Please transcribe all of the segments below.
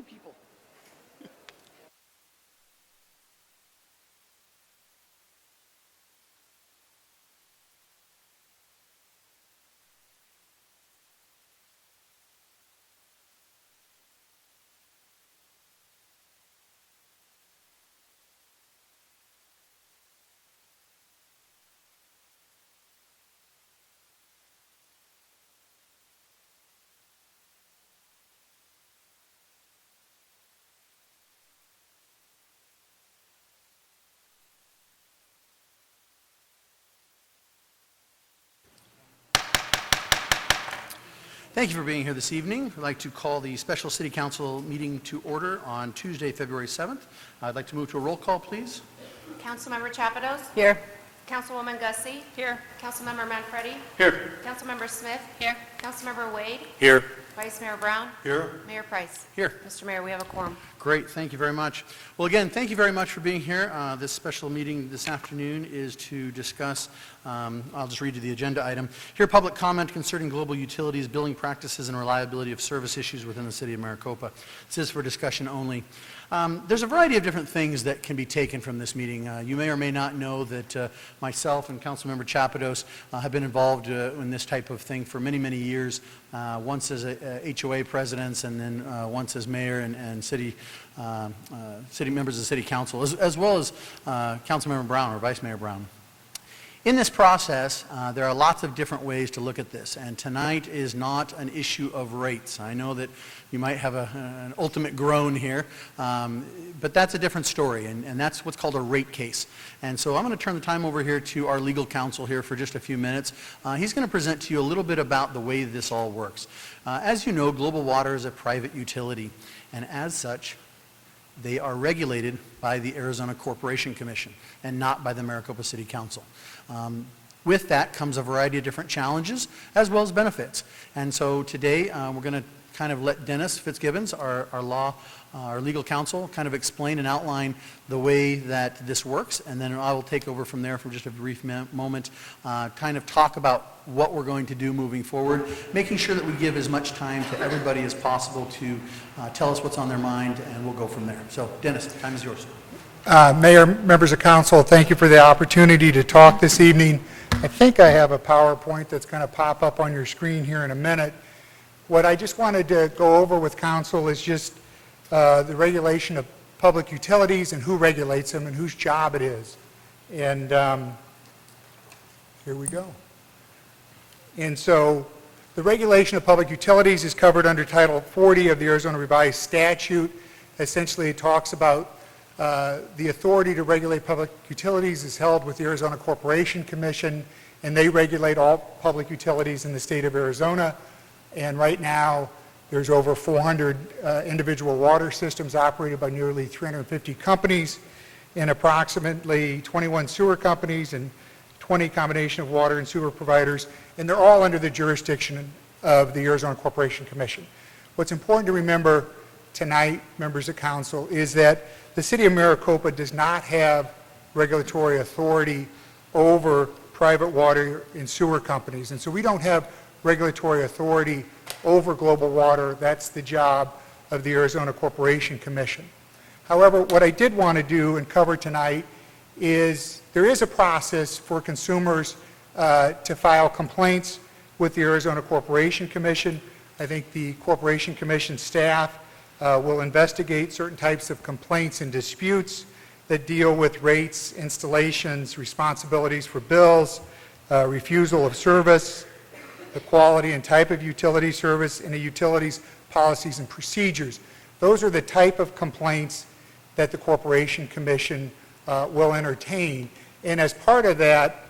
people. Thank you for being here this evening. I'd like to call the special City Council meeting to order on Tuesday, February 7th. I'd like to move to a roll call, please. Councilmember Chapados? Here. Councilwoman Gussie? Here. Councilmember Manfredi? Here. Councilmember Smith? Here. Councilmember Wade? Here. Vice Mayor Brown? Here. Mayor Price? Here. Mr. Mayor, we have a quorum. Great, thank you very much. Well, again, thank you very much for being here. This special meeting this afternoon is to discuss, I'll just read you the agenda item. Hear public comment concerning global utilities, billing practices, and reliability of service issues within the City of Maricopa. This is for discussion only. There's a variety of different things that can be taken from this meeting. You may or may not know that myself and Councilmember Chapados have been involved in this type of thing for many, many years, once as HOA presidents and then once as mayor and city members of the City Council, as well as Councilmember Brown or Vice Mayor Brown. In this process, there are lots of different ways to look at this, and tonight is not an issue of rates. I know that you might have an ultimate groan here, but that's a different story, and that's what's called a rate case. And so I'm going to turn the time over here to our legal counsel here for just a few minutes. He's going to present to you a little bit about the way this all works. As you know, Global Water is a private utility, and as such, they are regulated by the Arizona Corporation Commission and not by the Maricopa City Council. With that comes a variety of different challenges as well as benefits. And so today we're going to kind of let Dennis Fitzgibbons, our legal counsel, kind of explain and outline the way that this works, and then I will take over from there for just a brief moment, kind of talk about what we're going to do moving forward, making sure that we give as much time to everybody as possible to tell us what's on their mind, and we'll go from there. So, Dennis, the time is yours. Mayor, members of council, thank you for the opportunity to talk this evening. I think I have a PowerPoint that's going to pop up on your screen here in a minute. What I just wanted to go over with council is just the regulation of public utilities and who regulates them and whose job it is. And here we go. And so the regulation of public utilities is covered under Title 40 of the Arizona Revised Statute. Essentially, it talks about the authority to regulate public utilities is held with the Arizona Corporation Commission, and they regulate all public utilities in the state of Arizona. And right now, there's over 400 individual water systems operated by nearly 350 companies and approximately 21 sewer companies and 20 combination of water and sewer providers, and they're all under the jurisdiction of the Arizona Corporation Commission. What's important to remember tonight, members of council, is that the City of Maricopa does not have regulatory authority over private water and sewer companies, and so we don't have regulatory authority over Global Water. That's the job of the Arizona Corporation Commission. However, what I did want to do and cover tonight is there is a process for consumers to file complaints with the Arizona Corporation Commission. I think the Corporation Commission staff will investigate certain types of complaints and disputes that deal with rates, installations, responsibilities for bills, refusal of service, the quality and type of utility service, and the utilities policies and procedures. Those are the type of complaints that the Corporation Commission will entertain. And as part of that,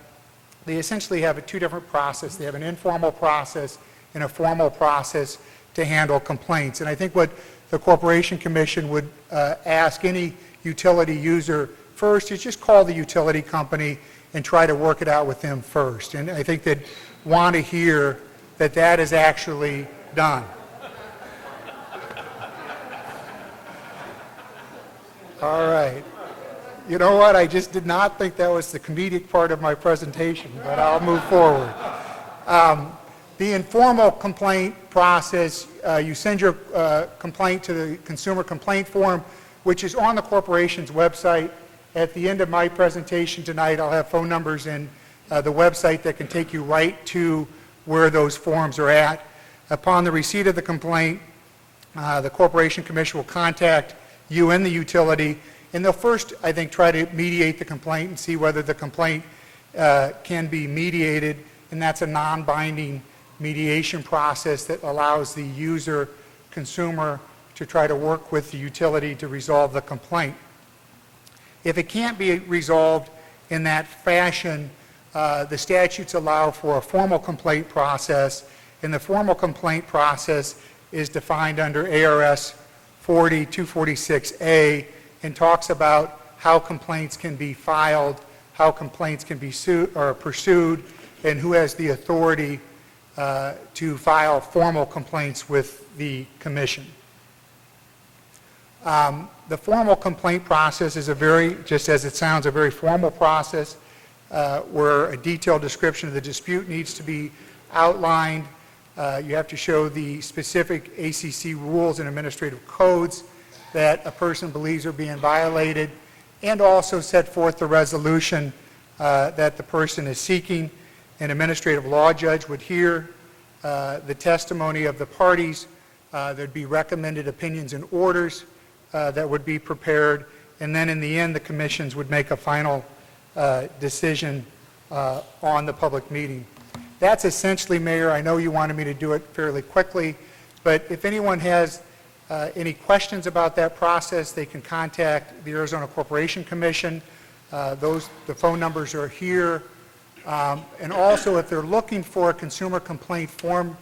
they essentially have two different processes. They have an informal process and a formal process to handle complaints. And I think what the Corporation Commission would ask any utility user first is just call the utility company and try to work it out with them first. And I think that want to hear that that is actually done. All right. You know what? I just did not think that was the comedic part of my presentation, but I'll move forward. The informal complaint process, you send your complaint to the consumer complaint form, which is on the corporation's website. At the end of my presentation tonight, I'll have phone numbers in the website that can take you right to where those forms are at. Upon the receipt of the complaint, the Corporation Commission will contact you and the utility, and they'll first, I think, try to mediate the complaint and see whether the complaint can be mediated, and that's a non-binding mediation process that allows the user, consumer, to try to work with the utility to resolve the complaint. If it can't be resolved in that fashion, the statutes allow for a formal complaint process, and the formal complaint process is defined under ARS 40-246A and talks about how complaints can be filed, how complaints can be pursued, and who has the authority to file formal complaints with the commission. The formal complaint process is just as it sounds, a very formal process where a detailed description of the dispute needs to be outlined. You have to show the specific ACC rules and administrative codes that a person believes are being violated, and also set forth the resolution that the person is seeking. An administrative law judge would hear the testimony of the parties. There'd be recommended opinions and orders that would be prepared, and then in the end, the commissions would make a final decision on the public meeting. That's essentially, Mayor, I know you wanted me to do it fairly quickly, but if anyone has any questions about that process, they can contact the Arizona Corporation Commission. The phone numbers are here. And also, if they're looking for a consumer complaint form,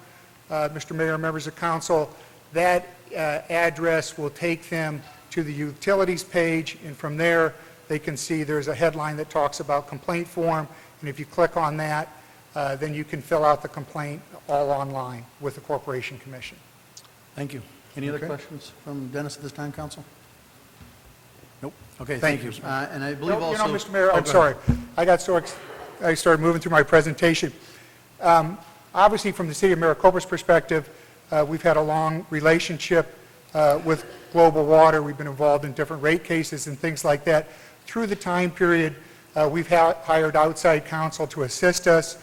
Mr. Mayor, members of council, that address will take them to the utilities page, and from there they can see there's a headline that talks about complaint form, and if you click on that, then you can fill out the complaint all online with the Corporation Commission. Thank you. Any other questions from Dennis at this time, council? Nope. Okay, thank you. And I believe also... Mr. Mayor, Oh, I'm go sorry. ahead. I started moving through my presentation. Obviously, from the city of Maricopa's perspective, we've had a long relationship with Global Water. We've been involved in different rate cases and things like that. Through the time period, we've hired outside counsel to assist us.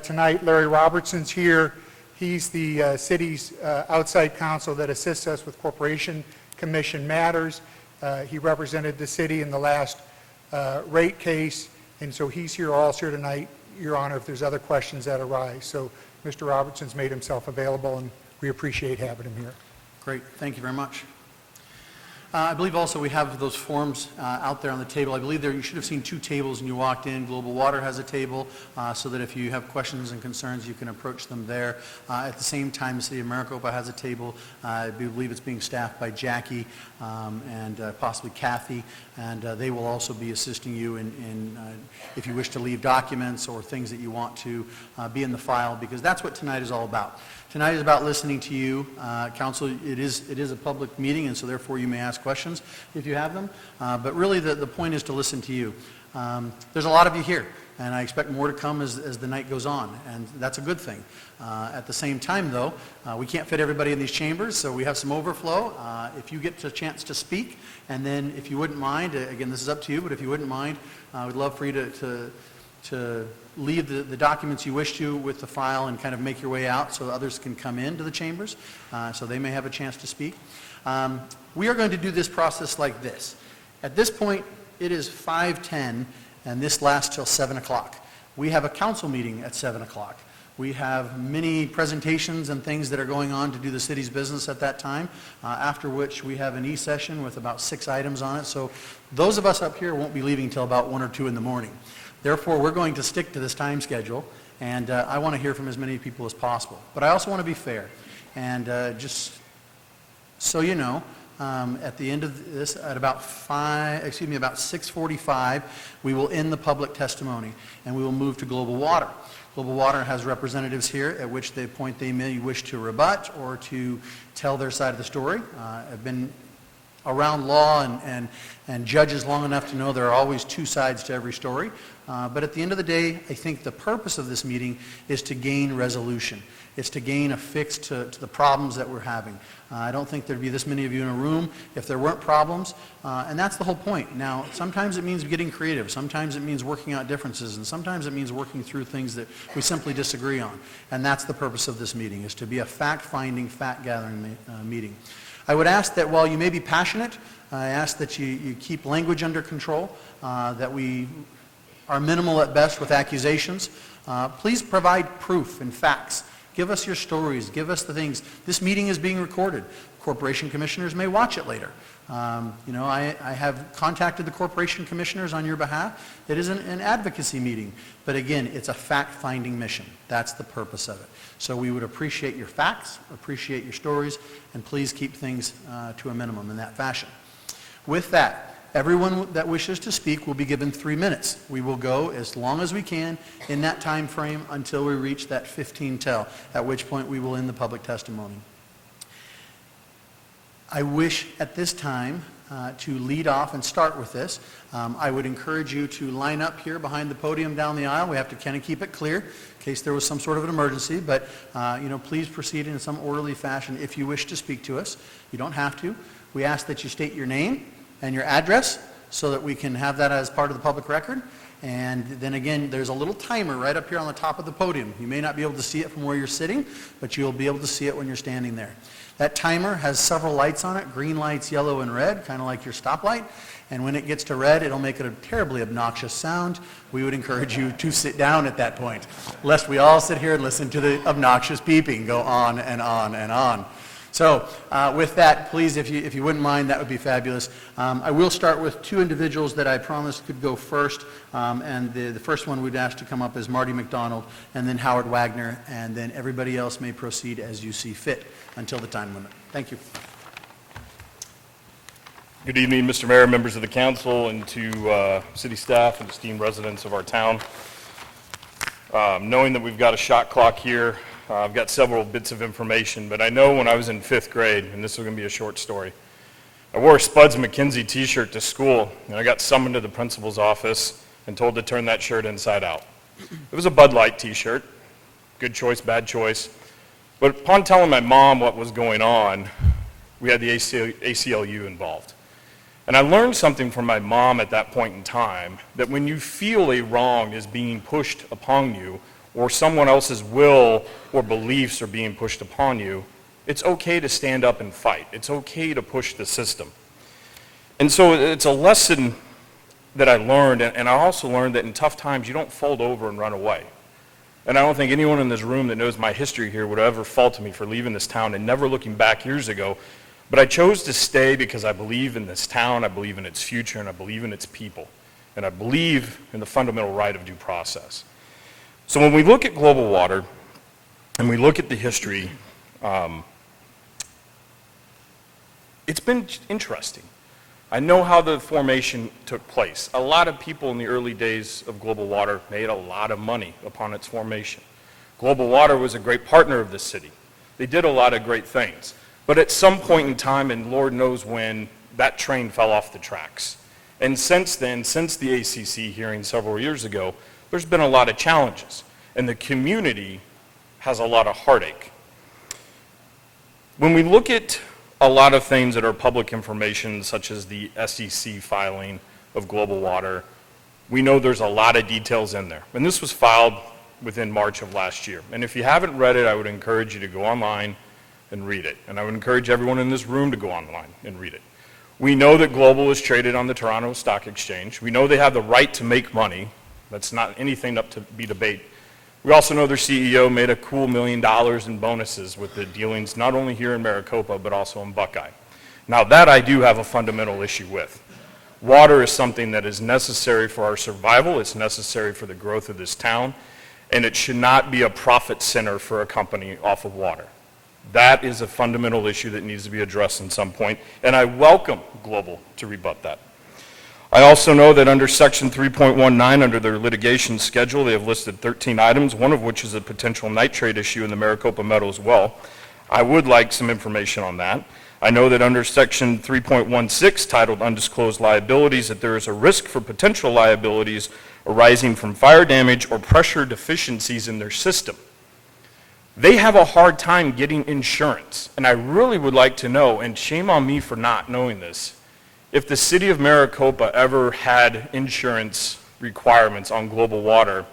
Tonight, Larry Robertson's here. He's the city's outside counsel that assists us with Corporation Commission matters. He represented the city in the last rate case, and so he's here also tonight, Your Honor, if there's other questions that arise. So Mr. Robertson's made himself available, and we appreciate having him here. Great, thank you very much. I believe also we have those forms out there on the table. I believe you should have seen two tables when you walked in. Global Water has a table so that if you have questions and concerns, you can approach them there. At the same time, the City of Maricopa has a table. I believe it's being staffed by Jackie and possibly Kathy, and they will also be assisting you in if you wish to leave documents or things that you want to be in the file, because that's what tonight is all about. Tonight is about listening to you. Council, it is a public meeting, and so therefore you may ask questions if you have them. But really the point is to listen to you. There's a lot of you here, and I expect more to come as the night goes on, and that's a good thing. At the same time, though, we can't fit everybody in these chambers, so we have some overflow. If you get a chance to speak, and then if you wouldn't mind, again, this is up to you, but if you wouldn't mind, I would love for you to leave the documents you wish to with the file and kind of make your way out so others can come into the chambers, so they may have a chance to speak. We are going to do this process like this. At this point, it is 5:10, and this lasts till 7 o'clock. We have a council meeting at 7 o'clock. We have many presentations and things that are going on to do the city's business at that time, after which we have an e-session with about 6 items on it. So those of us up here won't be leaving until about 1 or 2 in the morning. Therefore, we're going to stick to this time schedule, and I want to hear from as many people as possible. But I also want to be fair, and just so you know, at the end of this, at about 6:45, we will end the public testimony, and we will move to Global Water. Global Water has representatives here at which they may wish to rebut or to tell their side of the story. I've been around law and judges long enough to know there are always 2 sides to every story. But at the end of the day, I think the purpose of this meeting is to gain resolution. It's to gain a fix to the problems that we're having. I don't think there'd be this many of you in a room if there weren't problems, and that's the whole point. Now, sometimes it means getting creative, sometimes it means working out differences, and sometimes it means working through things that we simply disagree on. And that's the purpose of this meeting, is to be a fact-finding, fact-gathering meeting. I would ask that while you may be passionate, I ask that you keep language under control, that we are minimal at best with accusations. Please provide proof and facts. Give us your stories. Give us the things. This meeting is being recorded. Corporation commissioners may watch it later. I have contacted the corporation commissioners on your behalf. It is an advocacy meeting. But again, it's a fact-finding mission. That's the purpose of it. So we would appreciate your facts, appreciate your stories, and please keep things to a minimum in that fashion. With that, everyone that wishes to speak will be given 3 minutes. We will go as long as we can in that time frame until we reach that 15 tell, at which point we will end the public testimony. I wish at this time to lead off and start with this. I would encourage you to line up here behind the podium down the aisle. We have to kind of keep it clear in case there was some sort of an emergency, but please proceed in some orderly fashion if you wish to speak to us. You don't have to. We ask that you state your name and your address so that we can have that as part of the public record. And then again, there's a little timer right up here on the top of the podium. You may not be able to see it from where you're sitting, but you'll be able to see it when you're standing there. That timer has several lights on it, green lights, yellow, and red, kind of like your stoplight. And when it gets to red, it'll make it a terribly obnoxious sound. We would encourage you to sit down at that point, lest we all sit here and listen to the obnoxious beeping go on and on and on. So with that, please, if you wouldn't mind, that would be fabulous. I will start with 2 individuals that I promised could go first. And the first one we'd ask to come up is Marty McDonald, and then Howard Wagner, and then everybody else may proceed as you see fit until the time limit. Thank you. Good evening, Mr. Mayor, members of the council, and to city staff and esteemed residents of our town. Knowing that we've got a shot clock here, I've got several bits of information, but I know when I was in 5th grade, and this is going to be a short story, I wore a Spuds McKinsey t-shirt to school, and I got summoned to the principal's office and told to turn that shirt inside out. It was a Bud Light t-shirt. Good choice, bad choice. But upon telling my mom what was going on, we had the ACLU involved. And I learned something from my mom at that point in time, that when you feel a wrong is being pushed upon you, or someone else's will or beliefs are being pushed upon you, it's okay to stand up and fight. It's okay to push the system. And so it's a lesson that I learned, and I also learned that in tough times, you don't fold over and run away. And I don't think anyone in this room that knows my history here would ever fault me for leaving this town and never looking back years ago. But I chose to stay because I believe in this town, I believe in its future, and I believe in its people. And I believe in the fundamental right of due process. So when we look at global water, and we look at the history, it's been interesting. I know how the formation took place. A lot of people in the early days of global water made a lot of money upon its formation. Global Water was a great partner of the city. They did a lot of great things. But at some point in time, and Lord knows when, that train fell off the tracks. And since then, since the ACC hearing several years ago, there's been a lot of challenges. And the community has a lot of heartache. When we look at a lot of things that are public information, such as the SEC filing of global water, we know there's a lot of details in there. And this was filed within March of last year. And if you haven't read it, I would encourage you to go online and read it. And I would encourage everyone in this room to go online and read it. We know that Global is traded on the Toronto Stock Exchange. We know they have the right to make money. That's not anything up to be debated. We also know their CEO made a cool $1 million in bonuses with the dealings not only here in Maricopa, but also in Buckeye. Now that I do have a fundamental issue with. Water is something that is necessary for our survival, it's necessary for the growth of this town, and it should not be a profit center for a company off of water. That is a fundamental issue that needs to be addressed at some point, and I welcome Global to rebut that. I also know that under Section 3.19, under their litigation schedule, they have listed 13 items, one of which is a potential nitrate issue in the Maricopa Meadows well. I would like some information on that. I know that under section 3.16 titled undisclosed liabilities that there is a risk for potential liabilities arising from fire damage or pressure deficiencies in their system. They have a hard time getting insurance, and I really would like to know, and shame on me for not knowing this, if the city of Maricopa ever had insurance requirements on global water,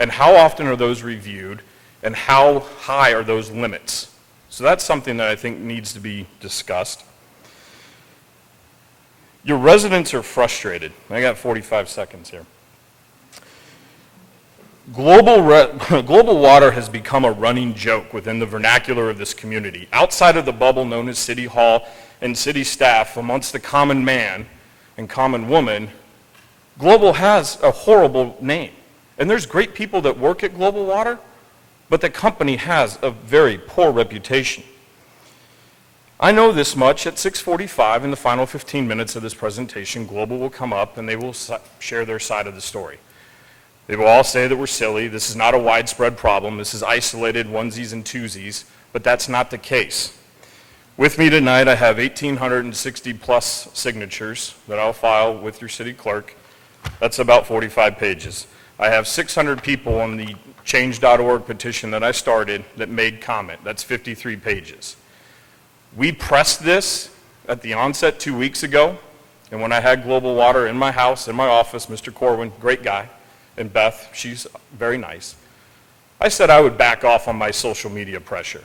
and how often are those reviewed, and how high are those limits? So that's something that I think needs to be discussed. Your residents are frustrated. I got 45 seconds here. Global water has become a running joke within the vernacular of this community. Outside of the bubble known as City Hall and city staff, amongst the common man and common woman, Global has a horrible name. And there's great people that work at Global Water, but the company has a very poor reputation. I know this much. At 6:45, in the final 15 minutes of this presentation, Global will come up and they will share their side of the story. They will all say that we're silly. This is not a widespread problem. This is isolated onesies and twosies, but that's not the case. With me tonight, I have 1,860 plus signatures that I'll file with your city clerk. That's about 45 pages. I have 600 people on the change.org petition that I started that made comment. That's 53 pages. We pressed this at the onset 2 weeks ago, and when I had Global Water in my house, in my office, Mr. Corwin, great guy, and Beth, she's very nice, I said I would back off on my social media pressure,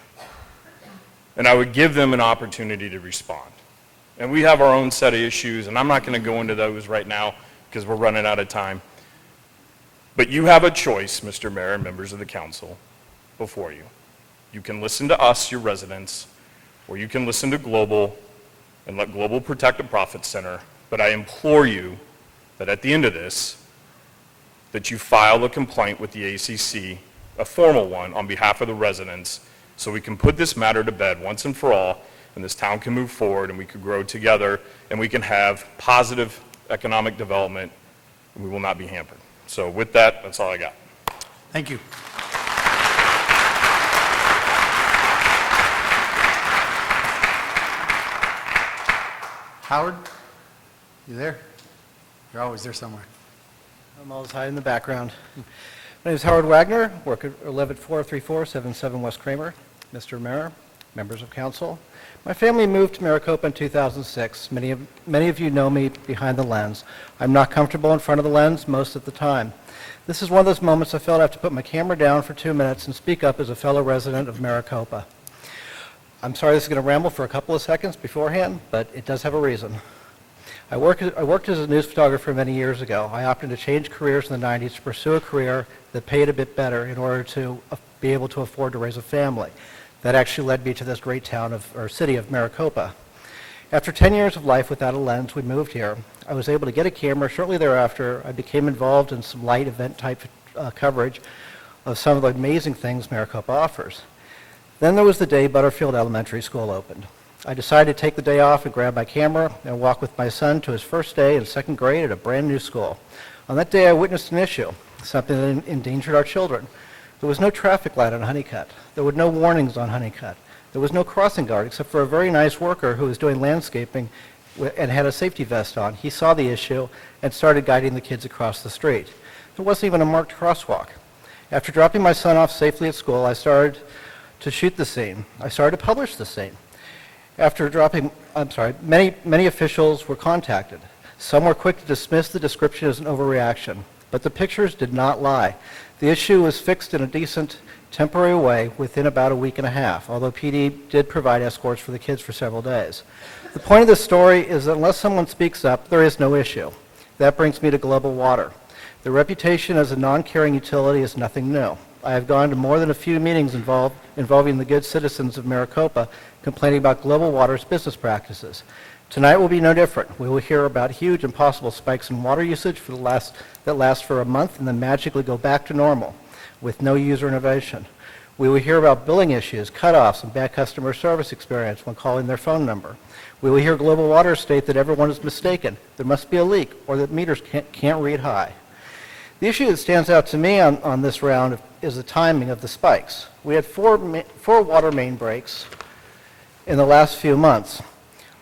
and I would give them an opportunity to respond. And we have our own set of issues, and I'm not going to go into those right now because we're running out of time. But you have a choice, Mr. Mayor and members of the council, before you. You can listen to us, your residents, or you can listen to Global and let Global protect the profit center. But I implore you that at the end of this, that you file a complaint with the ACC, a formal one on behalf of the residents, so we can put this matter to bed once and for all, and this town can move forward, and we can grow together, and we can have positive economic development, and we will not be hampered. So with that, that's all I got. Thank you. Howard, you there? You're always there somewhere. I'm always hiding in the background. My name is Howard Wagner, work at live at 43477 West Kramer. Mr. Mayor, members of council. My family moved to Maricopa in 2006. Many of you know me behind the lens. I'm not comfortable in front of the lens most of the time. This is one of those moments I felt I have to put my camera down for 2 minutes and speak up as a fellow resident of Maricopa. I'm sorry this is going to ramble for a couple of seconds beforehand, but it does have a reason. I worked as a news photographer many years ago. I opted to change careers in the 90s to pursue a career that paid a bit better in order to be able to afford to raise a family. That actually led me to this great town or city of Maricopa. After 10 years of life without a lens, we moved here. I was able to get a camera. Shortly thereafter, I became involved in some light event type coverage of some of the amazing things Maricopa offers. Then there was the day Butterfield Elementary School opened. I decided to take the day off and grab my camera and walk with my son to his first day in second grade at a brand new school. On that day, I witnessed an issue, something that endangered our children. There was no traffic light on Honeycutt. There were no warnings on Honeycutt. There was no crossing guard except for a very nice worker who was doing landscaping and had a safety vest on. He saw the issue and started guiding the kids across the street. There wasn't even a marked crosswalk. After dropping my son off safely at school, I started to shoot the scene. I started to publish the scene. After dropping, many officials were contacted. Some were quick to dismiss the description as an overreaction, but the pictures did not lie. The issue was fixed in a decent, temporary way within about a week and a half, although PD did provide escorts for the kids for several days. The point of this story is that unless someone speaks up, there is no issue. That brings me to Global Water. The reputation as a non-caring utility is nothing new. I have gone to more than a few meetings involving the good citizens of Maricopa complaining about Global Water's business practices. Tonight will be no different. We will hear about huge and possible spikes in water usage that last for a month and then magically go back to normal with no user innovation. We will hear about billing issues, cutoffs, and bad customer service experience when calling their phone number. We will hear Global Water state that everyone is mistaken, there must be a leak, or that meters can't read high. The issue that stands out to me on this round is the timing of the spikes. We had four water main breaks in the last few months.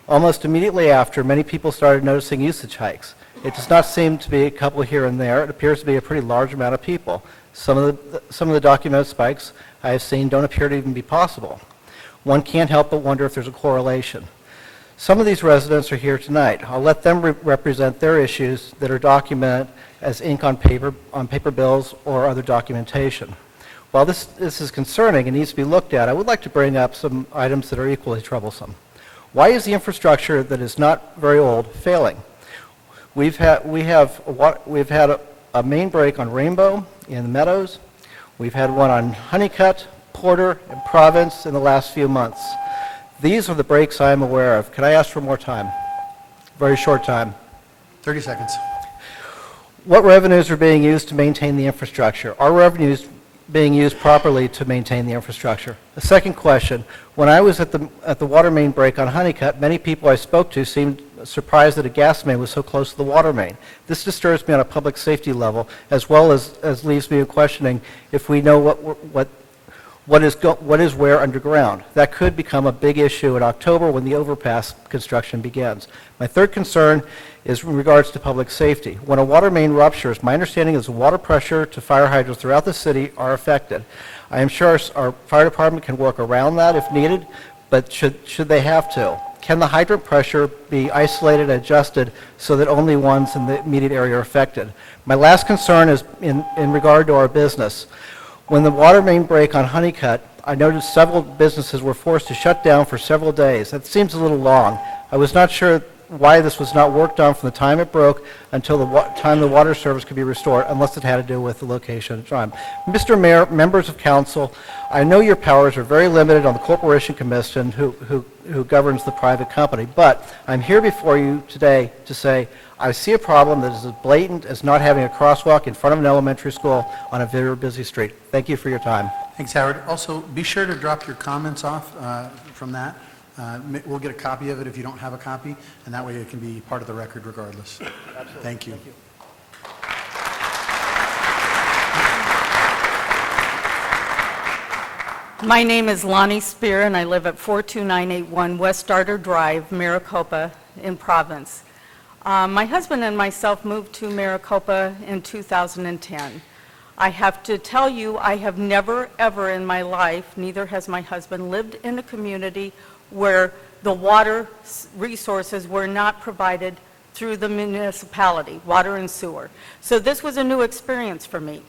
Almost immediately after, many people started noticing usage hikes. It does not seem to be a couple here and there. It appears to be a pretty large amount of people. Some of the documented spikes I have seen don't appear to even be possible. One can't help but wonder if there's a correlation. Some of these residents are here tonight. I'll let them represent their issues that are documented as ink on paper bills or other documentation. While this is concerning and needs to be looked at, I would like to bring up some items that are equally troublesome. Why is the infrastructure that is not very old failing? We've had a main break on Rainbow in the Meadows. We've had one on Honeycutt, Porter, and Province in the last few months. These are the breaks I am aware of. Can I ask for more time? Very short time. 30 seconds. What revenues are being used to maintain the infrastructure? Are revenues being used properly to maintain the infrastructure? The second question, when I was at the water main break on Honeycutt, many people I spoke to seemed surprised that a gas main was so close to the water main. This disturbs me on a public safety level, as well as leaves me questioning if we know what is where underground. That could become a big issue in October when the overpass construction begins. My third concern is in regards to public safety. When a water main ruptures, my understanding is the water pressure to fire hydrants throughout the city are affected. I am sure our fire department can work around that if needed, but should they have to? Can the hydrant pressure be isolated and adjusted so that only ones in the immediate area are affected? My last concern is in regard to our business. When the water main break on Honeycutt, I noticed several businesses were forced to shut down for several days. That seems a little long. I was not sure why this was not worked on from the time it broke until the time the water service could be restored, unless it had to do with the location at the time. Mr. Mayor, members of council, I know your powers are very limited on the Corporation Commission who governs the private company, but I'm here before you today to say I see a problem that is as blatant as not having a crosswalk in front of an elementary school on a very busy street. Thank you for your time. Thanks, Howard. Also, be sure to drop your comments off from that. We'll get a copy of it if you don't have a copy, and that way it can be part of the record regardless. Absolutely. Thank you. Thank you. My name is Lonnie Spear, and I live at 42981 West Darter Drive, Maricopa, in Province. My husband and myself moved to Maricopa in 2010. I have to tell you, I have never, ever in my life, neither has my husband, lived in a community where the water resources were not provided through the municipality, water and sewer. So this was a new experience for me.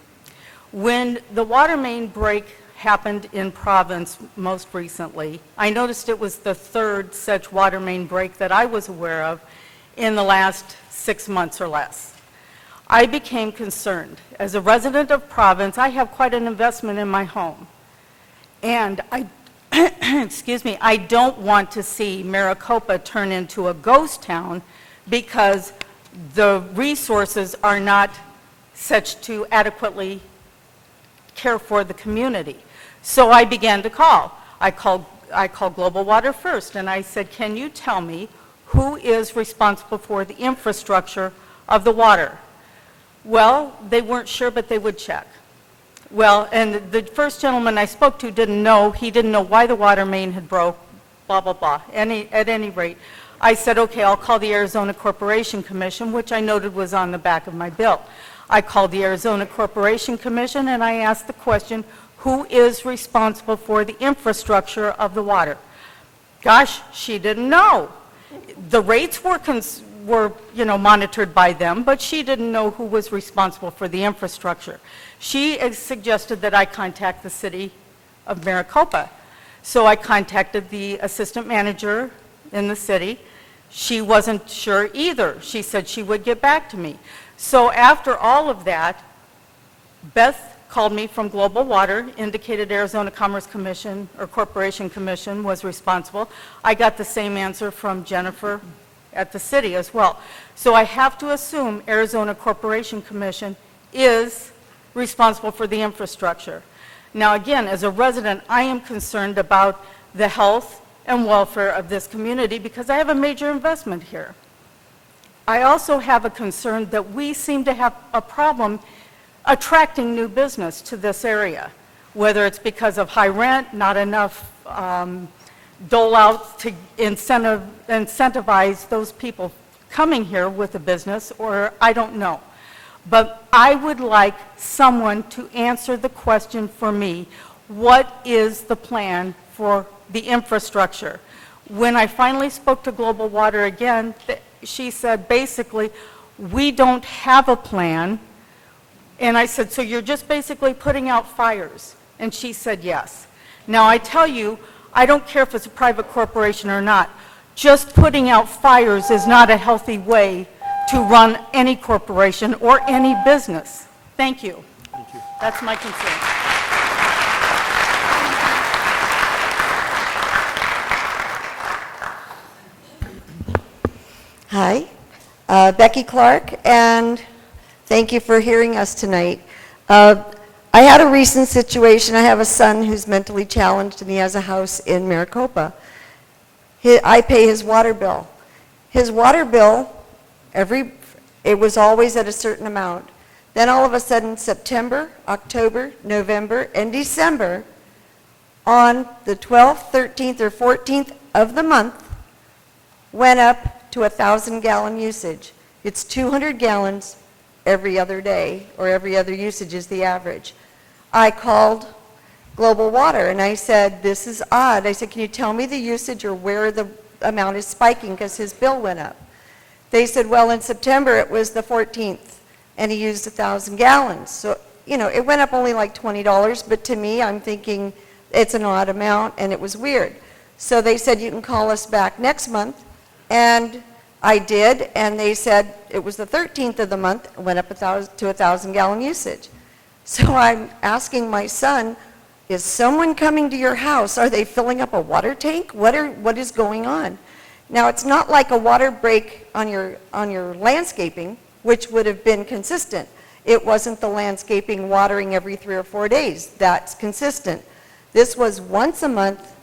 When the water main break happened in Province most recently, I noticed it was the third such water main break that I was aware of in the last 6 months or less. I became concerned. As a resident of Province, I have quite an investment in my home. And excuse me, I don't want to see Maricopa turn into a ghost town because the resources are not such to adequately care for the community. So I began to call. I called Global Water first, and I said, can you tell me who is responsible for the infrastructure of the water? Well, they weren't sure, but they would check. Well, and the first gentleman I spoke to didn't know. He didn't know why the water main had broke, blah, blah, blah. At any rate, I said, okay, I'll call the Arizona Corporation Commission, which I noted was on the back of my bill. I called the Arizona Corporation Commission, and I asked the question, who is responsible for the infrastructure of the water? Gosh, she didn't know. The rates were monitored by them, but she didn't know who was responsible for the infrastructure. She suggested that I contact the city of Maricopa. So I contacted the assistant manager in the city. She wasn't sure either. She said she would get back to me. So after all of that, Beth called me from Global Water, indicated Arizona Commerce Commission or Corporation Commission was responsible. I got the same answer from Jennifer at the city as well. So I have to assume Arizona Corporation Commission is responsible for the infrastructure. Now again, as a resident, I am concerned about the health and welfare of this community because I have a major investment here. I also have a concern that we seem to have a problem attracting new business to this area, whether it's because of high rent, not enough dole out to incentivize those people coming here with a business, or I don't know. But I would like someone to answer the question for me, what is the plan for the infrastructure? When I finally spoke to Global Water again, she said, basically, we don't have a plan. And I said, so you're just basically putting out fires? And she said, yes. Now, I tell you, I don't care if it's a private corporation or not. Just putting out fires is not a healthy way to run any corporation or any business. Thank you. Thank you. That's my concern. Hi, Becky Clark, and thank you for hearing us tonight. I had a recent situation. I have a son who's mentally challenged, and he has a house in Maricopa. I pay his water bill. His water bill, it was always at a certain amount. Then all of a sudden, September, October, November, and December, on the 12th, 13th, or 14th of the month, went up to 1,000-gallon usage. It's 200 gallons every other day, or every other usage is the average. I called Global Water, and I said, this is odd. I said, can you tell me the usage or where the amount is spiking, because his bill went up. They said, well, in September it was the 14th, and he used 1,000 gallons. So, it went up only like $20, but to me, I'm thinking it's an odd amount, and it was weird. So they said, you can call us back next month, and I did, and they said it was the 13th of the month, it went up to 1,000-gallon usage. So I'm asking my son, is someone coming to your house? Are they filling up a water tank? What is going on? Now, it's not like a water break on your landscaping, which would have been consistent. It wasn't the landscaping watering every 3 or 4 days. That's consistent. This was once a month,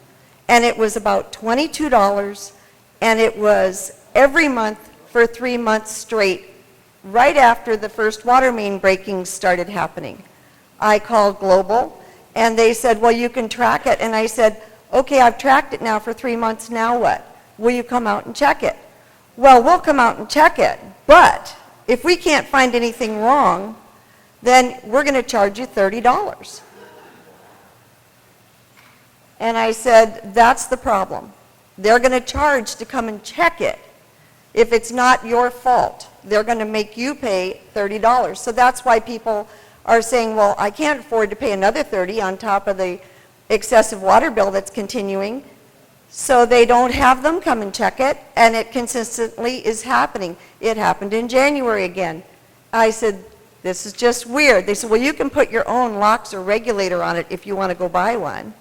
and it was about $22, and it was every month for 3 months straight, right after the first water main breakings started happening. I called Global, and they said, well, you can track it. And I said, okay, I've tracked it now for 3 months, now what? Will you come out and check it? Well, we'll come out and check it, but if we can't find anything wrong, then we're going to charge you $30. And I said, that's the problem. They're going to charge to come and check it. If it's not your fault, they're going to make you pay $30. So that's why people are saying, well, I can't afford to pay another $30 on top of the excessive water bill that's continuing. So they don't have them come and check it, and it consistently is happening. It happened in January again. I said, this is just weird. They said, well, you can put your own locks or regulator on it if you want to go buy one.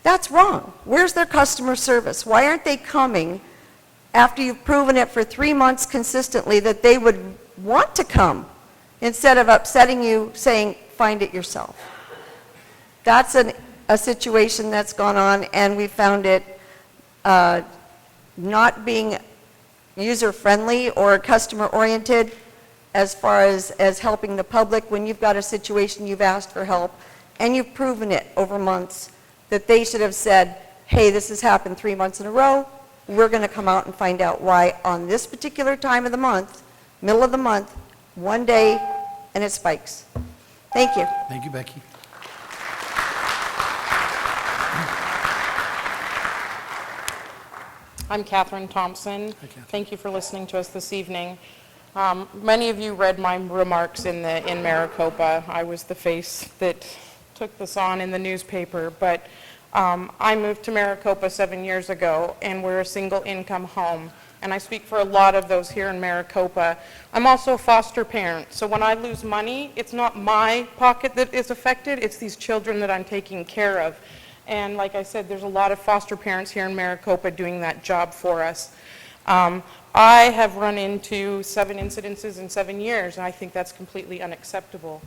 That's wrong. Where's their customer service? Why aren't they coming after you've proven it for 3 months consistently that they would want to come instead of upsetting you saying, find it yourself? That's a situation that's gone on, and we found it not being user-friendly or customer-oriented as far as helping the public. When you've got a situation, you've asked for help, and you've proven it over months, that they should have said, hey, this has happened 3 months in a row. We're going to come out and find out why on this particular time of the month, middle of the month, one day, and it spikes. Thank you. Thank you, Becky. I'm Catherine Thompson. Catherine. Thank you for listening to us this evening. Many of you read my remarks in Maricopa. I was the face that took this on in the newspaper, but I moved to Maricopa 7 years ago, and we're a single-income home. And I speak for a lot of those here in Maricopa. I'm also a foster parent, so when I lose money, it's not my pocket that is affected, it's these children that I'm taking care of. And like I said, there's a lot of foster parents here in Maricopa doing that job for us. I have run into 7 incidences in 7 years, and I think that's completely unacceptable.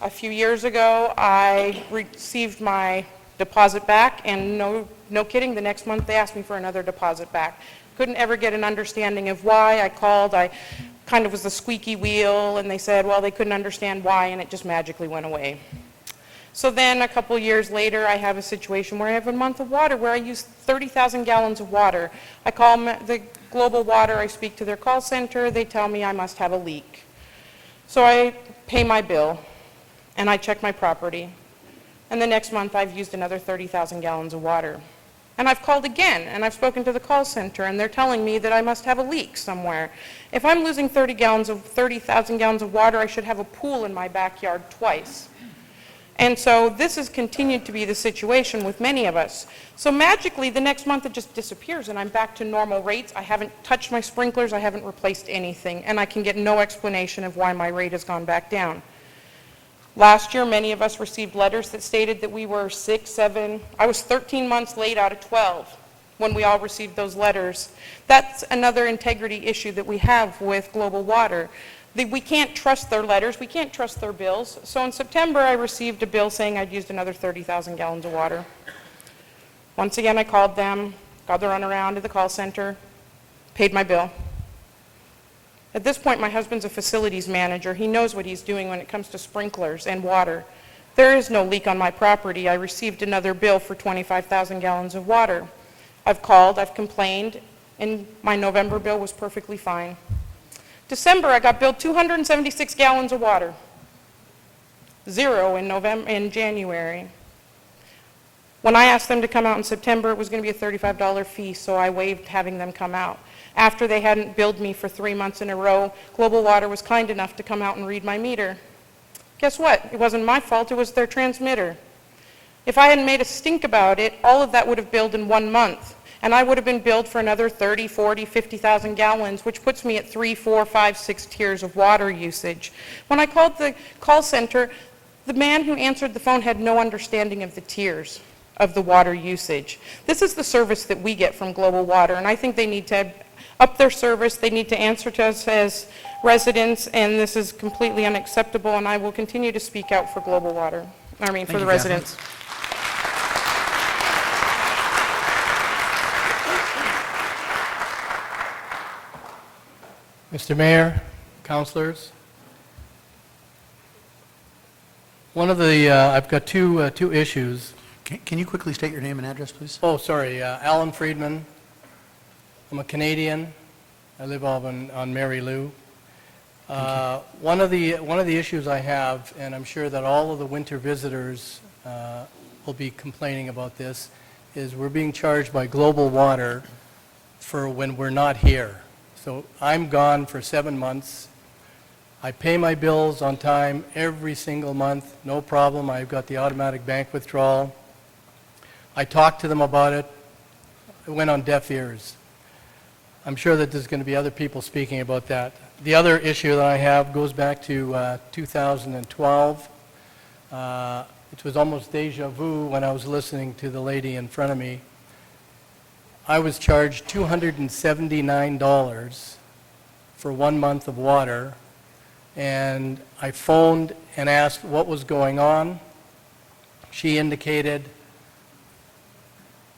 A few years ago, I received my deposit back, and no kidding, the next month they asked me for another deposit back. Couldn't ever get an understanding of why. I called, I kind of was the squeaky wheel, and they said, well, they couldn't understand why, and it just magically went away. So then, a couple years later, I have a situation where I have a month of water where I use 30,000 gallons of water. I call the Global Water, I speak to their call center, they tell me I must have a leak. So I pay my bill, and I check my property. And the next month, I've used another 30,000 gallons of water. And I've called again, and I've spoken to the call center, and they're telling me that I must have a leak somewhere. If I'm losing 30,000 gallons of water, I should have a pool in my backyard twice. And so this has continued to be the situation with many of us. So magically, the next month it just disappears, and I'm back to normal rates. I haven't touched my sprinklers, I haven't replaced anything, and I can get no explanation of why my rate has gone back down. Last year, many of us received letters that stated that we were 6, 7, I was 13 months late out of 12 when we all received those letters. That's another integrity issue that we have with Global Water. We can't trust their letters, we can't trust their bills. So in September, I received a bill saying I'd used another 30,000 gallons of water. Once again, I called them, got the runaround to the call center, paid my bill. At this point, my husband's a facilities manager. He knows what he's doing when it comes to sprinklers and water. There is no leak on my property. I received another bill for 25,000 gallons of water. I've called, I've complained, and my November bill was perfectly fine. December, I got billed 276 gallons of water. 0 in January. When I asked them to come out in September, it was going to be a $35 fee, so I waived having them come out. After they hadn't billed me for 3 months in a row, Global Water was kind enough to come out and read my meter. Guess what? It wasn't my fault, it was their transmitter. If I hadn't made a stink about it, all of that would have billed in 1 month. And I would have been billed for another 30, 40, 50,000 gallons, which puts me at 3, 4, 5, 6 tiers of water usage. When I called the call center, the man who answered the phone had no understanding of the tiers of the water usage. This is the service that we get from Global Water, and I think they need to up their service. They need to answer to us as residents, and this is completely unacceptable, and I will continue to speak out for Global Water, for the Catherine. residents. Mr. Mayor, councilors, I've got two issues. Can you quickly state your name and address, please? Oh, sorry, Alan Friedman. I'm a Canadian. I live on Mary Lou. One of the issues I have, and I'm sure that all of the winter visitors will be complaining about this, is we're being charged by Global Water for when we're not here. So I'm gone for 7 months. I pay my bills on time every single month, no problem. I've got the automatic bank withdrawal. I talked to them about it. It went on deaf ears. I'm sure that there's going to be other people speaking about that. The other issue that I have goes back to 2012. It was almost deja vu when I was listening to the lady in front of me. I was charged $279 for 1 month of water, and I phoned and asked what was going on. She indicated,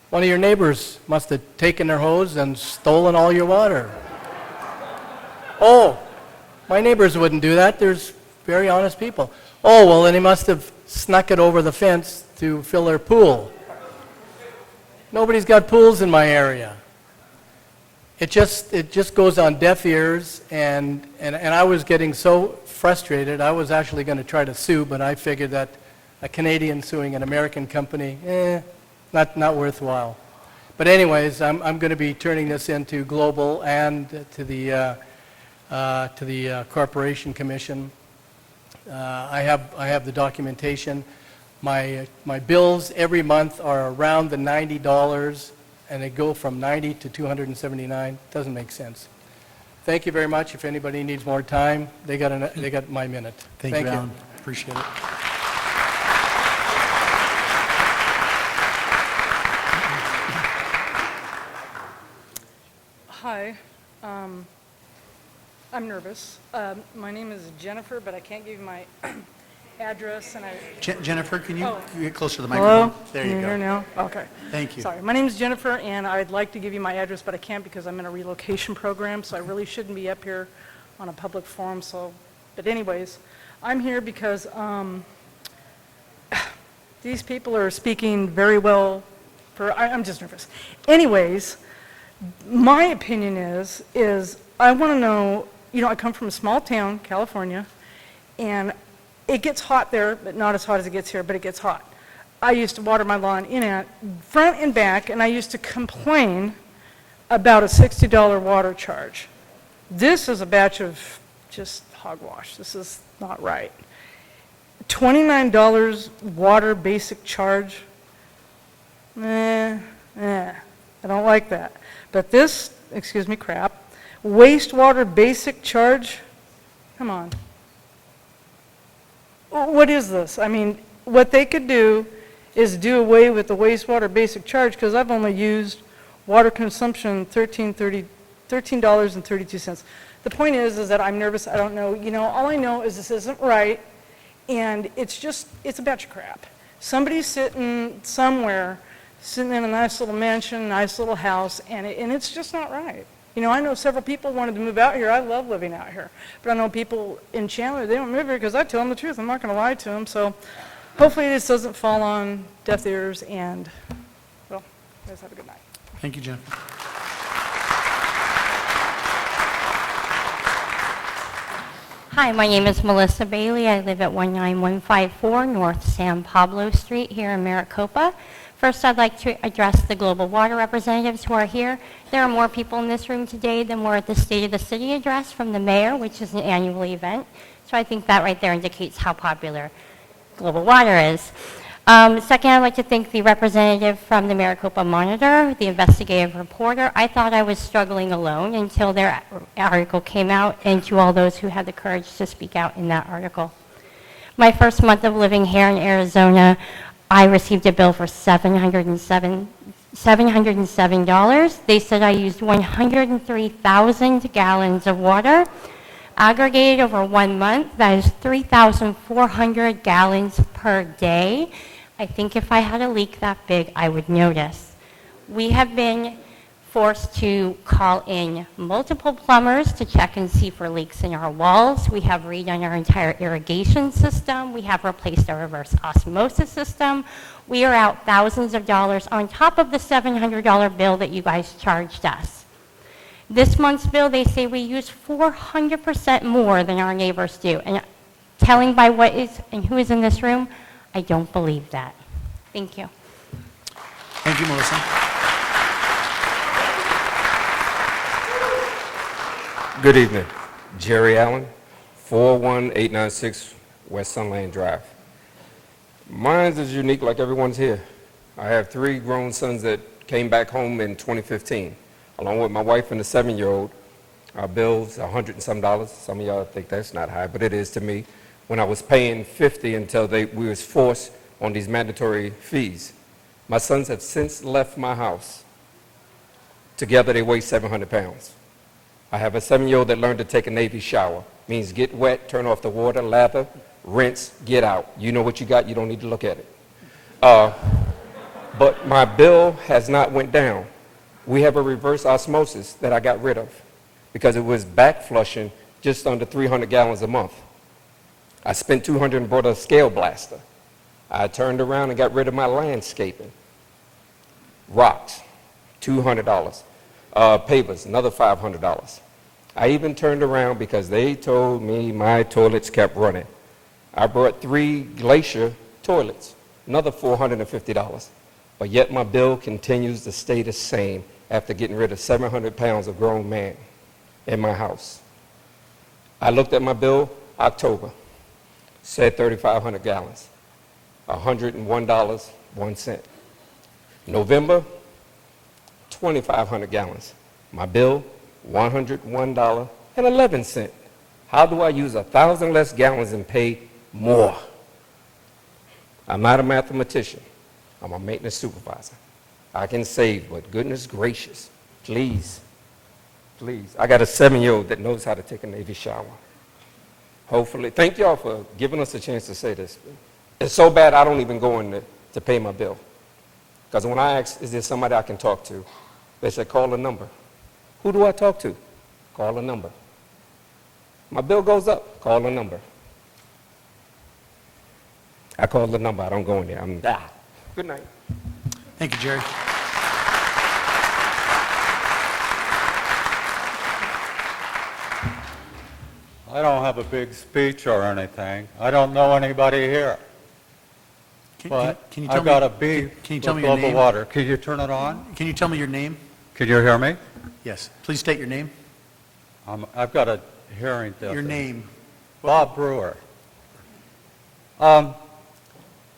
one of your neighbors must have taken their hose and stolen all your water. Oh, my neighbors wouldn't do that. There's very honest people. Oh, well, then he must have snuck it over the fence to fill their pool. Nobody's got pools in my area. It just goes on deaf ears, and I was getting so frustrated, I was actually going to try to sue, but I figured that a Canadian suing an American company, not worthwhile. But anyways, I'm going to be turning this into Global and to the Corporation Commission. I have the documentation. My bills every month are around the $90, and they go from 90 to 279. Doesn't make sense. Thank you very much. If anybody needs more time, they got my minute. Thank you, Alan. Appreciate it. Hi. I'm nervous. My name is Jennifer, but I can't give you my address, and Jennifer, can you Oh. get closer to the Hello? microphone? There Can you hear go. now? Okay. Thank you. Sorry. My name is Jennifer, and I'd like to give you my address, but I can't because I'm in a relocation program, so I really shouldn't be up here on a public forum. But anyways, I'm here because These people are speaking very well I'm just nervous. Anyways, my opinion is I want to know, I come from a small town, California, and it gets hot there, but not as hot as it gets here, but it gets hot. I used to water my lawn front and back, and I used to complain about a $60 water charge. This is a batch of just hogwash. This is not right. $29 water basic charge, I don't like that. But this, crap, wastewater basic charge, come on. What is this? I mean, what they could do is do away with the wastewater basic charge, because I've only used water consumption $13.32. The point is that I'm nervous. I don't know. All I know is this isn't right, and it's a batch of crap. Somebody's sitting somewhere, sitting in a nice little mansion, nice little house, and it's just not right. I know several people wanted to move out here. I love living out here. But I know people in Chandler, they don't move here because I tell them the truth. I'm not going to lie to them. So hopefully this doesn't fall on deaf ears, and, well, you guys have a good night. Thank you, Jennifer. Hi, my name is Melissa Bailey. I live at 19154 North San Pablo Street here in Maricopa. First, I'd like to address the global water representatives who are here. There are more people in this room today than were at the State of the City address from the mayor, which is an annual event. So I think that right there indicates how popular global water is. Second, I'd like to thank the representative from the Maricopa Monitor, the investigative reporter. I thought I was struggling alone until their article came out, and to all those who had the courage to speak out in that article. My first month of living here in Arizona, I received a bill for $707. They said I used 103,000 gallons of water. Aggregated over 1 month, that is 3,400 gallons per day. I think if I had a leak that big, I would notice. We have been forced to call in multiple plumbers to check and see for leaks in our walls. We have redone our entire irrigation system. We have replaced our reverse osmosis system. We are out thousands of dollars on top of the $700 bill that you guys charged us. This month's bill, they say we use 400% more than our neighbors do. And telling by what is and who is in this room, I don't believe that. Thank you. Thank you, Melissa. Good evening. Jerry Allen, 41896 West Sunland Drive. Mine is unique like everyone's here. I have 3 grown sons that came back home in 2015, along with my wife and a 7-year-old. Our bill's $100 and some. Some of y'all think that's not high, but it is to me. When I was paying $50 until we was forced on these mandatory fees. My sons have since left my house. Together they weigh 700 pounds. I have a 7-year-old that learned to take a Navy shower. Means get wet, turn off the water, lather, rinse, get out. You know what you got, you don't need to look at it. But my bill has not went down. We have a reverse osmosis that I got rid of because it was back flushing just under 300 gallons a month. I spent $200 and bought a scale blaster. I turned around and got rid of my landscaping. Rocks, $200. Pavers, another $500. I even turned around because they told me my toilets kept running. I brought 3 Glacier toilets, another $450. But yet my bill continues to stay the same after getting rid of 700 pounds of grown man in my house. I looked at my bill, October, said 3,500 gallons, $101.01. November, 2,500 gallons. My bill, $101.11. How do I use 1,000 less gallons and pay more? I'm not a mathematician. I'm a maintenance supervisor. I can save, but goodness gracious, please, please. I got a 7-year-old that knows how to take a Navy shower. Hopefully, thank y'all for giving us a chance to say this. It's so bad I don't even go in to pay my bill. Because when I ask, is there somebody I can talk to? They said, call a number. Who do I talk to? Call a number. My bill goes up, call a number. I call the number. I don't go in there. Good night. Thank you, Jerry. I don't have a big speech or anything. I don't know anybody here. But Can you tell I've got me- a beef can you tell with me your global name? water. Can you turn it on? Can you tell me your name? Can you hear me? Yes. Please state your name. I've got a hearing Your difficulty. name. Bob Brewer.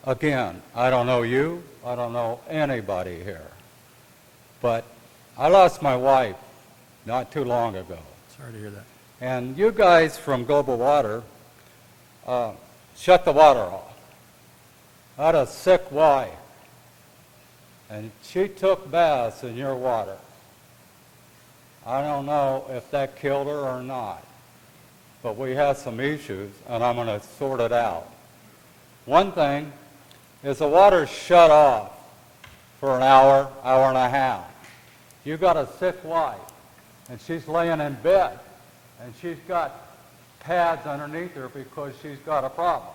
Again, I don't know you. I don't know anybody here. But I lost my wife not too long ago. Sorry to hear that. And you guys from Global Water shut the water off. I had a sick wife, and she took baths in your water. I don't know if that killed her or not, but we have some issues, and I'm going to sort it out. One thing is the water's shut off for an hour, hour and a half. You got a sick wife, and she's laying in bed, and she's got pads underneath her because she's got a problem.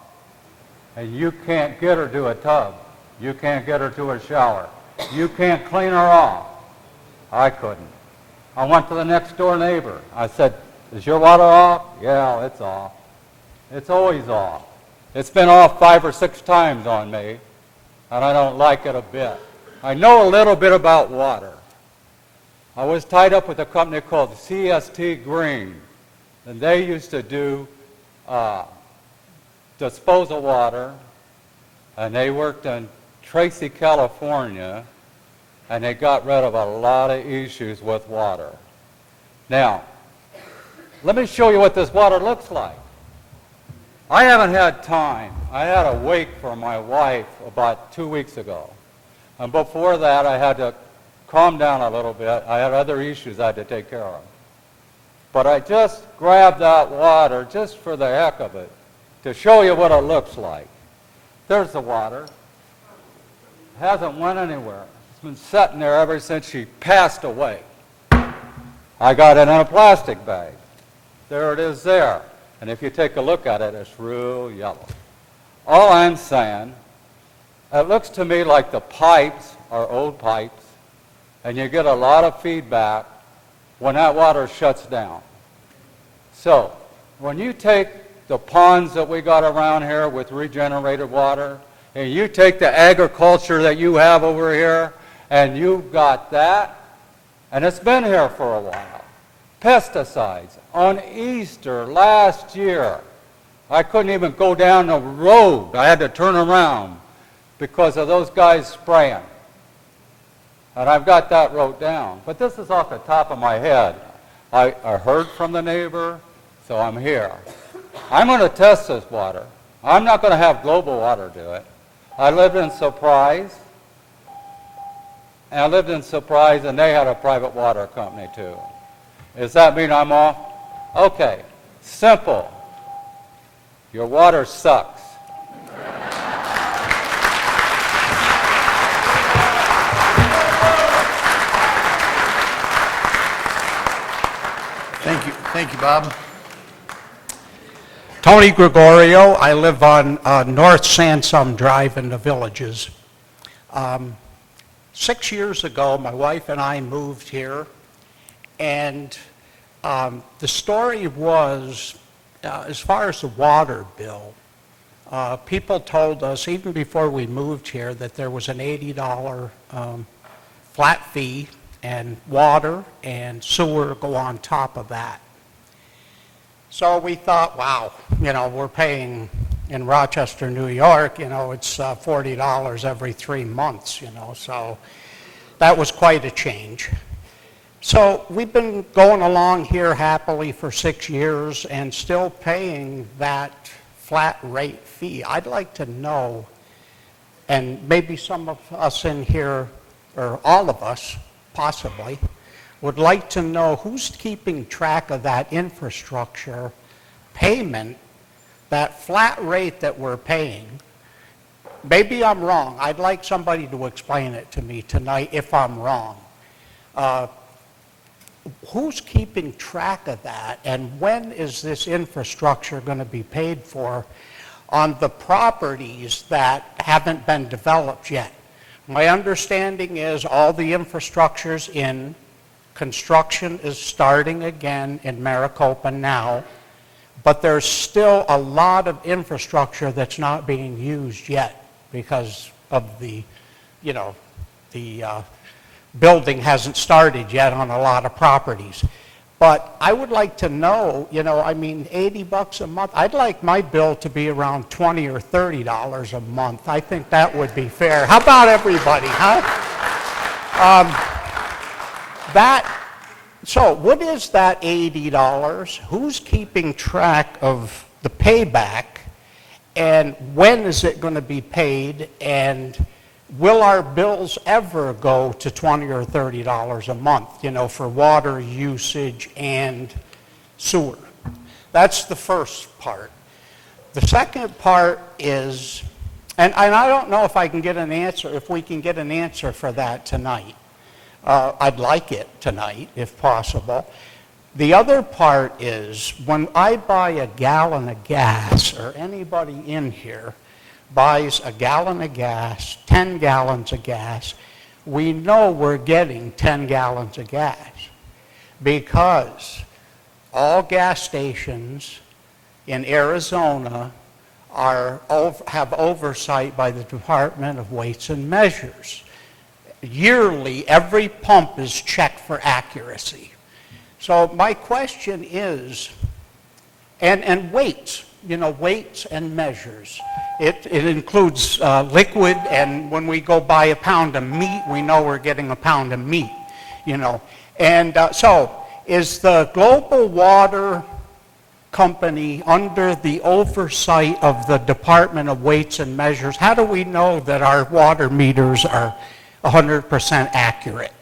And you can't get her to a tub. You can't get her to a shower. You can't clean her off. I couldn't. I went to the next door neighbor. I said, is your water off? Yeah, it's off. It's always off. It's been off 5 or 6 times on me, and I don't like it a bit. I know a little bit about water. I was tied up with a company called CST Green, and they used to do disposal water, and they worked in Tracy, California, and they got rid of a lot of issues with water. Now, let me show you what this water looks like. I haven't had time. I had a wake for my wife about 2 weeks ago. And before that, I had to calm down a little bit. I had other issues I had to take care of. But I just grabbed that water just for the heck of it to show you what it looks like. There's the water. Hasn't went anywhere. It's been sitting there ever since she passed away. I got it in a plastic bag. There it is there. And if you take a look at it, it's real yellow. All I'm saying, it looks to me like the pipes are old pipes, and you get a lot of feedback when that water shuts down. So, when you take the ponds that we got around here with regenerated water, and you take the agriculture that you have over here, and you've got that, and it's been here for a while. Pesticides. On Easter last year, I couldn't even go down the road. I had to turn around because of those guys spraying. And I've got that wrote down. But this is off the top of my head. I heard from the neighbor, so I'm here. I'm going to test this water. I'm not going to have Global Water do it. I lived in Surprise, and they had a private water company too. Does that mean I'm off? Okay, simple. Your water sucks. Thank you, Bob. Tony Gregorio. I live on North Sansom Drive in the Villages. 6 years ago, my wife and I moved here, and the story was, as far as the water bill, people told us, even before we moved here, that there was an $80 flat fee, and water and sewer go on top of that. So we thought, wow, we're paying in Rochester, New York, it's $40 every 3 months, so that was quite a change. So we've been going along here happily for 6 years and still paying that flat rate fee. I'd like to know, and maybe some of us in here, or all of us possibly, would like to know who's keeping track of that infrastructure payment, that flat rate that we're paying. Maybe I'm wrong. I'd like somebody to explain it to me tonight if I'm wrong. Who's keeping track of that, and when is this infrastructure going to be paid for? on the properties that haven't been developed yet. My understanding is all the infrastructure's in, construction is starting again in Maricopa now, but there's still a lot of infrastructure that's not being used yet because of the, building hasn't started yet on a lot of properties. But I would like to know, $80 a month, I'd like my bill to be around $20 or $30 a month. I think that would be fair. How about everybody, huh? So what is that $80? Who's keeping track of the payback? And when is it going to be paid? And will our bills ever go to $20 or $30 a month, for water usage and sewer? That's the first part. The second part is, and I don't know if I can get an answer, if we can get an answer for that tonight. I'd like it tonight, if possible. The other part is, when I buy a gallon of gas, or anybody in here buys a gallon of gas, 10 gallons of gas, we know we're getting 10 gallons of gas because all gas stations in Arizona have oversight by the Department of Weights and Measures. Yearly, every pump is checked for accuracy. So my question is, and weights, weights and measures. It includes liquid, and when we go buy a pound of meat, we know we're getting a pound of meat, And so is the Global Water Company under the oversight of the Department of Weights and Measures? How do we know that our water meters are 100% accurate?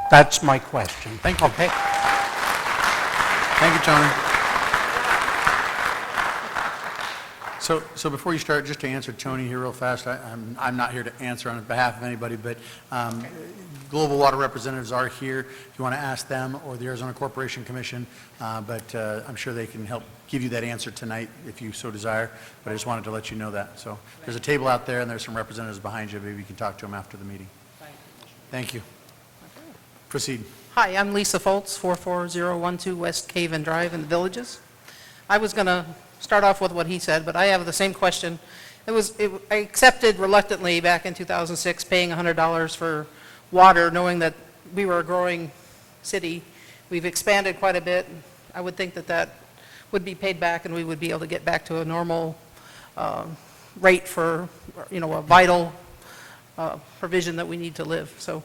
That's my question. Thank you. Okay. Thank you, Tony. So before you start, just to answer Tony here real fast, I'm not here to answer on behalf of anybody, but Global Water representatives are here if you want to ask them, or the Arizona Corporation Commission, but I'm sure they can help give you that answer tonight if you so desire, but I just wanted to let you know that. So there's a table out there, and there's some representatives behind you. Maybe you can talk to them after the meeting. Thank you. Proceed. Hi, I'm Lisa Foltz, 44012 West Caven Drive in the Villages. I was going to start off with what he said, but I have the same question. I accepted reluctantly back in 2006 paying $100 for water, knowing that we were a growing city. We've expanded quite a bit. I would think that would be paid back, and we would be able to get back to a normal rate for, a vital provision that we need to live. So,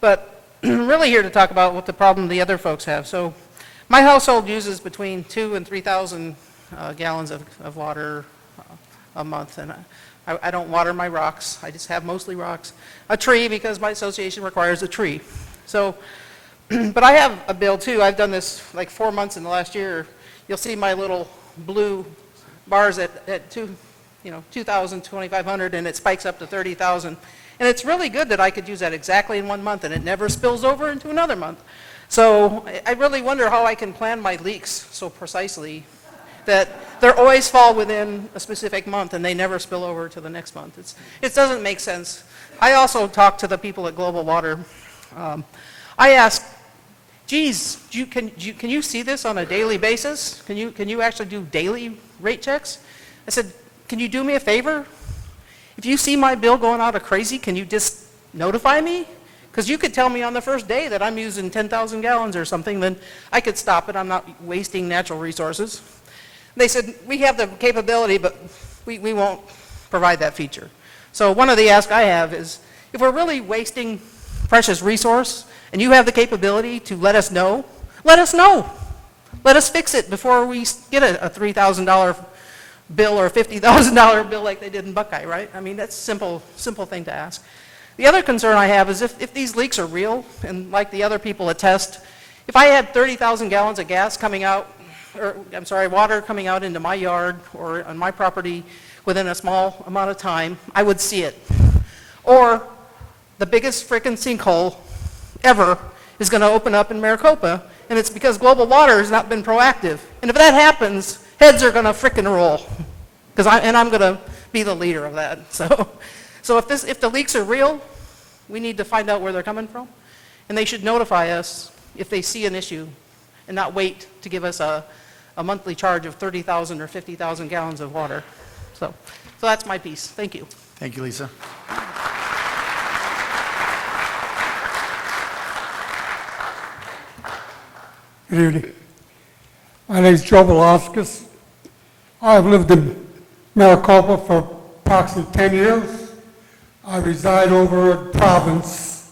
but I'm really here to talk about what the problem the other folks have. So my household uses between 2,000 and 3,000 gallons of water a month, and I don't water my rocks. I just have mostly rocks. A tree, because my association requires a tree. So, but I have a bill too. I've done this like 4 months in the last year. You'll see my little blue bars at 2,000, 2,500, and it spikes up to 30,000. And it's really good that I could use that exactly in 1 month, and it never spills over into another month. So I really wonder how I can plan my leaks so precisely that they always fall within a specific month and they never spill over to the next month. It doesn't make sense. I also talked to the people at Global Water. I asked, geez, can you see this on a daily basis? Can you actually do daily rate checks? I said, can you do me a favor? If you see my bill going out of crazy, can you just notify me? Because you could tell me on the first day that I'm using 10,000 gallons or something, then I could stop it. I'm not wasting natural resources. They said, we have the capability, but we won't provide that feature. So one of the asks I have is, if we're really wasting precious resource and you have the capability to let us know, let us know. Let us fix it before we get a $3,000 bill or a $50,000 bill like they did in Buckeye, right? I mean, that's a simple thing to ask. The other concern I have is if these leaks are real, and like the other people attest, if I had 30,000 gallons of gas coming out, water coming out into my yard or on my property within a small amount of time, I would see it. Or the biggest frickin' sinkhole ever is going to open up in Maricopa, and it's because Global Water has not been proactive. And if that happens, heads are going to frickin' roll. because I'm going to be the leader of that. So if the leaks are real, we need to find out where they're coming from, and they should notify us if they see an issue, and not wait to give us a monthly charge of 30,000 or 50,000 gallons of water. So that's my piece. Thank you. Thank you, Lisa. Good evening. My name is Joe Velasquez. I've lived in Maricopa for approximately 10 years. I reside over in Province.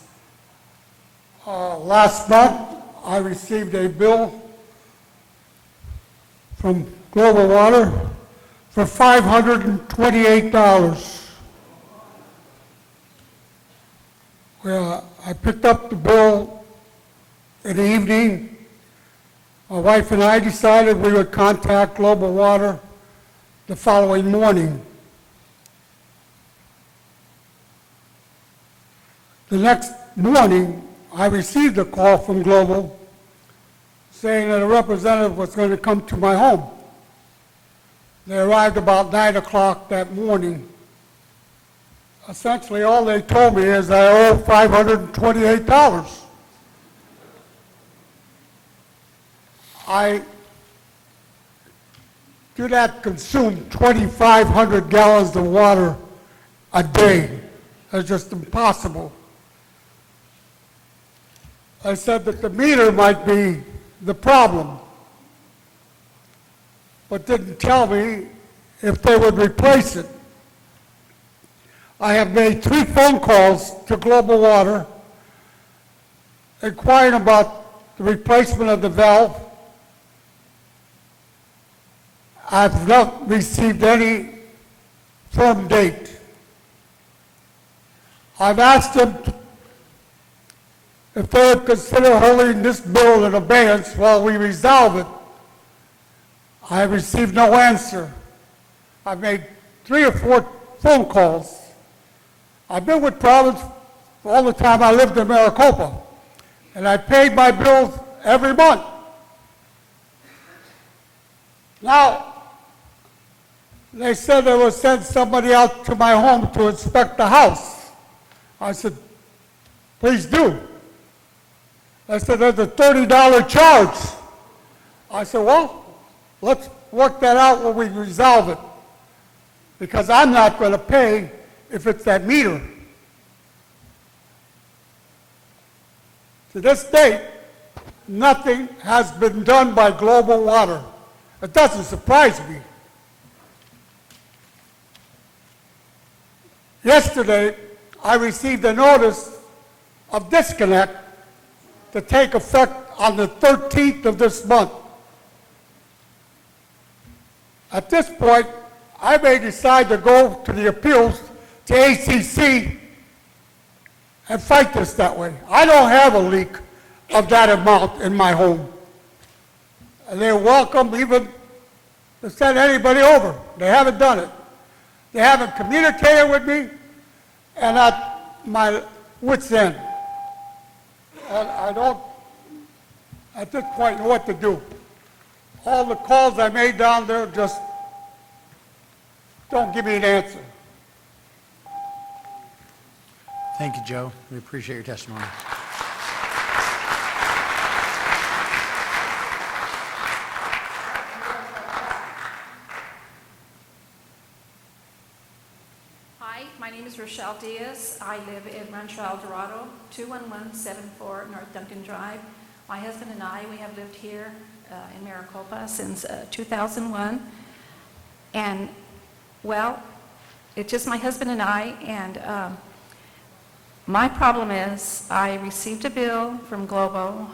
Last month, I received a bill from Global Water for $528. Well, I picked up the bill in the evening. My wife and I decided we would contact Global Water the following morning. The next morning, I received a call from Global saying that a representative was going to come to my home. They arrived about 9 o'clock that morning. Essentially, all they told me is I owe $528. I do not consume 2,500 gallons of water a day. That's just impossible. I said that the meter might be the problem, but didn't tell me if they would replace it. I have made 3 phone calls to Global Water inquiring about the replacement of the valve. I've not received any firm date. I've asked them if they would consider holding this bill in abeyance while we resolve it. I have received no answer. I've made 3 or 4 phone calls. I've been with Providence for all the time I lived in Maricopa, and I paid my bills every month. Now, they said they would send somebody out to my home to inspect the house. I said, please do. I said, there's a $30 charge. I said, well, let's work that out when we resolve it, because I'm not going to pay if it's that meter. To this date, nothing has been done by Global Water. It doesn't surprise me. Yesterday, I received a notice of disconnect to take effect on the 13th of this month. At this point, I may decide to go to the appeals to ACC and fight this that way. I don't have a leak of that amount in my home. And they're welcome even to send anybody over. They haven't done it. They haven't communicated with me, and at my wit's end. And I don't, at this point, know what to do. All the calls I made down there just don't give me an answer. Thank you, Joe. We appreciate your testimony. Hi, my name is Rochelle Diaz. I live in Rancho El Dorado, 21174 North Duncan Drive. My husband and I, we have lived here in Maricopa since 2001. And, well, it's just my husband and I, and my problem is I received a bill from Globo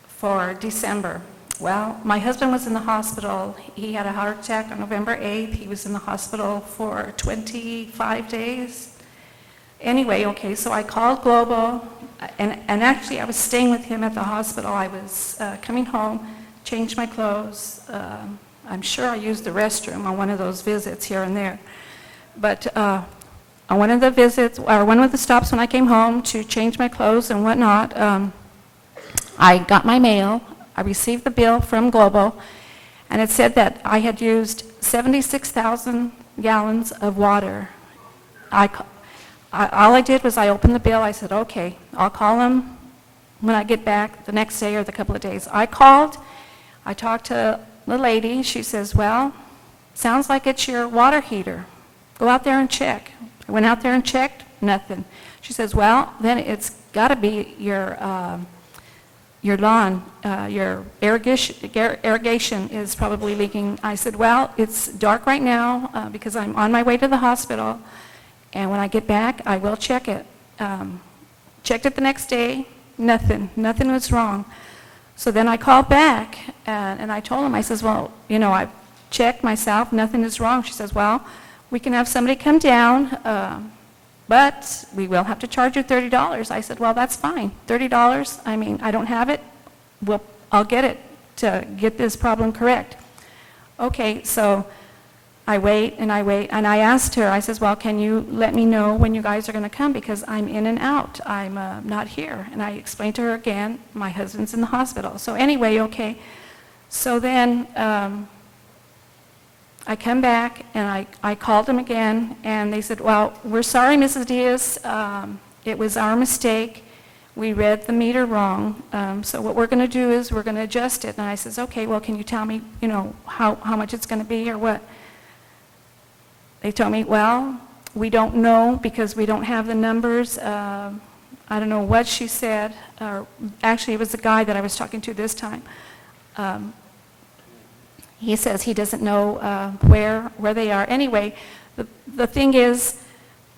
for December. Well, my husband was in the hospital. He had a heart attack on November 8th. He was in the hospital for 25 days. Anyway, okay, so I called Globo, and actually I was staying with him at the hospital. I was coming home, changed my clothes. I'm sure I used the restroom on one of those visits here and there. But on one of the visits, or one of the stops when I came home to change my clothes and whatnot, I got my mail. I received the bill from Globo, and it said that I had used 76,000 gallons of water. All I did was I opened the bill, I said, okay, I'll call them when I get back the next day or the couple of days. I called, I talked to the lady, she says, well, sounds like it's your water heater. Go out there and check. I went out there and checked, nothing. She says, well, then it's got to be your lawn, your irrigation is probably leaking. I said, well, it's dark right now because I'm on my way to the hospital, and when I get back, I will check it. Checked it the next day, nothing was wrong. So then I called back, and I told him, I says, well, you know, I've checked myself, nothing is wrong. She says, well, we can have somebody come down, but we will have to charge you $30. I said, well, that's fine. $30, I mean, I don't have it. I'll get it to get this problem correct. Okay, so I wait, and I asked her, I says, well, can you let me know when you guys are going to come, because I'm in and out. I'm not here. And I explained to her again, my husband's in the hospital. So anyway, okay. So then I come back, and I called them again, and they said, well, we're sorry, Mrs. Diaz. It was our mistake. We read the meter wrong. So what we're going to do is we're going to adjust it. And I says, okay, well, can you tell me, you know, how much it's going to be or what? They told me, well, we don't know because we don't have the numbers. I don't know what she said. Actually, it was the guy that I was talking to this time. He says he doesn't know where they are. Anyway, the thing is,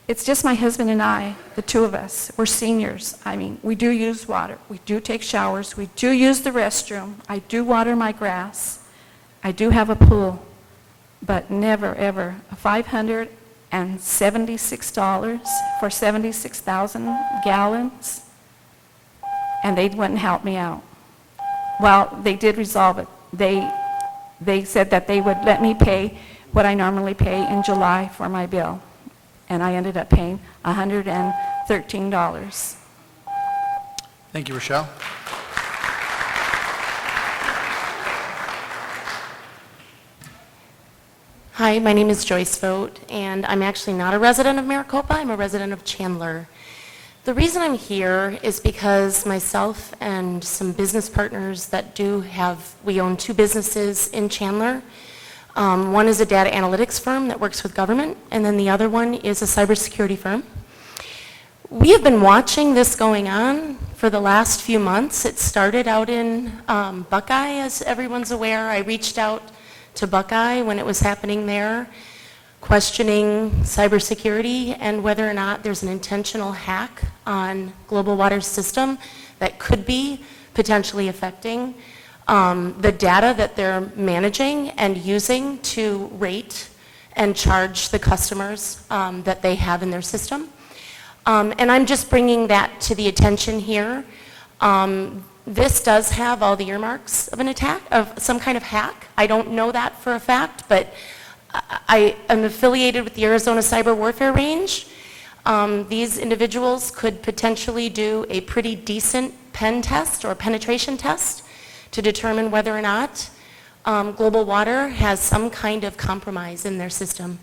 it's just my husband and I, the two of us. We're seniors. I mean, we do use water. We do take showers. We do use the restroom. I do water my grass. I do have a pool. But never, ever, $576 for 76,000 gallons, and they wouldn't help me out. Well, they did resolve it. They said that they would let me pay what I normally pay in July for my bill, and I ended up paying $113. Thank you, Rochelle. Hi, my name is Joyce Vogt, and I'm actually not a resident of Maricopa. I'm a resident of Chandler. The reason I'm here is because myself and some business partners that we own two businesses in Chandler. One is a data analytics firm that works with government, and then the other one is a cybersecurity firm. We have been watching this going on for the last few months. It started out in Buckeye, as everyone's aware. I reached out to Buckeye when it was happening there, questioning cybersecurity and whether or not there's an intentional hack on Global Water's system that could be potentially affecting the data that they're managing and using to rate and charge the customers that they have in their system. And I'm just bringing that to the attention here. This does have all the earmarks of an attack, of some kind of hack. I don't know that for a fact, but I am affiliated with the Arizona Cyber Warfare Range. These individuals could potentially do a pretty decent pen test or penetration test to determine whether or not Global Water has some kind of compromise in their system.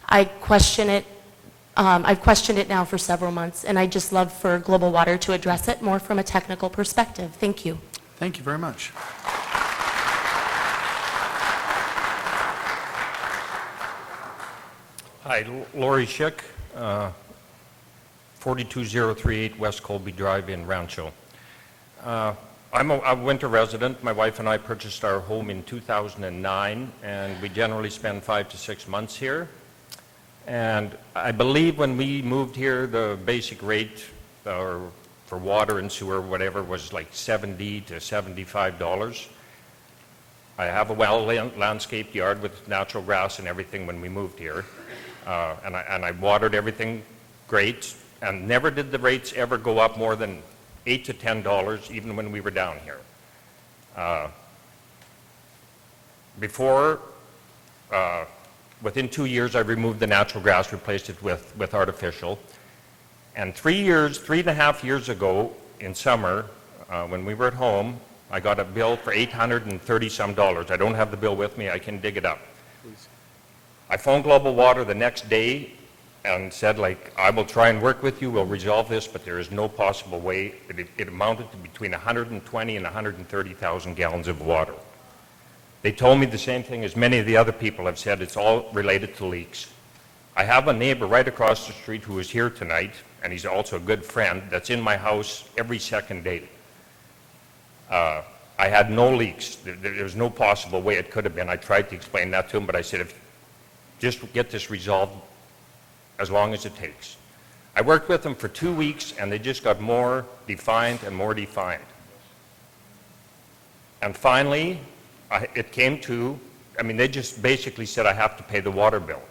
I've questioned it now for several months, and I'd just love for Global Water to address it more from a technical perspective. Thank you. Thank you very much. Hi, Lori Schick, 42038 West Colby Drive in Rancho. I'm a winter resident. My wife and I purchased our home in 2009, and we generally spend 5 to 6 months here. And I believe when we moved here, the basic rate for water and sewer, whatever, was like $70 to $75. I have a well-landscaped yard with natural grass and everything when we moved here. And I watered everything great, and never did the rates ever go up more than $8 to $10, even when we were down here. Within 2 years, I removed the natural grass, replaced it with artificial. And 3.5 years ago in summer, when we were at home, I got a bill for $830-some. I don't have the bill with me. I can dig it up. I phoned Global Water the next day and said, like, I will try and work with you, we'll resolve this, but there is no possible way. It amounted to between 120 and 130,000 gallons of water. They told me the same thing as many of the other people have said, it's all related to leaks. I have a neighbor right across the street who is here tonight, and he's also a good friend, that's in my house every second day. I had no leaks. There was no possible way it could have been. I tried to explain that to him, but I said, just get this resolved as long as it takes. I worked with them for 2 weeks, and they just got more defined and more defined. And finally, it came to, they just basically said I have to pay the water bill.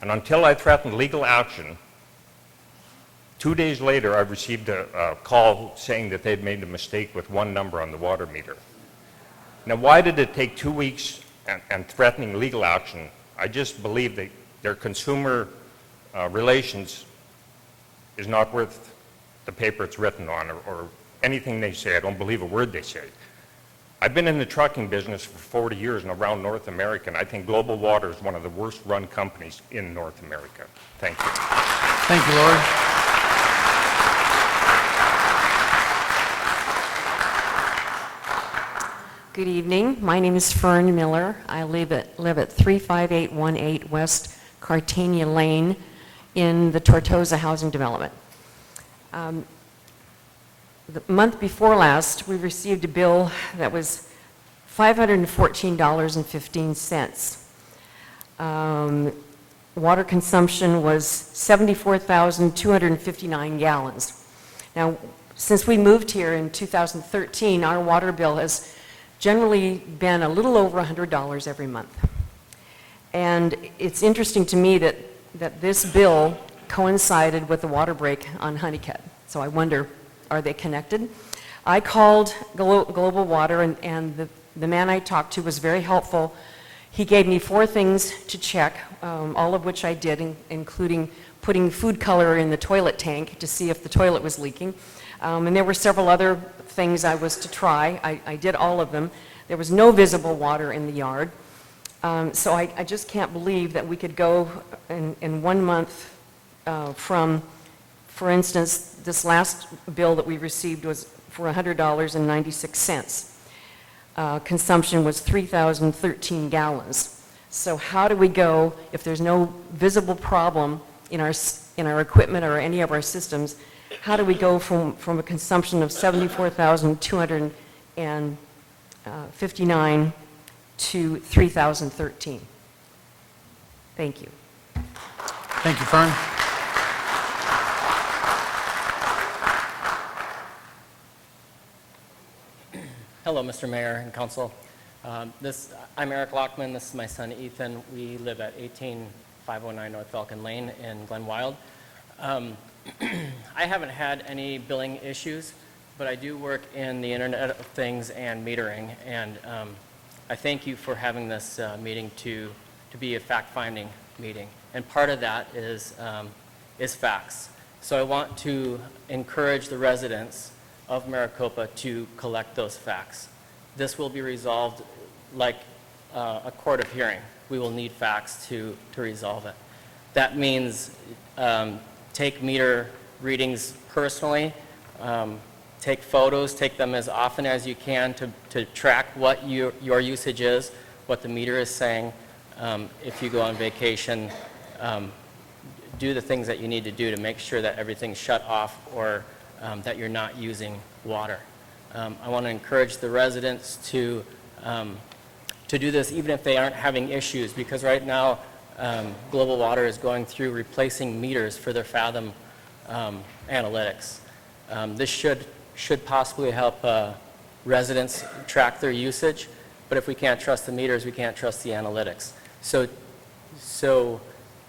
And until I threatened legal action, 2 days later, I received a call saying that they'd made a mistake with one number on the water meter. Now, why did it take 2 weeks and threatening legal action? I just believe that their consumer relations is not worth the paper it's written on or anything they say. I don't believe a word they say. I've been in the trucking business for 40 years and around North America, and I think Global Water is one of the worst run companies in North America. Thank you. Thank you, Lord. Good evening. My name is Fern Miller. I live at 35818 West Cartania Lane in the Tortosa Housing Development. The month before last, we received a bill that was $514.15. Water consumption was 74,259 gallons. Now, since we moved here in 2013, our water bill has generally been a little over $100 every month. And it's interesting to me that this bill coincided with the water break on Honeycutt. So I wonder, are they connected? I called Global Water, and the man I talked to was very helpful. He gave me 4 things to check, all of which I did, including putting food color in the toilet tank to see if the toilet was leaking. And there were several other things I was to try. I did all of them. There was no visible water in the yard. So I just can't believe that we could go in 1 month from, for instance, this last bill that we received was for $100.96. Consumption was 3,013 gallons. So how do we go, if there's no visible problem in our equipment or any of our systems, how do we go from a consumption of 74,259 to 3,013? Thank you. Thank you, Fern. Hello, Mr. Mayor and Council. I'm Eric Lockman. This is my son, Ethan. We live at 18509 North Falcon Lane in Glen Wild. I haven't had any billing issues, but I do work in the Internet of Things and metering, and I thank you for having this meeting to be a fact-finding meeting. And part of that is facts. So I want to encourage the residents of Maricopa to collect those facts. This will be resolved like a court of hearing. We will need facts to resolve it. That means take meter readings personally, take photos, take them as often as you can to track what your usage is, what the meter is saying. If you go on vacation, do the things that you need to do to make sure that everything's shut off or that you're not using water. I want to encourage the residents to do this even if they aren't having issues, because right now Global Water is going through replacing meters for their Fathom analytics. This should possibly help residents track their usage, but if we can't trust the meters, we can't trust the analytics. So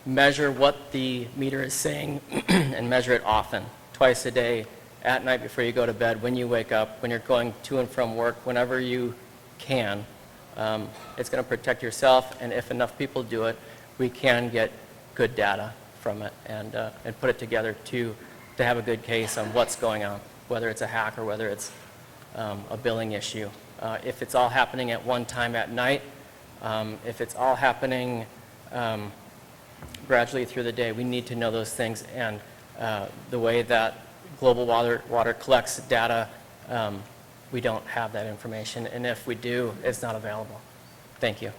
measure what the meter is saying and measure it often, twice a day, at night before you go to bed, when you wake up, when you're going to and from work, whenever you can. It's going to protect yourself, and if enough people do it, we can get good data from it and put it together to have a good case on what's going on, whether it's a hack or whether it's a billing issue. If it's all happening at one time at night, if it's all happening gradually through the day, we need to know those things. And the way that Global Water collects data, we don't have that information. And if we do, it's not available. Thank you.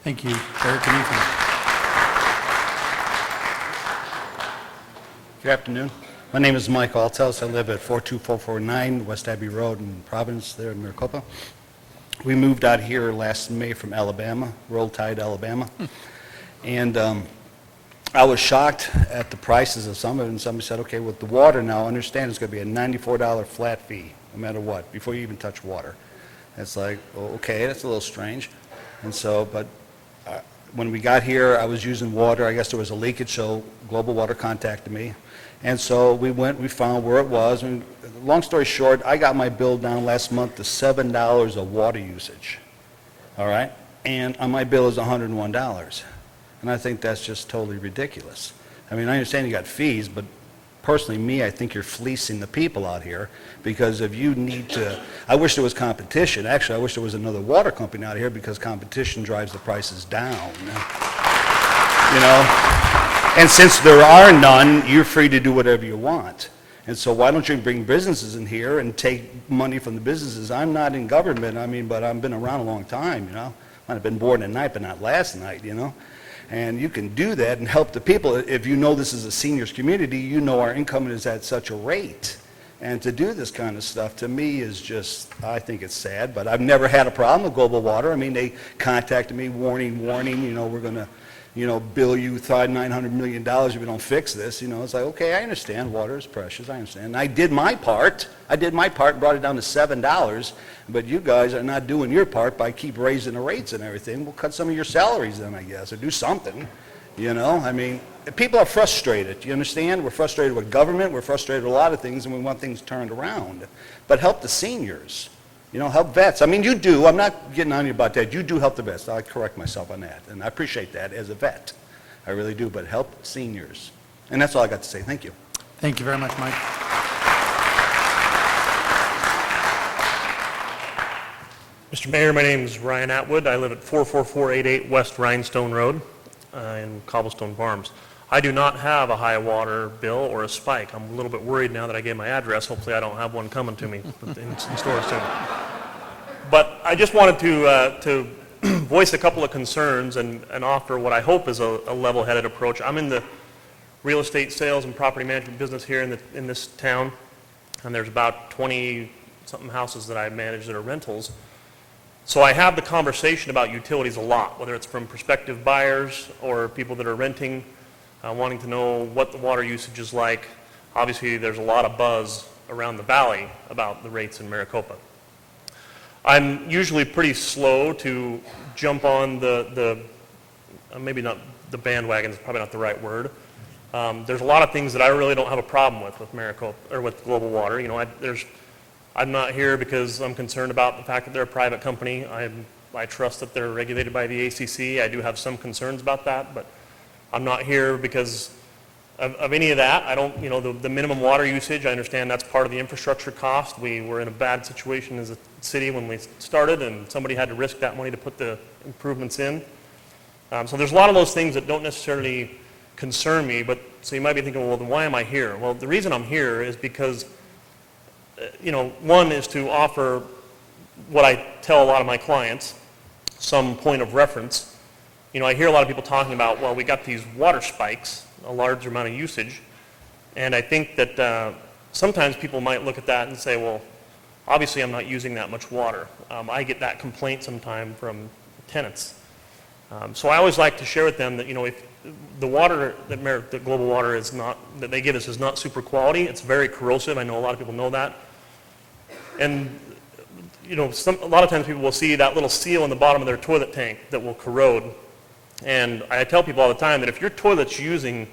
Thank you. Eric and Ethan. Good afternoon. My name is Mike Althouse. I live at 42449 West Abbey Road in Providence, there in Maricopa. We moved out here last May from Alabama, Roll Tide, Alabama. And I was shocked at the prices of some of it, and somebody said, okay, with the water now, understand it's going to be a $94 flat fee, no matter what, before you even touch water. It's like, well, okay, that's a little strange. And so, but when we got here, I was using water. I guess there was a leakage, so Global Water contacted me. And so we went, we found where it was. And long story short, I got my bill down last month to $7 of water usage. All right? And on my bill is $101. And I think that's just totally ridiculous. I mean, I understand you got fees, but personally, me, I think you're fleecing the people out here, because if you need to, I wish there was competition. Actually, I wish there was another water company out here, because competition drives the prices down. You know? And since there are none, you're free to do whatever you want. And so why don't you bring businesses in here and take money from the businesses? I'm not in government, I mean, but I've been around a long time, you know? Might have been born at night, but not last night, you know? And you can do that and help the people. If you know this is a seniors community, you know our income is at such a rate. And to do this kind of stuff, to me, is just, I think it's sad. But I've never had a problem with Global Water. I mean, they contacted me, warning, you know, we're going to, you know, bill you $900 million if you don't fix this. You know, it's like, okay, I understand water is precious. I understand. And I did my part. I did my part and brought it down to $7. But you guys are not doing your part by keep raising the rates and everything. We'll cut some of your salaries then, I guess, or do something. You know, I mean, people are frustrated. You understand? We're frustrated with government. We're frustrated with a lot of things, and we want things turned around. But help the seniors. You know, help vets. I mean, you do. I'm not getting on you about that. You do help the vets. I correct myself on that. And I appreciate that as a vet. I really do. But help seniors. And that's all I got to say. Thank you. Thank you very much, Mike. Mr. Mayor, my name is Ryan Atwood. I live at 44488 West Rhinestone Road in Cobblestone Farms. I do not have a high water bill or a spike. I'm a little bit worried now that I gave my address. Hopefully I don't have one coming to me in store soon. But I just wanted to voice a couple of concerns and offer what I hope is a level-headed approach. I'm in the real estate sales and property management business here in this town, and there's about 20-something houses that I manage that are rentals. So I have the conversation about utilities a lot, whether it's from prospective buyers or people that are renting, wanting to know what the water usage is like. Obviously, there's a lot of buzz around the valley about the rates in Maricopa. I'm usually pretty slow to jump on maybe not the bandwagon is probably not the right word. There's a lot of things that I really don't have a problem with Maricopa or with Global Water. You know, I'm not here because I'm concerned about the fact that they're a private company. I trust that they're regulated by the ACC. I do have some concerns about that, but I'm not here because of any of that. I don't, you know, the minimum water usage, I understand that's part of the infrastructure cost. We were in a bad situation as a city when we started, and somebody had to risk that money to put the improvements in. So there's a lot of those things that don't necessarily concern me, but so you might be thinking, well, then why am I here? Well, the reason I'm here is because you know, one is to offer what I tell a lot of my clients, some point of reference. You know, I hear a lot of people talking about, well, we got these water spikes, a large amount of usage, and I think that sometimes people might look at that and say, well, obviously I'm not using that much water. I get that complaint sometime from tenants. So I always like to share with them that, you know, if the water that Global Water is not, that they give us is not super quality, it's very corrosive. I know a lot of people know that. And, you know, a lot of times people will see that little seal in the bottom of their toilet tank that will corrode. And I tell people all the time that if your toilet's using,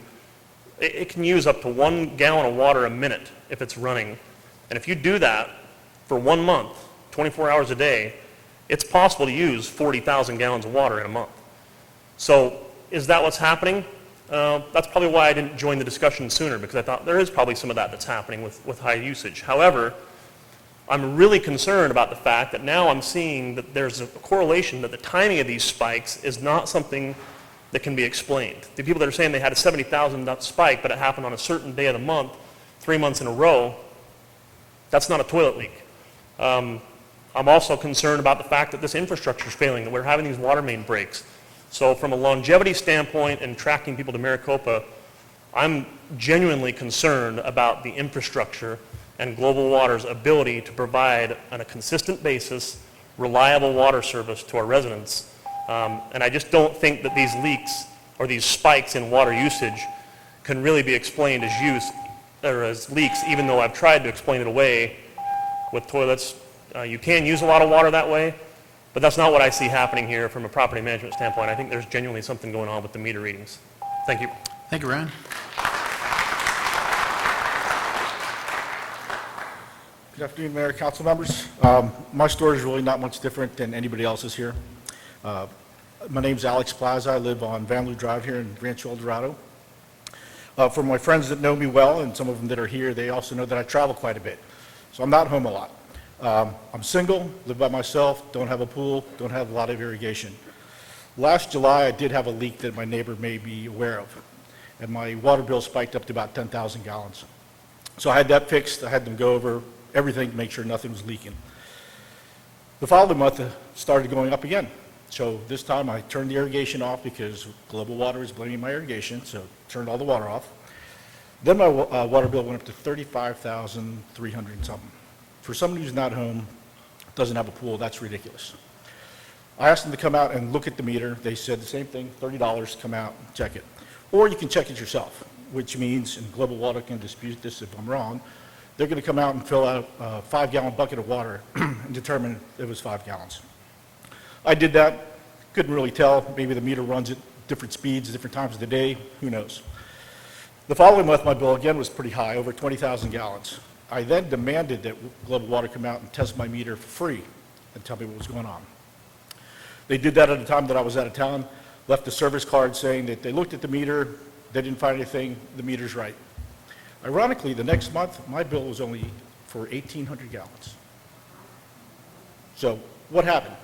it can use up to 1 gallon of water a minute if it's running. And if you do that for 1 month, 24 hours a day, it's possible to use 40,000 gallons of water in a month. So is that what's happening? That's probably why I didn't join the discussion sooner, because I thought there is probably some of that that's happening with high usage. However, I'm really concerned about the fact that now I'm seeing that there's a correlation that the timing of these spikes is not something that can be explained. The people that are saying they had a 70,000 spike, but it happened on a certain day of the month, 3 months in a row, that's not a toilet leak. I'm also concerned about the fact that this infrastructure is failing, that we're having these water main breaks. So from a longevity standpoint and tracking people to Maricopa, I'm genuinely concerned about the infrastructure and Global Water's ability to provide on a consistent basis reliable water service to our residents. And I just don't think that these leaks or these spikes in water usage can really be explained as as leaks, even though I've tried to explain it away with toilets. You can use a lot of water that way, but that's not what I see happening here from a property management standpoint. I think there's genuinely something going on with the meter readings. Thank you. Thank you, Ryan. Good afternoon, Mayor, council members. My story is really not much different than anybody else's here. My name's Alex Plaza. I live on Van Loo Drive here in Rancho El Dorado. For my friends that know me well, and some of them that are here, they also know that I travel quite a bit. So I'm not home a lot. I'm single, live by myself, don't have a pool, don't have a lot of irrigation. Last July, I did have a leak that my neighbor may be aware of, and my water bill spiked up to about 10,000 gallons. So I had that fixed. I had them go over everything to make sure nothing was leaking. The following month, it started going up again. So this time I turned the irrigation off because Global Water is blaming my irrigation, so turned all the water off. Then my water bill went up to $35,300 and something. For someone who's not home, doesn't have a pool, that's ridiculous. I asked them to come out and look at the meter. They said the same thing, $30, come out and check it. Or you can check it yourself, which means, and Global Water can dispute this if I'm wrong, they're going to come out and fill out a 5-gallon bucket of water and determine it was 5 gallons. I did that, couldn't really tell. Maybe the meter runs at different speeds, different times of the day, who knows. The following month, my bill again was pretty high, over 20,000 gallons. I then demanded that Global Water come out and test my meter for free and tell me what was going on. They did that at a time that I was out of town, left a service card saying that they looked at the meter, they didn't find anything, the meter's right. Ironically, the next month, my bill was only for 1,800 gallons. So what happened?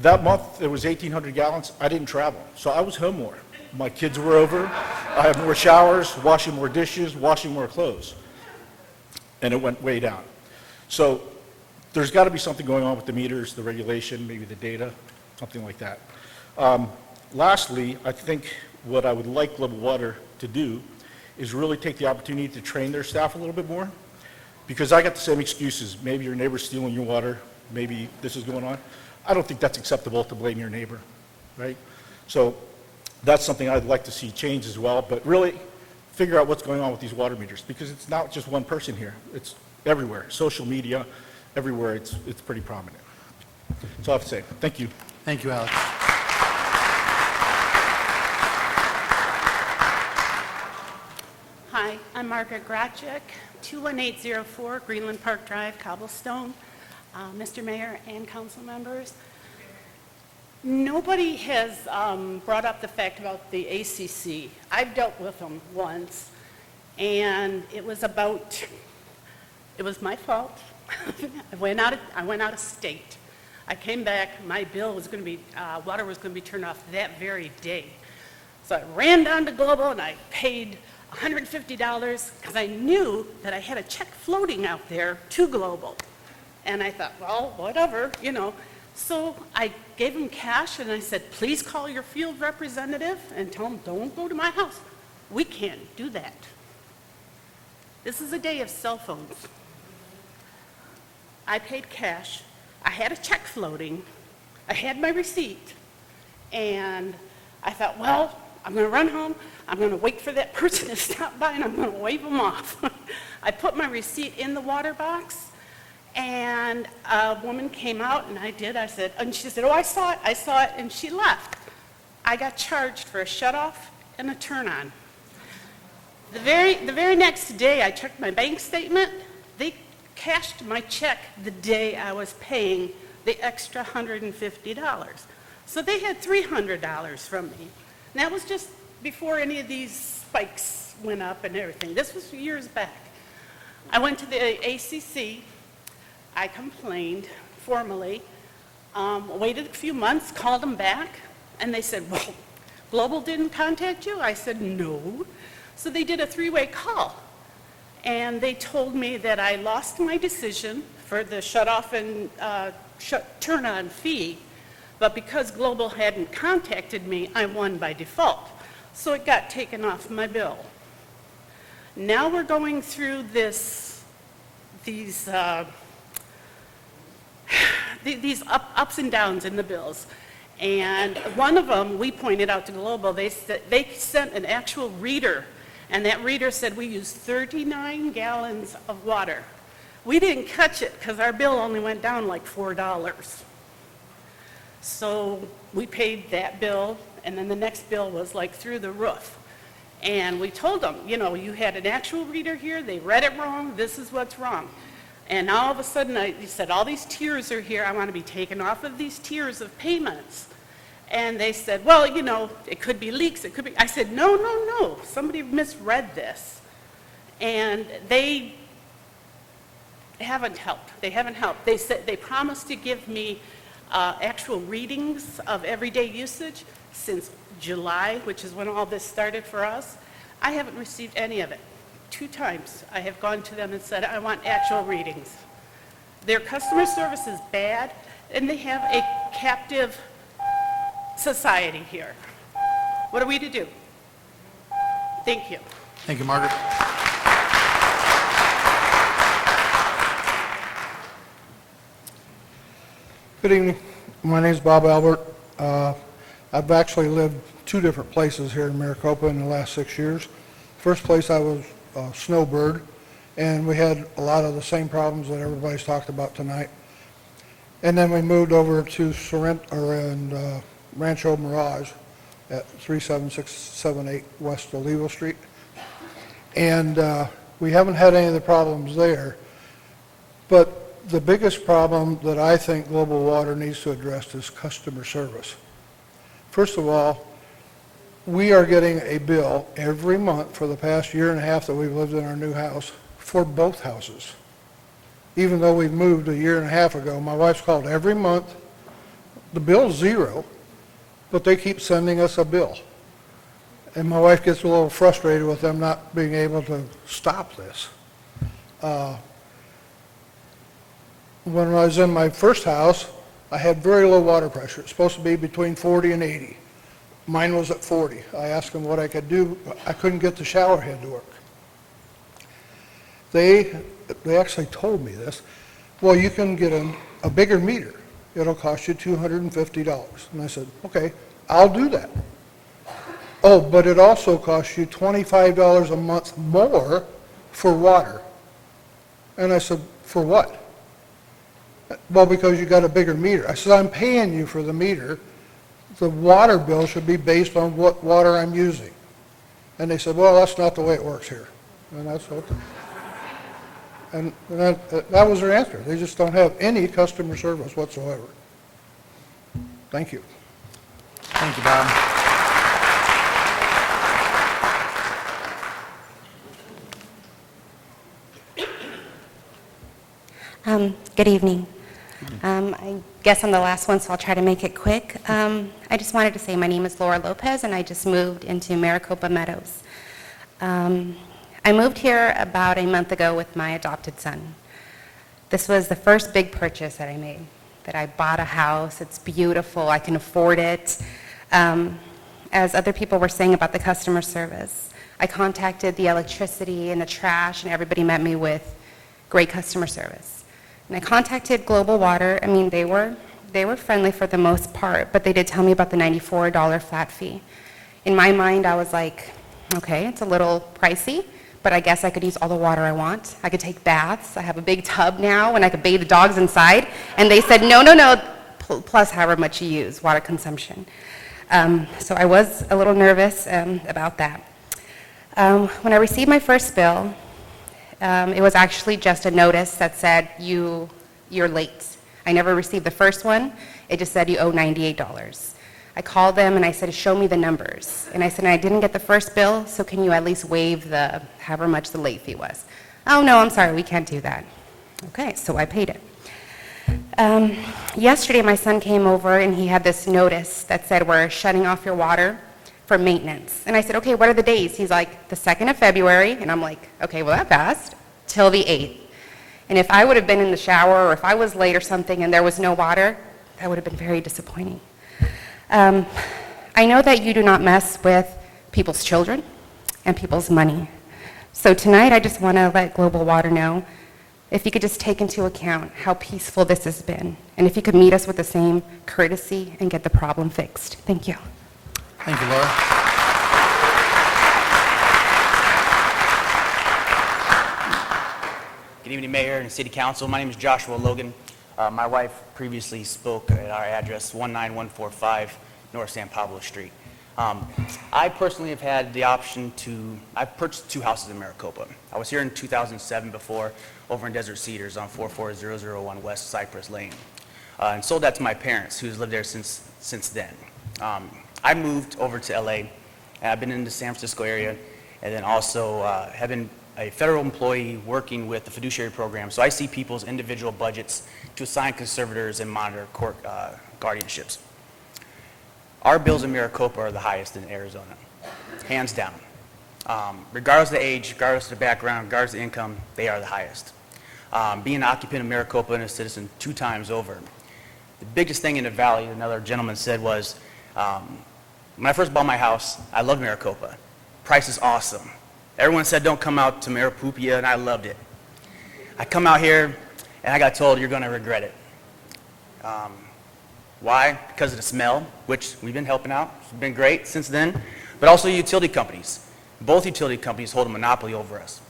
That month, it was 1,800 gallons. I didn't travel, so I was home more. My kids were over. I had more showers, washing more dishes, washing more clothes. And it went way down. So there's got to be something going on with the meters, the regulation, maybe the data, something like that. Lastly, I think what I would like Global Water to do is really take the opportunity to train their staff a little bit more, because I got the same excuses. Maybe your neighbor's stealing your water, maybe this is going on. I don't think that's acceptable to blame your neighbor, right? So that's something I'd like to see change as well, but really figure out what's going on with these water meters, because it's not just one person here, it's everywhere. Social media, everywhere, it's pretty prominent. That's all I have to say. Thank you. Thank you, Alex. Hi, I'm Margaret Grachik, 21804 Greenland Park Drive, Cobblestone. Mr. Mayor and council members, nobody has brought up the fact about the ACC. I've dealt with them once, and it was my fault. I went out of state. I came back, my bill was going to be, water was going to be turned off that very day. So I ran down to Global and I paid $150 because I knew that I had a check floating out there to Global. And I thought, well, whatever, you know. So I gave him cash and I said, please call your field representative and tell him, don't go to my house. We can't do that. This is a day of cell phones. I paid cash. I had a check floating. I had my receipt. And I thought, well, I'm going to run home. I'm going to wait for that person to stop by and I'm going to wave them off. I put my receipt in the water box. And a woman came out, and I said, and she said, oh, I saw it, and she left. I got charged for a shut-off and a turn-on. The very next day, I checked my bank statement. They cashed my check the day I was paying the extra $150. So they had $300 from me. And that was just before any of these spikes went up and everything. This was years back. I went to the ACC. I complained formally, waited a few months, called them back, and they said, well, Global didn't contact you? I said, no. So they did a three-way call, and they told me that I lost my decision for the shut-off and turn-on fee, but because Global hadn't contacted me, I won by default. So it got taken off my bill. Now we're going through these ups and downs in the bills. And one of them, we pointed out to Global, they sent an actual reader, and that reader said we used 39 gallons of water. We didn't catch it because our bill only went down like $4. So we paid that bill, and then the next bill was like through the roof. And we told them, you know, you had an actual reader here, they read it wrong, this is what's wrong. And now all of a sudden, he said, all these tiers are here, I want to be taken off of these tiers of payments. And they said, well, you know, it could be leaks, it could be, I said, no, somebody misread this. And they haven't helped. They said, they promised to give me actual readings of everyday usage since July, which is when all this started for us. I haven't received any of it. 2 times I have gone to them and said, I want actual readings. Their customer service is bad, and they have a captive society here. What are we to do? Thank you. Thank you, Margaret. Good evening. My name is Bob Albert. I've actually lived 2 different places here in Maricopa in the last 6 years. First place I was a snowbird, and we had a lot of the same problems that everybody's talked about tonight. And then we moved over to Rancho Mirage at 37678 West Olivo Street. And we haven't had any of the problems there. But the biggest problem that I think Global Water needs to address is customer service. First of all, we are getting a bill every month for the past year and a half that we've lived in our new house for both houses. Even though we moved a year and a half ago, my wife's called every month. The bill's $0, but they keep sending us a bill. And my wife gets a little frustrated with them not being able to stop this. When I was in my first house, I had very low water pressure. It's supposed to be between 40 and 80. Mine was at 40. I asked them what I could do. I couldn't get the shower head to work. They actually told me this. Well, you can get a bigger meter. It'll cost you $250. And I said, okay, I'll do that. Oh, but it also costs you $25 a month more for water. And I said, for what? Well, because you got a bigger meter. I said, I'm paying you for the meter. The water bill should be based on what water I'm using. And they said, well, that's not the way it works here. And that's okay. And that was their answer. They just don't have any customer service whatsoever. Thank you. Thank you, Bob. Good evening. I guess I'm the last one, so I'll try to make it quick. I just wanted to say my name is Laura Lopez, and I just moved into Maricopa Meadows. I moved here about a month ago with my adopted son. This was the first big purchase that I made, that I bought a house. It's beautiful. I can afford it. As other people were saying about the customer service, I contacted the electricity and the trash, and everybody met me with great customer service. And I contacted Global Water. I mean, they were friendly for the most part, but they did tell me about the $94 flat fee. In my mind, I was like, okay, it's a little pricey, but I guess I could use all the water I want. I could take baths. I have a big tub now, and I could bathe the dogs inside. And they said, no, plus however much you use, water consumption. So I was a little nervous about that. When I received my first bill, it was actually just a notice that said, you're late. I never received the first one. It just said you owe $98. I called them and I said, show me the numbers. And I said, I didn't get the first bill, so can you at least waive however much the late fee was? Oh, no, I'm sorry, we can't do that. Okay, so I paid it. Yesterday, my son came over and he had this notice that said, we're shutting off your water for maintenance. And I said, okay, what are the days? He's like, the 2nd of February. And I'm like, okay, well, that passed, till the 8th. And if I would have been in the shower or if I was late or something and there was no water, that would have been very disappointing. I know that you do not mess with people's children and people's money. So tonight, I just want to let Global Water know if you could just take into account how peaceful this has been, and if you could meet us with the same courtesy and get the problem fixed. Thank you. Thank you, Laura. Good evening, Mayor and City Council. My name is Joshua Logan. My wife previously spoke at our address, 19145 North San Pablo Street. I personally have had the option I've purchased 2 houses in Maricopa. I was here in 2007 before, over in Desert Cedars on 44001 West Cypress Lane, and sold that to my parents, who's lived there since then. I moved over to LA, and I've been in the San Francisco area, and then also have been a federal employee working with the fiduciary program, so I see people's individual budgets to assign conservators and monitor court guardianships. Our bills in Maricopa are the highest in Arizona, hands down. Regardless of the age, regardless of the background, regardless of the income, they are the highest. Being an occupant of Maricopa and a citizen 2 times over, the biggest thing in the valley, another gentleman said, was when I first bought my house, I loved Maricopa. Price is awesome. Everyone said don't come out to Maricopa, and I loved it. I come out here and I got told you're going to regret it. Why? Because of the smell, which we've been helping out. It's been great since then. But also utility companies. Both utility companies hold a monopoly over us.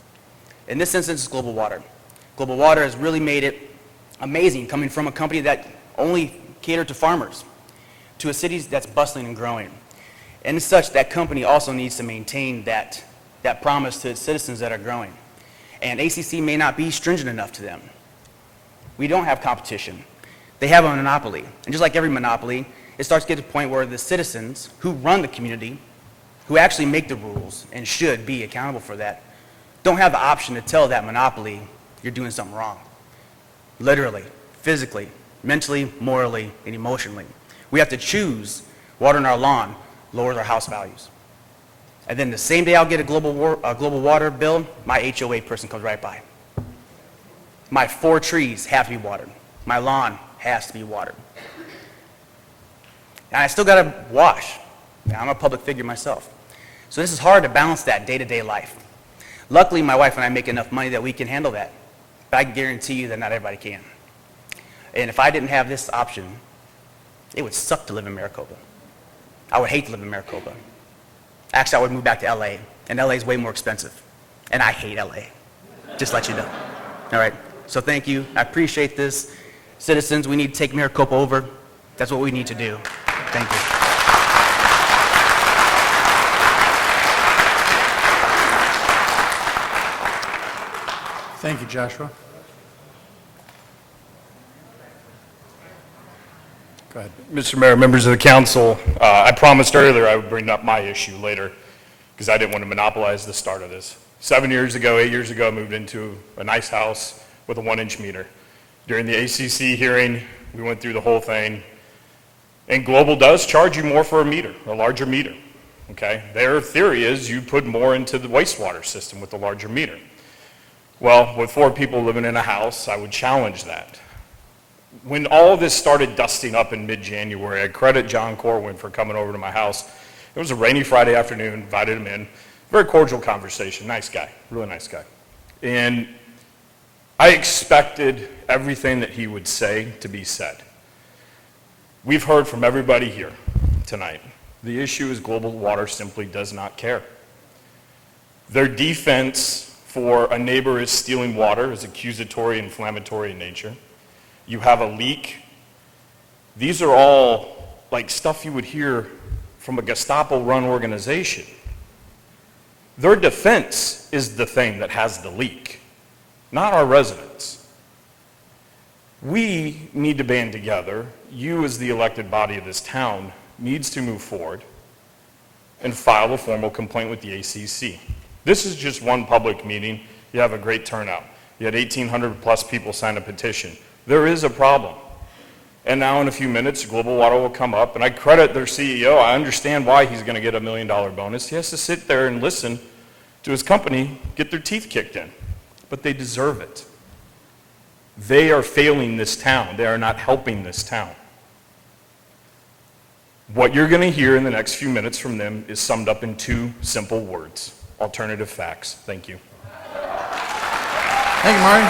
In this instance, it's Global Water. Global Water has really made it amazing coming from a company that only catered to farmers to a city that's bustling and growing. And as such, that company also needs to maintain that promise to its citizens that are growing. And ACC may not be stringent enough to them. We don't have competition. They have a monopoly. And just like every monopoly, it starts to get to the point where the citizens who run the community, who actually make the rules and should be accountable for that, don't have the option to tell that monopoly you're doing something wrong. Literally, physically, mentally, morally, and emotionally. We have to choose water in our lawn lowers our house values. And then the same day I'll get a global water bill, my HOA person comes right by. My 4 trees have to be watered. My lawn has to be watered. And I still got to wash. I'm a public figure myself. So this is hard to balance that day-to-day life. Luckily, my wife and I make enough money that we can handle that. But I can guarantee you that not everybody can. And if I didn't have this option, it would suck to live in Maricopa. I would hate to live in Maricopa. Actually, I would move back to LA, and LA is way more expensive. And I hate LA, just to let you know. All right, so thank you. I appreciate this. Citizens, we need to take Maricopa over. That's what we need to do. Thank you. Thank you, Joshua. Go ahead. Mr. Mayor, members of the council, I promised earlier I would bring up my issue later because I didn't want to monopolize the start of this. 7 years ago, 8 years ago, I moved into a nice house with a 1-inch meter. During the ACC hearing, we went through the whole thing, and Global does charge you more for a meter, a larger meter, okay? Their theory is you put more into the wastewater system with the larger meter. Well, with 4 people living in a house, I would challenge that. When all of this started dusting up in mid-January, I credit John Corwin for coming over to my house. It was a rainy Friday afternoon, invited him in. Very cordial conversation, nice guy, really nice guy. And I expected everything that he would say to be said. We've heard from everybody here tonight. The issue is Global Water simply does not care. Their defense for a neighbor is stealing water is accusatory, inflammatory in nature. You have a leak. These are all like stuff you would hear from a Gestapo-run organization. Their defense is the thing that has the leak, not our residents. We need to band together. You, as the elected body of this town, needs to move forward and file a formal complaint with the ACC. This is just one public meeting. You have a great turnout. You had 1,800 plus people sign a petition. There is a problem. And now in a few minutes, Global Water will come up, and I credit their CEO. I understand why he's going to get $1 million bonus. He has to sit there and listen to his company get their teeth kicked in. But they deserve it. They are failing this town. They are not helping this town. What you're going to hear in the next few minutes from them is summed up in 2 simple words: alternative facts. Thank you. Thank you, Marty.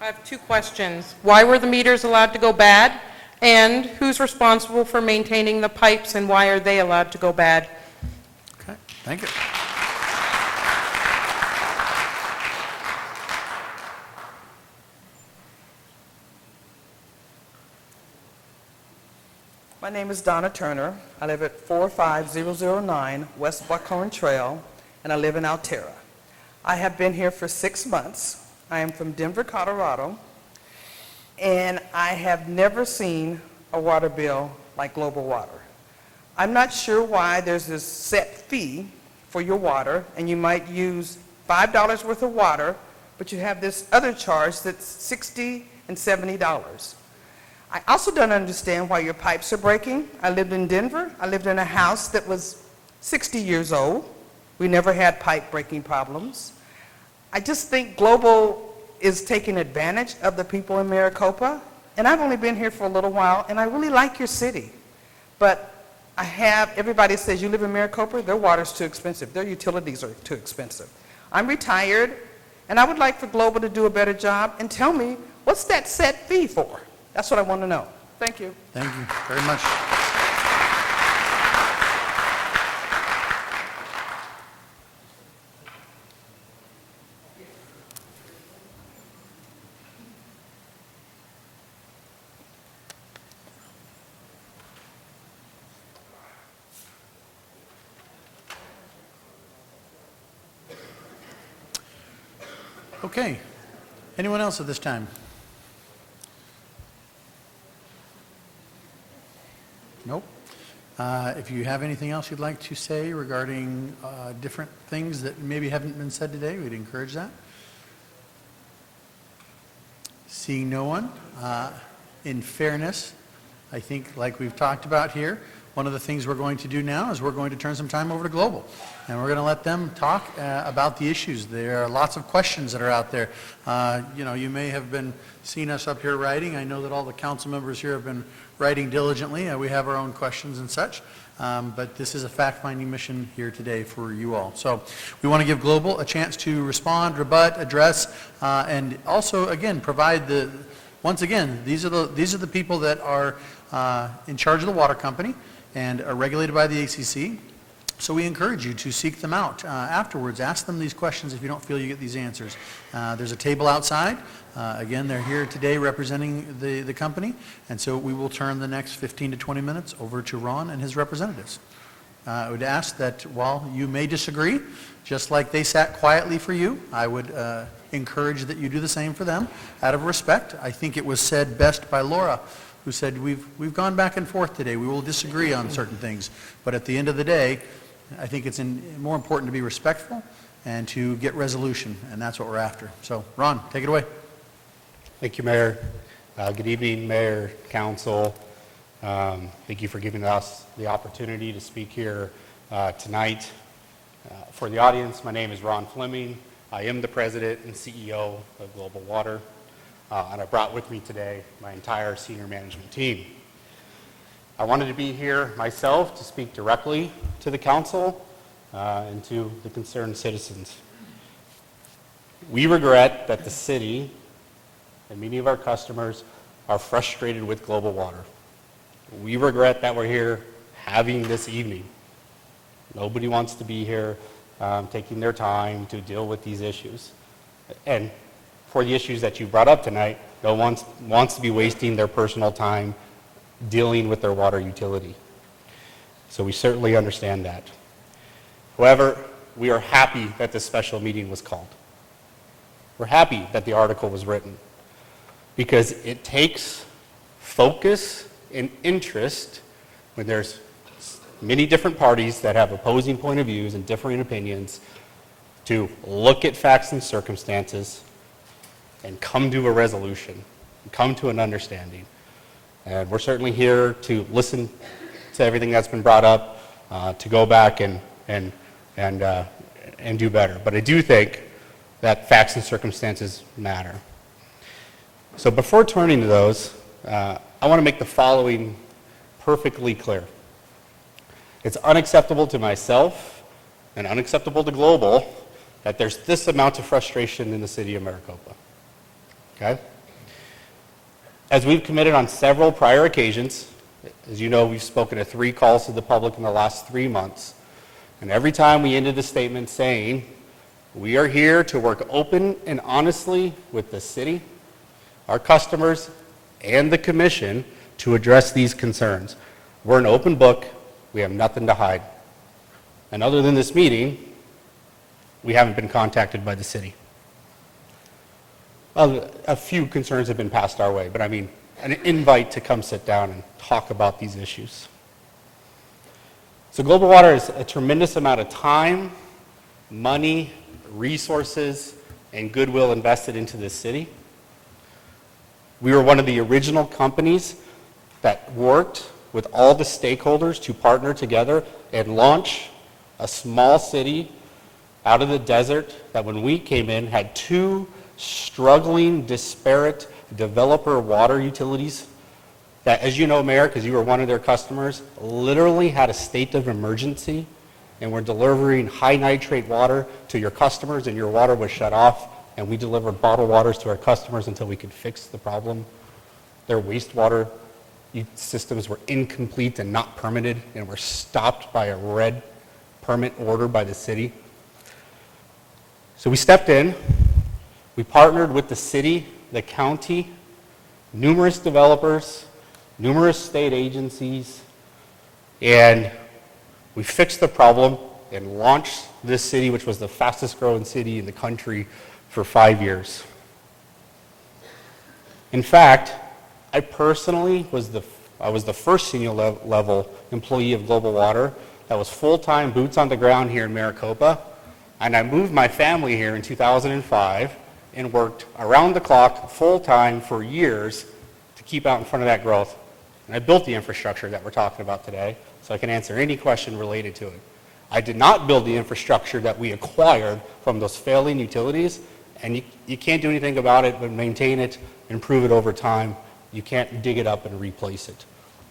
I have 2 questions. Why were the meters allowed to go bad? And who's responsible for maintaining the pipes, and why are they allowed to go bad? Okay, thank you. My name is Donna Turner. I live at 45009 West Buckhorn Trail, and I live in Altera. I have been here for 6 months. I am from Denver, Colorado, and I have never seen a water bill like Global Water. I'm not sure why there's this set fee for your water, and you might use $5 worth of water, but you have this other charge that's $60 and $70. I also don't understand why your pipes are breaking. I lived in Denver. I lived in a house that was 60 years old. We never had pipe breaking problems. I just think Global is taking advantage of the people in Maricopa, and I've only been here for a little while, and I really like your city. But everybody says, you live in Maricopa, their water's too expensive, their utilities are too expensive. I'm retired, and I would like for Global to do a better job and tell me, what's that set fee for? That's what I want to know. Thank you. Thank you very much. Okay. Anyone else at this time? Nope. If you have anything else you'd like to say regarding different things that maybe haven't been said today, we'd encourage that. Seeing no one, in fairness, I think like we've talked about here, one of the things we're going to do now is we're going to turn some time over to Global, and we're going to let them talk about the issues. There are lots of questions that are out there. You may have been seeing us up here writing. I know that all the council members here have been writing diligently. We have our own questions and such, but this is a fact-finding mission here today for you all. So we want to give Global a chance to respond, rebut, address, and also, again, provide once again, these are the people that are in charge of the water company and are regulated by the ACC. So we encourage you to seek them out afterwards. Ask them these questions if you don't feel you get these answers. There's a table outside. Again, they're here today representing the company, and so we will turn the next 15 to 20 minutes over to Ron and his representatives. I would ask that while you may disagree, just like they sat quietly for you, I would encourage that you do the same for them out of respect. I think it was said best by Laura, who said, we've gone back and forth today. We will disagree on certain things, but at the end of the day, I think it's more important to be respectful and to get resolution, and that's what we're after. So, Ron, take it away. Thank you, Mayor. Good evening, Mayor, Council. Thank you for giving us the opportunity to speak here tonight. For the audience, my name is Ron Fleming. I am the President and CEO of Global Water, and I brought with me today my entire senior management team. I wanted to be here myself to speak directly to the Council and to the concerned citizens. We regret that the city and many of our customers are frustrated with Global Water. We regret that we're here having this evening. Nobody wants to be here taking their time to deal with these issues. And for the issues that you brought up tonight, no one wants to be wasting their personal time dealing with their water utility. So we certainly understand that. However, we are happy that this special meeting was called. We're happy that the article was written, because it takes focus and interest when there's many different parties that have opposing point of views and differing opinions to look at facts and circumstances and come to a resolution, come to an understanding. And we're certainly here to listen to everything that's been brought up, to go back and do better. But I do think that facts and circumstances matter. So before turning to those, I want to make the following perfectly clear. It's unacceptable to myself and unacceptable to Global that there's this amount of frustration in the city of Maricopa. Okay? As we've committed on several prior occasions, as you know, we've spoken at 3 calls to the public in the last 3 months. And every time we ended the statement saying, we are here to work open and honestly with the city, our customers, and the commission to address these concerns. We're an open book. We have nothing to hide. And other than this meeting, we haven't been contacted by the city. A few concerns have been passed our way, but I mean, an invite to come sit down and talk about these issues. So Global Water is a tremendous amount of time, money, resources, and goodwill invested into this city. We were one of the original companies that worked with all the stakeholders to partner together and launch a small city out of the desert that when we came in had 2 struggling, disparate developer water utilities that, as you know, Mayor, because you were one of their customers, literally had a state of emergency and were delivering high nitrate water to your customers, and your water was shut off, and we delivered bottled waters to our customers until we could fix the problem. Their wastewater systems were incomplete and not permitted and were stopped by a red permit order by the city. So we stepped in. We partnered with the city, the county, numerous developers, numerous state agencies, and we fixed the problem and launched this city, which was the fastest growing city in the country for 5 years. In fact, I personally was the first senior level employee of Global Water that was full-time boots on the ground here in Maricopa, and I moved my family here in 2005 and worked around the clock full-time for years to keep out in front of that growth. And I built the infrastructure that we're talking about today, so I can answer any question related to it. I did not build the infrastructure that we acquired from those failing utilities, and you can't do anything about it but maintain it, improve it over time. You can't dig it up and replace it.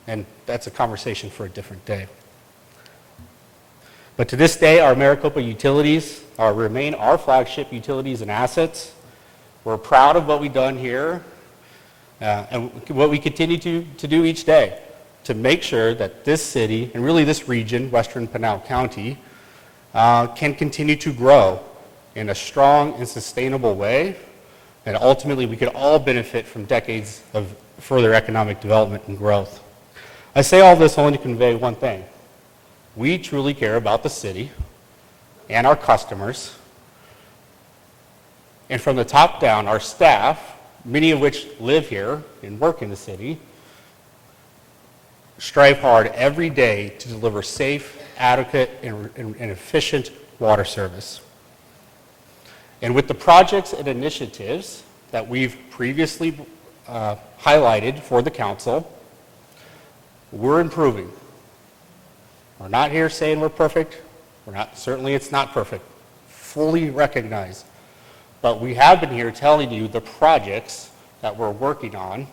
And that's a conversation for a different day. But to this day, our Maricopa utilities remain our flagship utilities and assets. We're proud of what we've done here and what we continue to do each day to make sure that this city, and really this region, Western Pinal County, can continue to grow in a strong and sustainable way, and ultimately we could all benefit from decades of further economic development and growth. I say all this only to convey one thing. We truly care about the city and our customers. And from the top down, our staff, many of which live here and work in the city, strive hard every day to deliver safe, adequate, and efficient water service. And with the projects and initiatives that we've previously highlighted for the council, we're improving. We're not here saying we're perfect. Certainly it's not perfect. Fully recognize. But we have been here telling you the projects that we're working on,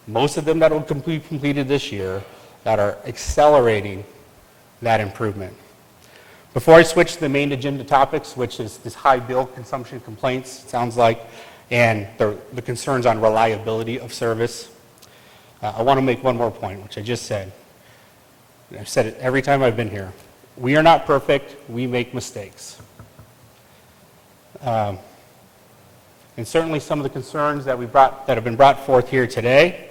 most of them that will be completed this year, that are accelerating that improvement. Before I switch to the main agenda topics, which is high bill consumption complaints, it sounds like, and the concerns on reliability of service, I want to make one more point, which I just said. I've said it every time I've been here. We are not perfect. We make mistakes. And certainly some of the concerns that have been brought forth here today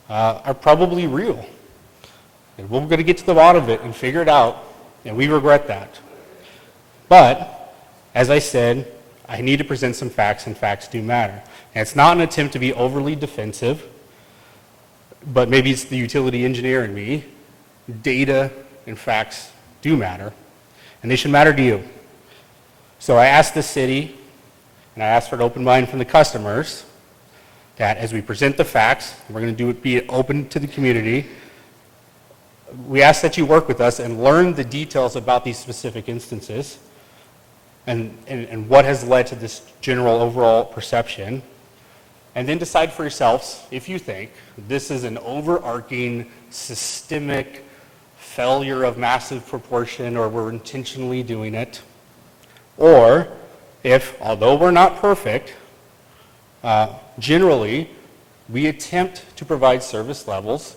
are probably real. And we're going to get to the bottom of it and figure it out, and we regret that. But, as I said, I need to present some facts, and facts do matter. And it's not an attempt to be overly defensive, but maybe it's the utility engineer in me. Data and facts do matter, and they should matter to you. So I asked the city, and I asked for an open mind from the customers, that as we present the facts, we're going to do it, be open to the community, we ask that you work with us and learn the details about these specific instances and what has led to this general overall perception, and then decide for yourselves if you think this is an overarching, systemic failure of massive proportion, or we're intentionally doing it, or if, although we're not perfect, generally, we attempt to provide service levels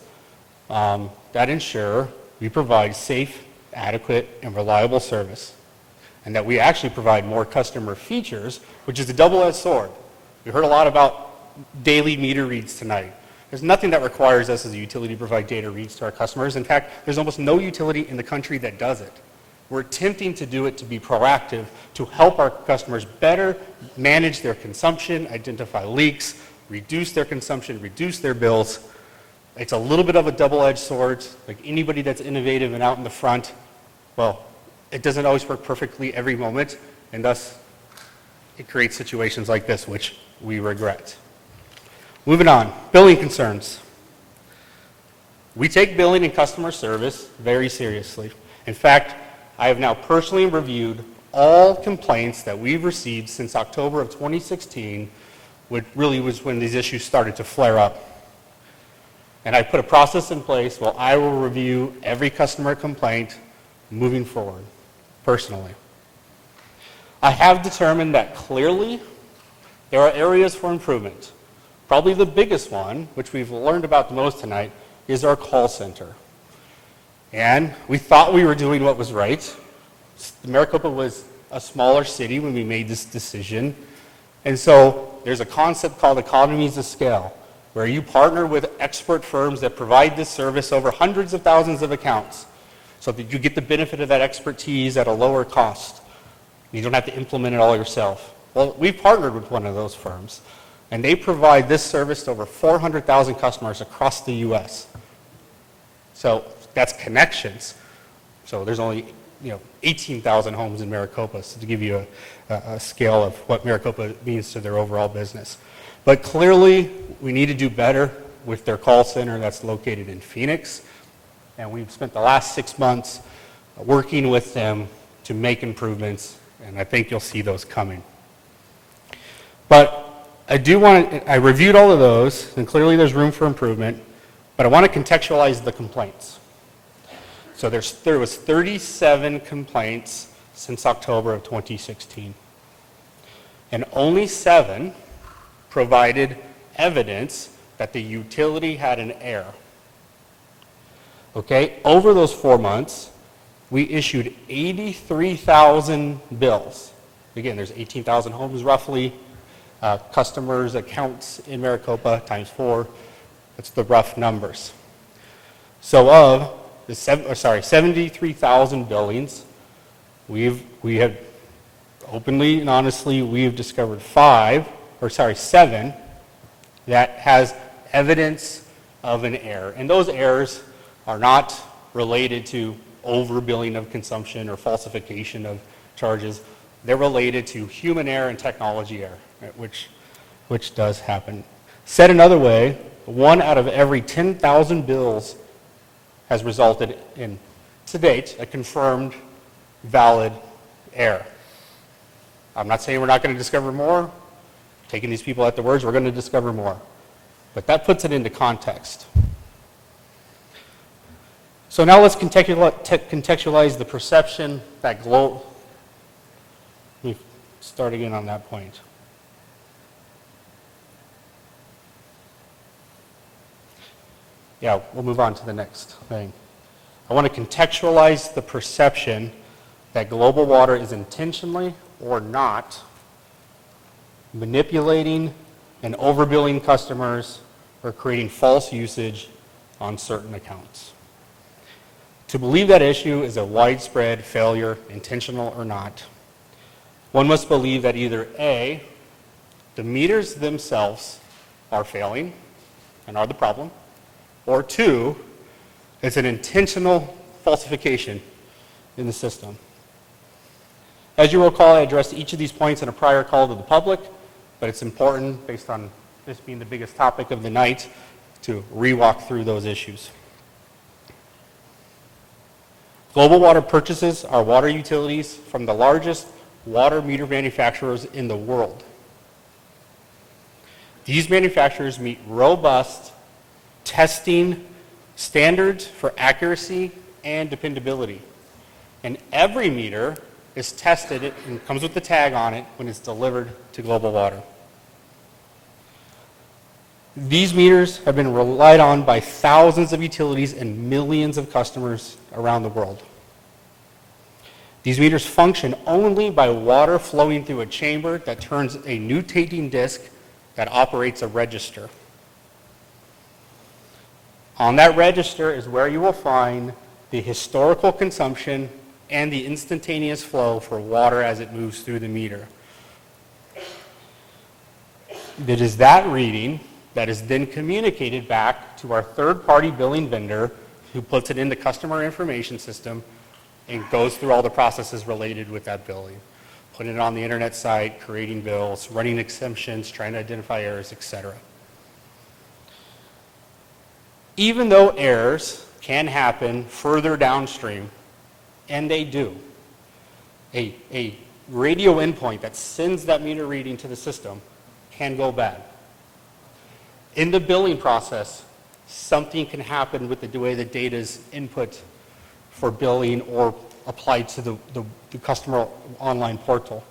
that ensure we provide safe, adequate, and reliable service, and that we actually provide more customer features, which is a double-edged sword. We heard a lot about daily meter reads tonight. There's nothing that requires us as a utility to provide data reads to our customers. In fact, there's almost no utility in the country that does it. We're attempting to do it to be proactive, to help our customers better manage their consumption, identify leaks, reduce their consumption, reduce their bills. It's a little bit of a double-edged sword. Like anybody that's innovative and out in the front, well, it doesn't always work perfectly every moment, and thus it creates situations like this, which we regret. Moving on, billing concerns. We take billing and customer service very seriously. In fact, I have now personally reviewed all complaints that we've received since October of 2016, which really was when these issues started to flare up. And I put a process in place where I will review every customer complaint moving forward, personally. I have determined that clearly there are areas for improvement. Probably the biggest one, which we've learned about the most tonight, is our call center. And we thought we were doing what was right. Maricopa was a smaller city when we made this decision. And so there's a concept called economies of scale, where you partner with expert firms that provide this service over hundreds of thousands of accounts, so that you get the benefit of that expertise at a lower cost. You don't have to implement it all yourself. Well, we've partnered with one of those firms, and they provide this service to over 400,000 customers across the U.S. So that's connections. So there's only 18,000 homes in Maricopa, so to give you a scale of what Maricopa means to their overall business. But clearly, we need to do better with their call center that's located in Phoenix, and we've spent the last 6 months working with them to make improvements, and I think you'll see those coming. But I reviewed all of those, and clearly there's room for improvement, but I want to contextualize the complaints. So there was 37 complaints since October of 2016, and only 7 provided evidence that the utility had an error. Okay, over those 4 months, we issued 83,000 bills. Again, there's 18,000 homes roughly, customers, accounts in Maricopa times 4. That's the rough numbers. So of the 73,000 billings, we have openly and honestly, we have discovered 7 that has evidence of an error. And those errors are not related to overbilling of consumption or falsification of charges. They're related to human error and technology error, right, which does happen. Said another way, 1 out of every 10,000 bills has resulted in, to date, a confirmed valid error. I'm not saying we're not going to discover more. Taking these people at their words, we're going to discover more. But that puts it into context. So now let's contextualize the perception that let me start again on that point. Yeah, we'll move on to the next thing. I want to contextualize the perception that global water is intentionally or not manipulating and overbilling customers or creating false usage on certain accounts. To believe that issue is a widespread failure, intentional or not, one must believe that either A, the meters themselves are failing and are the problem, or 2, it's an intentional falsification in the system. As you recall, I addressed each of these points in a prior call to the public, but it's important, based on this being the biggest topic of the night, to re-walk through those issues. Global Water purchases our water utilities from the largest water meter manufacturers in the world. These manufacturers meet robust testing standards for accuracy and dependability. And every meter is tested and comes with the tag on it when it's delivered to Global Water. These meters have been relied on by thousands of utilities and millions of customers around the world. These meters function only by water flowing through a chamber that turns a nutating disc that operates a register. On that register is where you will find the historical consumption and the instantaneous flow for water as it moves through the meter. It is that reading that is then communicated back to our third-party billing vendor, who puts it in the customer information system and goes through all the processes related with that billing. Putting it on the internet site, creating bills, running exemptions, trying to identify errors, etc. Even though errors can happen further downstream, and they do, a radio endpoint that sends that meter reading to the system can go bad. In the billing process, something can happen with the way the data is input for billing or applied to the customer online portal.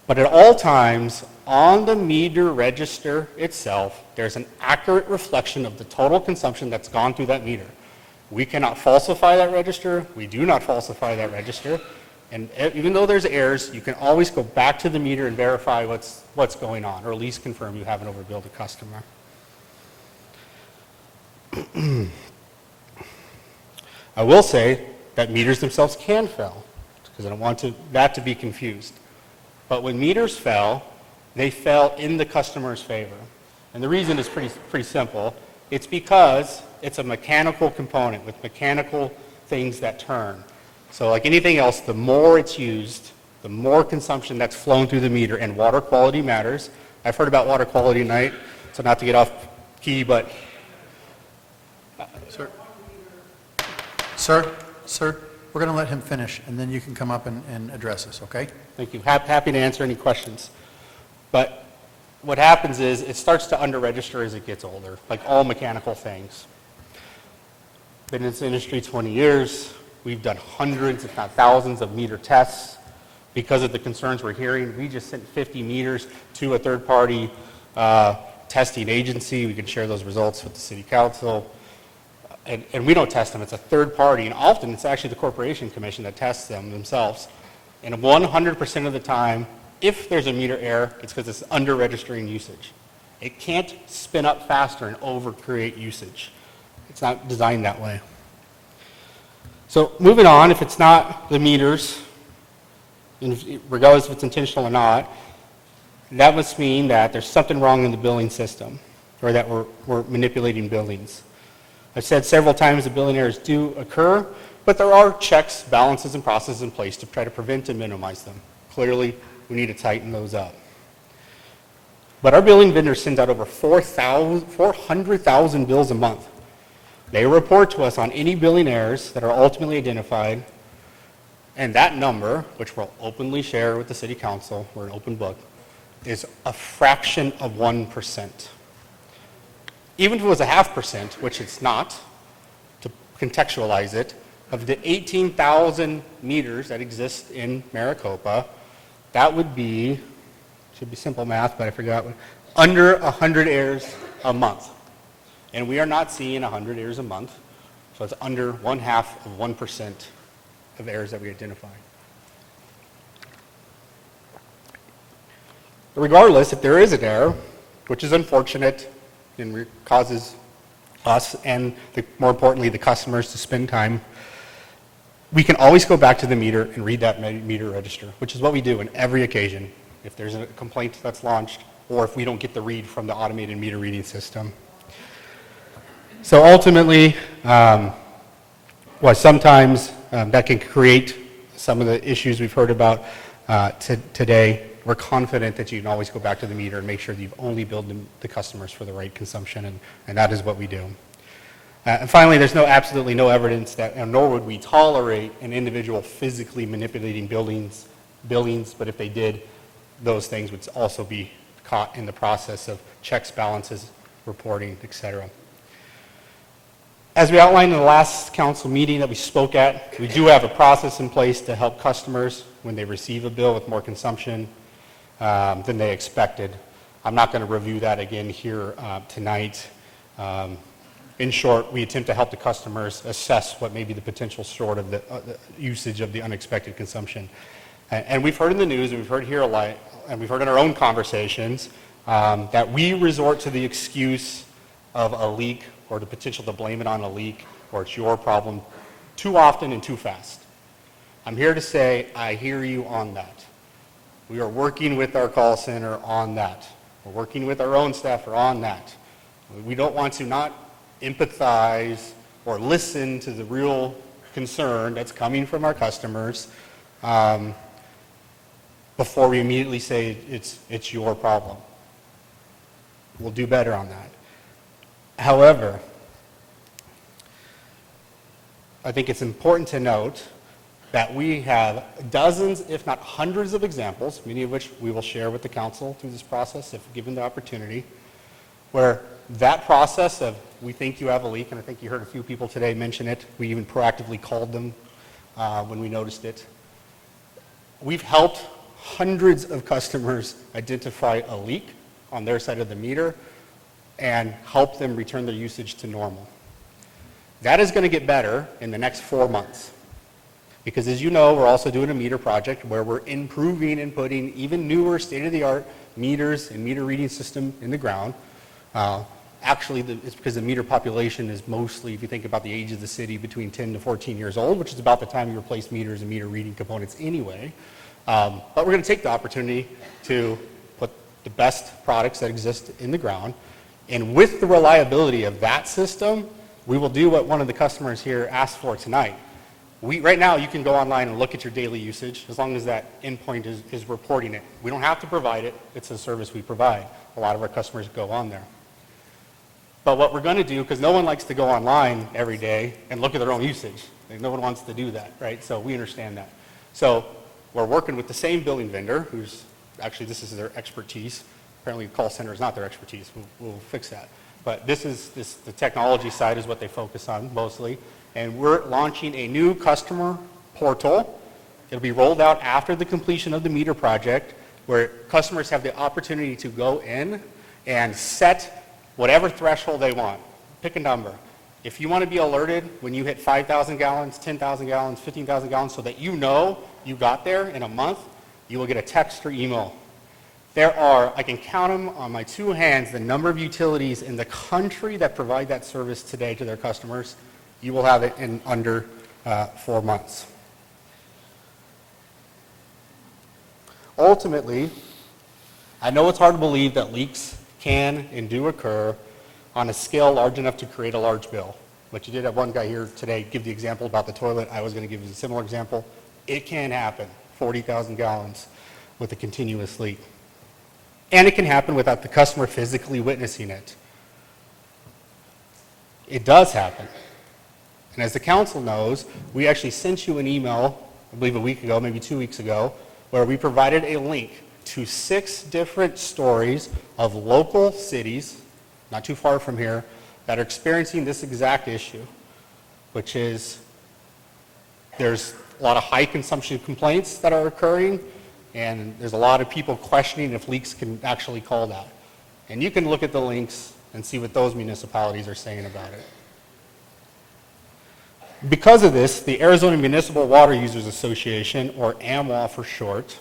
But at all times, on the meter register itself, there's an accurate reflection of the total consumption that's gone through that meter. We cannot falsify that register. We do not falsify that register. And even though there's errors, you can always go back to the meter and verify what's going on, or at least confirm you haven't overbilled a customer. I will say that meters themselves can fail, because I don't want that to be confused. But when meters fail, they fail in the customer's favor. And the reason is pretty simple. It's because it's a mechanical component with mechanical things that turn. So like anything else, the more it's used, the more consumption that's flown through the meter, and water quality matters. I've heard about water quality tonight, so not to get off key, but... Sir, we're going to let him finish, and then you can come up and address us, okay? Thank you. Happy to answer any questions. But what happens is it starts to under-register as it gets older, like all mechanical things. Been in this industry 20 years. We've done hundreds, if not thousands, of meter tests. Because of the concerns we're hearing, we just sent 50 meters to a third-party testing agency. We can share those results with the city council. And we don't test them. It's a third party, and often it's actually the corporation commission that tests them themselves. And 100% of the time, if there's a meter error, it's because it's under-registering usage. It can't spin up faster and over-create usage. It's not designed that way. So moving on, if it's not the meters, regardless if it's intentional or not, that must mean that there's something wrong in the billing system, or that we're manipulating billings. I've said several times that billing errors do occur, but there are checks, balances, and processes in place to try to prevent and minimize them. Clearly, we need to tighten those up. But our billing vendor sends out over 400,000 bills a month. They report to us on any billing errors that are ultimately identified, and that number, which we'll openly share with the city council, we're an open book, is a fraction of 1%. Even if it was 0.5%, which it's not, to contextualize it, of the 18,000 meters that exist in Maricopa, that would be, should be simple math, but I forgot, under 100 errors a month. And we are not seeing 100 errors a month, so it's under 0.5% of errors that we identify. Regardless, if there is an error, which is unfortunate, and causes us and, more importantly, the customers to spend time, we can always go back to the meter and read that meter register, which is what we do in every occasion if there's a complaint that's launched or if we don't get the read from the automated meter reading system. So ultimately, while sometimes that can create some of the issues we've heard about today, we're confident that you can always go back to the meter and make sure that you've only billed the customers for the right consumption, and that is what we do. And finally, there's absolutely no evidence that, nor would we tolerate an individual physically manipulating billings, but if they did, those things would also be caught in the process of checks, balances, reporting, etc. As we outlined in the last council meeting that we spoke at, we do have a process in place to help customers when they receive a bill with more consumption than they expected. I'm not going to review that again here tonight. In short, we attempt to help the customers assess what may be the potential short of the usage of the unexpected consumption. And we've heard in the news, and we've heard here a lot, and we've heard in our own conversations, that we resort to the excuse of a leak or the potential to blame it on a leak or it's your problem too often and too fast. I'm here to say I hear you on that. We are working with our call center on that. We're working with our own staff on that. We don't want to not empathize or listen to the real concern that's coming from our customers before we immediately say it's your problem. We'll do better on that. However, I think it's important to note that we have dozens, if not hundreds of examples, many of which we will share with the council through this process if given the opportunity, where that process of we think you have a leak, and I think you heard a few people today mention it, we even proactively called them when we noticed it. We've helped hundreds of customers identify a leak on their side of the meter and help them return their usage to normal. That is going to get better in the next 4 months. Because as you know, we're also doing a meter project where we're improving and putting even newer state-of-the-art meters and meter reading system in the ground. Actually, it's because the meter population is mostly, if you think about the age of the city, between 10 to 14 years old, which is about the time you replace meters and meter reading components anyway. But we're going to take the opportunity to put the best products that exist in the ground. And with the reliability of that system, we will do what one of the customers here asked for tonight. Right now, you can go online and look at your daily usage as long as that endpoint is reporting it. We don't have to provide it. It's a service we provide. A lot of our customers go on there. But what we're going to do, because no one likes to go online every day and look at their own usage. No one wants to do that, right? So we understand that. So we're working with the same billing vendor, who's actually, this is their expertise. Apparently, the call center is not their expertise. We'll fix that. But the technology side is what they focus on mostly. And we're launching a new customer portal. It'll be rolled out after the completion of the meter project, where customers have the opportunity to go in and set whatever threshold they want. Pick a number. If you want to be alerted when you hit 5,000 gallons, 10,000 gallons, 15,000 gallons, so that you know you got there in a month, you will get a text or email. There are, I can count them on my two hands, the number of utilities in the country that provide that service today to their customers. You will have it in under 4 months. Ultimately, I know it's hard to believe that leaks can and do occur on a scale large enough to create a large bill. But you did have one guy here today give the example about the toilet. I was going to give you a similar example. It can happen, 40,000 gallons with a continuous leak. And it can happen without the customer physically witnessing it. It does happen. And as the council knows, we actually sent you an email, I believe a week ago, maybe 2 weeks ago, where we provided a link to 6 different stories of local cities, not too far from here, that are experiencing this exact issue, which is there's a lot of high consumption complaints that are occurring, and there's a lot of people questioning if leaks can actually call that. And you can look at the links and see what those municipalities are saying about it. Because of this, the Arizona Municipal Water Users Association, or AMWA for short,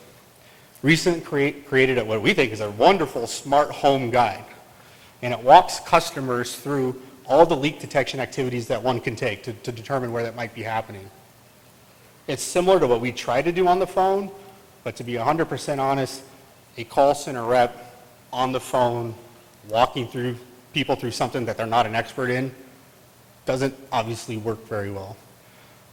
recently created what we think is a wonderful smart home guide. And it walks customers through all the leak detection activities that one can take to determine where that might be happening. It's similar to what we try to do on the phone, but to be 100% honest, a call center rep on the phone walking through people through something that they're not an expert in doesn't obviously work very well.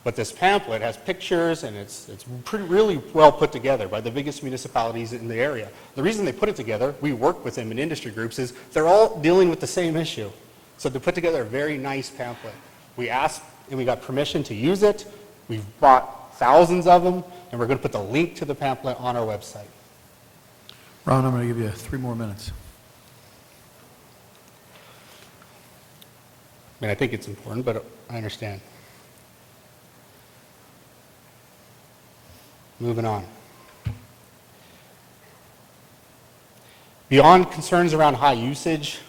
But this pamphlet has pictures, and it's really well put together by the biggest municipalities in the area. The reason they put it together, we work with them in industry groups, is they're all dealing with the same issue. So they put together a very nice pamphlet. We asked and we got permission to use it. We've bought thousands of them, and we're going to put the link to the pamphlet on our website. Ron, I'm going to give you 3 more minutes. I mean, I think it's important, but I understand. Moving on. Beyond concerns around high usage,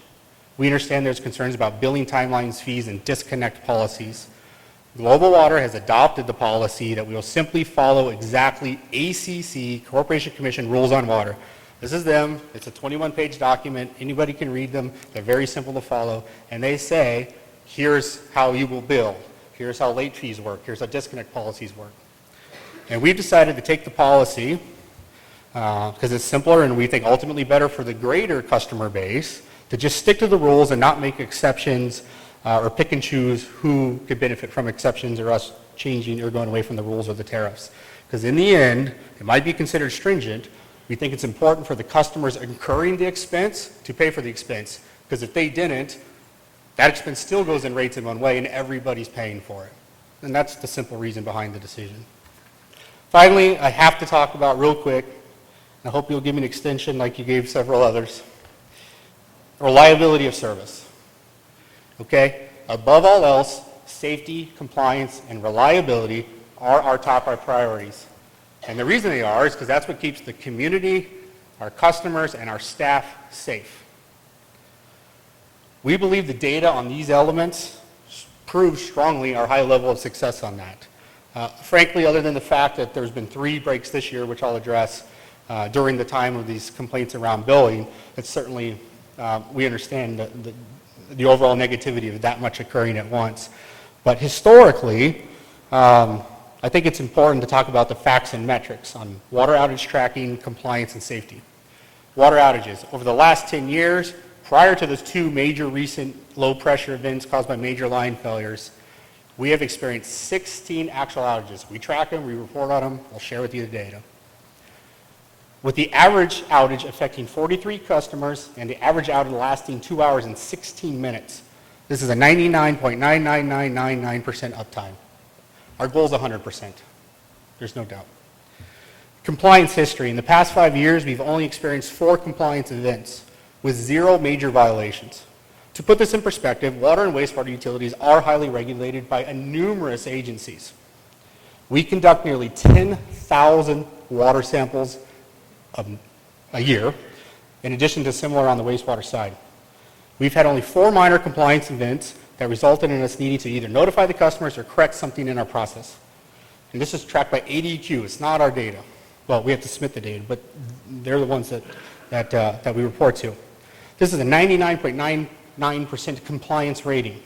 we understand there's concerns about billing timelines, fees, and disconnect policies. Global Water has adopted the policy that we will simply follow exactly ACC, Corporation Commission rules on water. This is them. It's a 21-page document. Anybody can read them. They're very simple to follow. And they say, here's how you will bill. Here's how late fees work. Here's how disconnect policies work. And we've decided to take the policy, because it's simpler and we think ultimately better for the greater customer base, to just stick to the rules and not make exceptions or pick and choose who could benefit from exceptions or us changing or going away from the rules or the tariffs. Because in the end, it might be considered stringent. We think it's important for the customers incurring the expense to pay for the expense. Because if they didn't, that expense still goes in rates in one way and everybody's paying for it. And that's the simple reason behind the decision. Finally, I have to talk about real quick, and I hope you'll give me an extension like you gave several others, reliability of service. Okay? Above all else, safety, compliance, and reliability are our top priorities. And the reason they are is because that's what keeps the community, our customers, and our staff safe. We believe the data on these elements proves strongly our high level of success on that. Frankly, other than the fact that there's been 3 breaks this year, which I'll address during the time of these complaints around billing, it's certainly, we understand the overall negativity of that much occurring at once. But historically, I think it's important to talk about the facts and metrics on water outage tracking, compliance, and safety. Water outages. Over the last 10 years, prior to those 2 major recent low-pressure events caused by major line failures, we have experienced 16 actual outages. We track them, we report on them, I'll share with you the data. With the average outage affecting 43 customers and the average outage lasting 2 hours and 16 minutes, this is a 99.99999% uptime. Our goal is 100%. There's no doubt. Compliance history. In the past 5 years, we've only experienced 4 compliance events with 0 major violations. To put this in perspective, water and wastewater utilities are highly regulated by numerous agencies. We conduct nearly 10,000 water samples a year, in addition to similar on the wastewater side. We've had only 4 minor compliance events that resulted in us needing to either notify the customers or correct something in our process. And this is tracked by ADQ. It's not our data. Well, we have to submit the data, but they're the ones that we report to. This is a 99.99% compliance rating.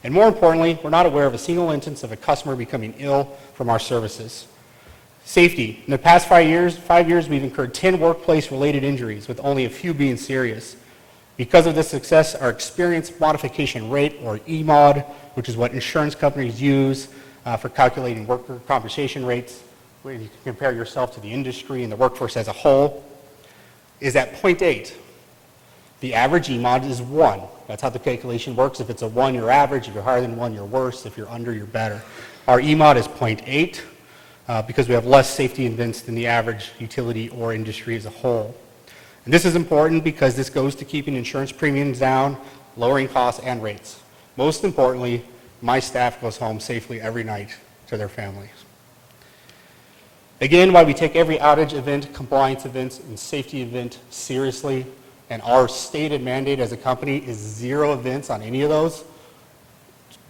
And more importantly, we're not aware of a single instance of a customer becoming ill from our services. Safety. In the past 5 years, we've incurred 10 workplace-related injuries, with only a few being serious. Because of this success, our experience modification rate, or EMOD, which is what insurance companies use for calculating worker compensation rates, where you can compare yourself to the industry and the workforce as a whole, is at 0.8. The average EMOD is 1. That's how the calculation works. If it's a 1, you're average. If you're higher than 1, you're worse. If you're under, you're better. Our EMOD is 0.8 because we have less safety events than the average utility or industry as a whole. And this is important because this goes to keeping insurance premiums down, lowering costs and rates. Most importantly, my staff goes home safely every night to their families. Again, while we take every outage event, compliance event, and safety event seriously, and our stated mandate as a company is 0 events on any of those,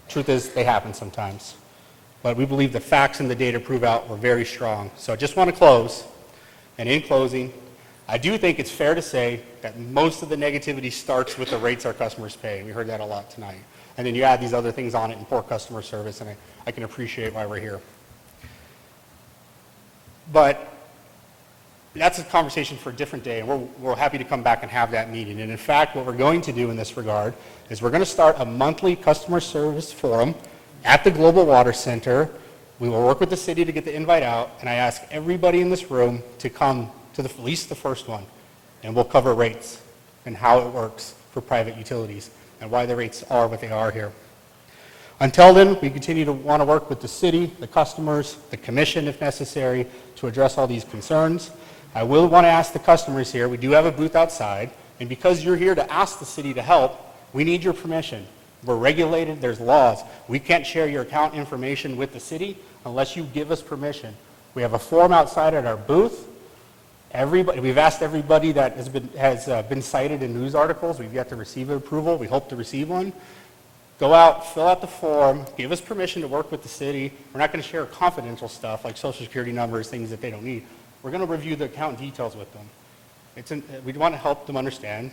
truth is they happen sometimes. But we believe the facts and the data prove out we're very strong. So I just want to close, and in closing, I do think it's fair to say that most of the negativity starts with the rates our customers pay. We heard that a lot tonight. And then you add these other things on it and poor customer service, and I can appreciate why we're here. But that's a conversation for a different day, and we're happy to come back and have that meeting. And in fact, what we're going to do in this regard is we're going to start a monthly customer service forum at the Global Water Center We will work with the city to get the invite out, and I ask everybody in this room to come to at least the first one, and we'll cover rates and how it works for private utilities and why the rates are what they are here. Until then, we continue to want to work with the city, the customers, the commission if necessary, to address all these concerns. I will want to ask the customers here, we do have a booth outside, and because you're here to ask the city to help, we need your permission. We're regulated, there's laws. We can't share your account information with the city unless you give us permission. We have a form outside at our booth. We've asked everybody that has been cited in news articles. We've yet to receive approval. We hope to receive one. Go out, fill out the form, give us permission to work with the city. We're not going to share confidential stuff like social security numbers, things that they don't need. We're going to review the account details with them. We want to help them understand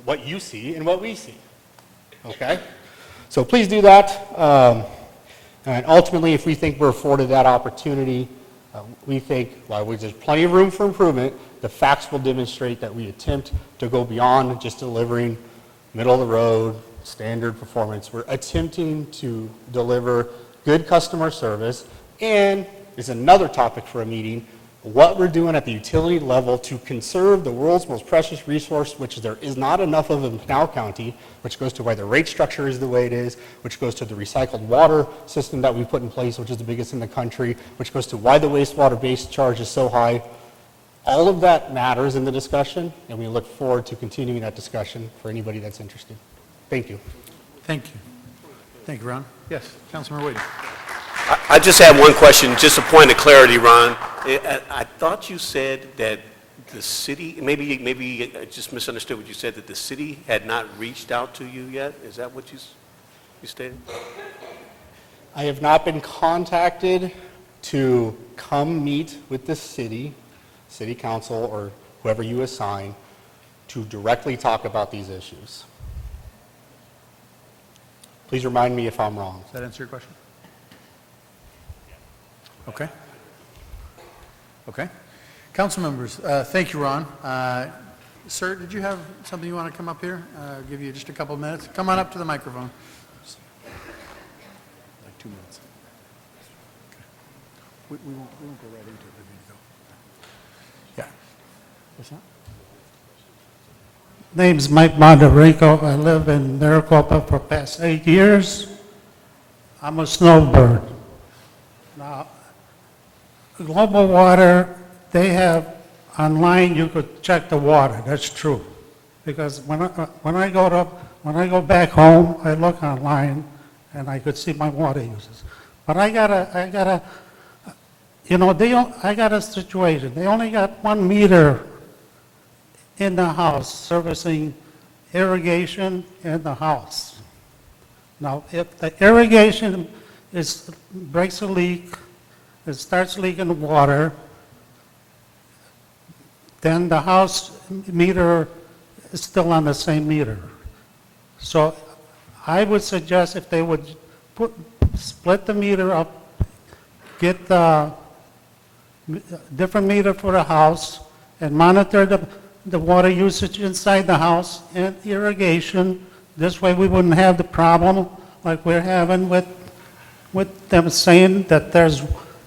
what you see and what we see. Okay? So please do that. And ultimately, if we think we're afforded that opportunity, we think while there's plenty of room for improvement, the facts will demonstrate that we attempt to go beyond just delivering middle of the road, standard performance. We're attempting to deliver good customer service, and is another topic for a meeting, what we're doing at the utility level to conserve the world's most precious resource, which there is not enough of in Pinal County, which goes to why the rate structure is the way it is, which goes to the recycled water system that we put in place, which is the biggest in the country, which goes to why the wastewater base charge is so high. All of that matters in the discussion, and we look forward to continuing that discussion for anybody that's interested. Thank you. Thank you. Thank you, Ron. Yes, Councilmember Wade. I just have one question, just a point of clarity, Ron. I thought you said that the city, maybe I just misunderstood what you said, that the city had not reached out to you yet? Is that what you stated? I have not been contacted to come meet with the city council, or whoever you assign, to directly talk about these issues. Please remind me if I'm wrong. Does that answer your question? Okay. Okay. Council members, thank you, Ron. Sir, did you have something you want to come up here? Give you just a couple of minutes. Come on up to the microphone. Like 2 minutes. Okay. We won't go right into it. We need to go. Yeah. What's that? Name's Mike Mondarico. I live in Maricopa for the past 8 years. I'm a snowbird. Now, Global Water, they have online, you could check the water. That's true. Because when I go back home, I look online and I could see my water uses. But I got a situation. They only got 1 meter in the house servicing irrigation in the house. Now, if the irrigation breaks a leak, it starts leaking water, then the house meter is still on the same meter. So I would suggest if they would split the meter up, get the different meter for the house, and monitor the water usage inside the house and irrigation. This way we wouldn't have the problem like we're having with them saying that there's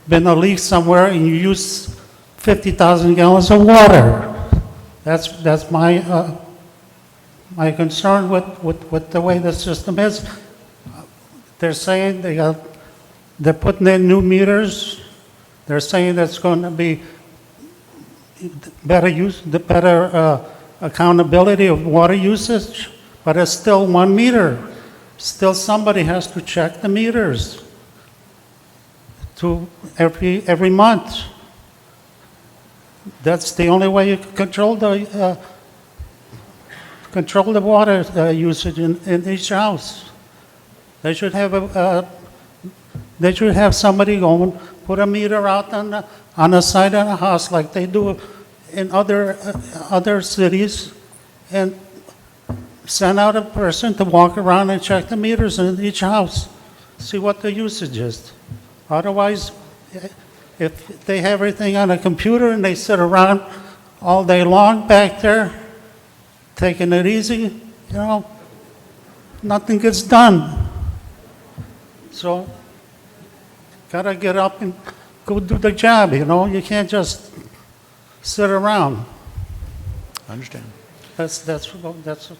been a leak somewhere and you use 50,000 gallons of water. That's my my concern with the way the system is. They're saying they're putting in new meters. They're saying that's going to be better accountability of water usage, but it's still 1 meter. Still somebody has to check the meters every month. That's the only way you can control the water usage in each house. They should have somebody go and put a meter out on the side of the house like they do in other cities, and send out a person to walk around and check the meters in each house, see what the usage is. Otherwise, if they have everything on a computer and they sit around all day long back there, taking it easy, nothing gets done. So gotta get up and go do the job, you know? You can't just sit around. I understand. That's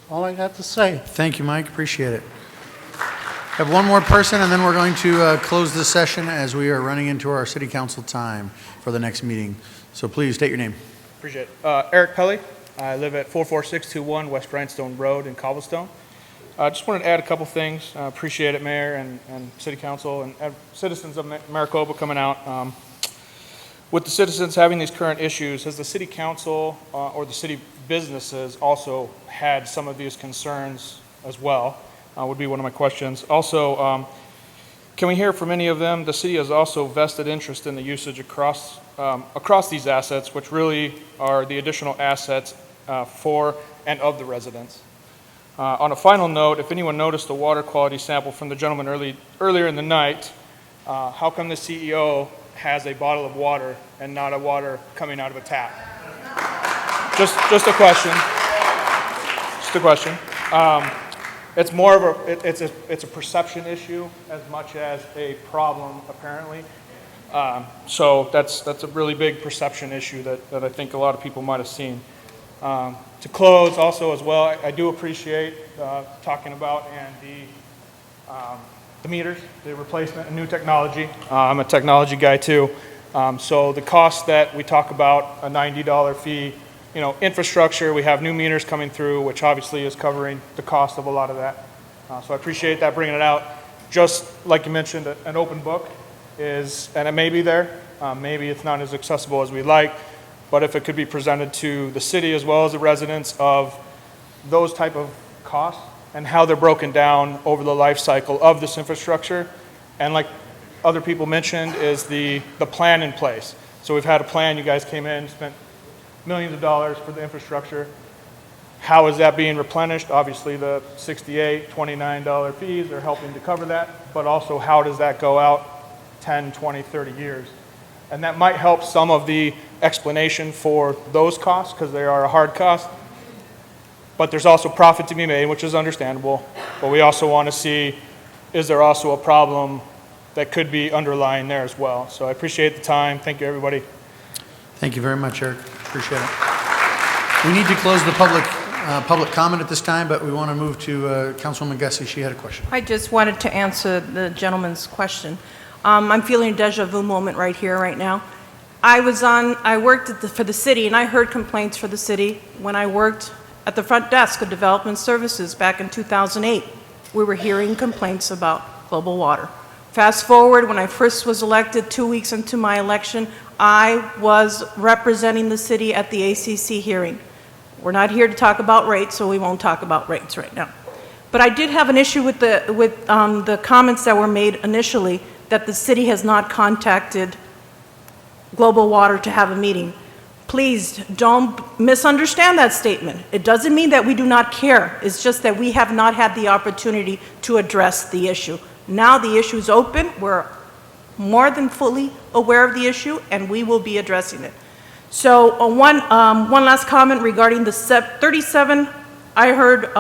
all I got to say. Thank you, Mike. Appreciate it. Have one more person, and then we're going to close this session as we are running into our city council time for the next meeting. So please state your name. Appreciate it. Eric Pelly. I live at 44621 West Rhinestone Road in Cobblestone. I just wanted to add a couple things. Appreciate it, Mayor and City Council and citizens of Maricopa coming out. With the citizens having these current issues, has the City Council or the city businesses also had some of these concerns as well? Would be one of my questions. Also, can we hear from any of them? The city has also vested interest in the usage across these assets, which really are the additional assets for and of the residents. On a final note, if anyone noticed the water quality sample from the gentleman earlier in the night, how come the CEO has a bottle of water and not a water coming out of a tap? Just a question. Just a question. It's more of it's a perception issue as much as a problem, apparently. So that's a really big perception issue that I think a lot of people might have seen. To close also as well, I do appreciate talking about the meters, the replacement and new technology. I'm a technology guy too. So the cost that we talk about, a $90 fee, infrastructure, we have new meters coming through, which obviously is covering the cost of a lot of that. So I appreciate that, bringing it out. Just like you mentioned, an open book is, and it may be there, maybe it's not as accessible as we'd like, but if it could be presented to the city as well as the residents of those type of costs and how they're broken down over the life cycle of this infrastructure. And like other people mentioned, is the plan in place. So we've had a plan, you guys came in, spent millions of dollars for the infrastructure. How is that being replenished? Obviously the $68, $29 fees are helping to cover that, but also how does that go out 10, 20, 30 years? And that might help some of the explanation for those costs, because they are a hard cost. But there's also profit to be made, which is understandable. But we also want to see, is there also a problem that could be underlying there as well? So I appreciate the time. Thank you, everybody. Thank you very much, Eric. Appreciate it. We need to close the public comment at this time, but we want to move to Councilwoman Gussie. She had a question. I just wanted to answer the gentleman's question. I'm feeling a deja vu moment right here, right now. I worked for the city, and I heard complaints for the city when I worked at the front desk of Development Services back in 2008. We were hearing complaints about global water. Fast forward, when I first was elected, 2 weeks into my election, I was representing the city at the ACC hearing. We're not here to talk about rates, so we won't talk about rates right now. But I did have an issue with the comments that were made initially, that the city has not contacted Global Water to have a meeting. Please don't misunderstand that statement. It doesn't mean that we do not care. It's just that we have not had the opportunity to address the issue. Now the issue is open. We're more than fully aware of the issue, and we will be addressing it. So one last comment regarding the 37. I heard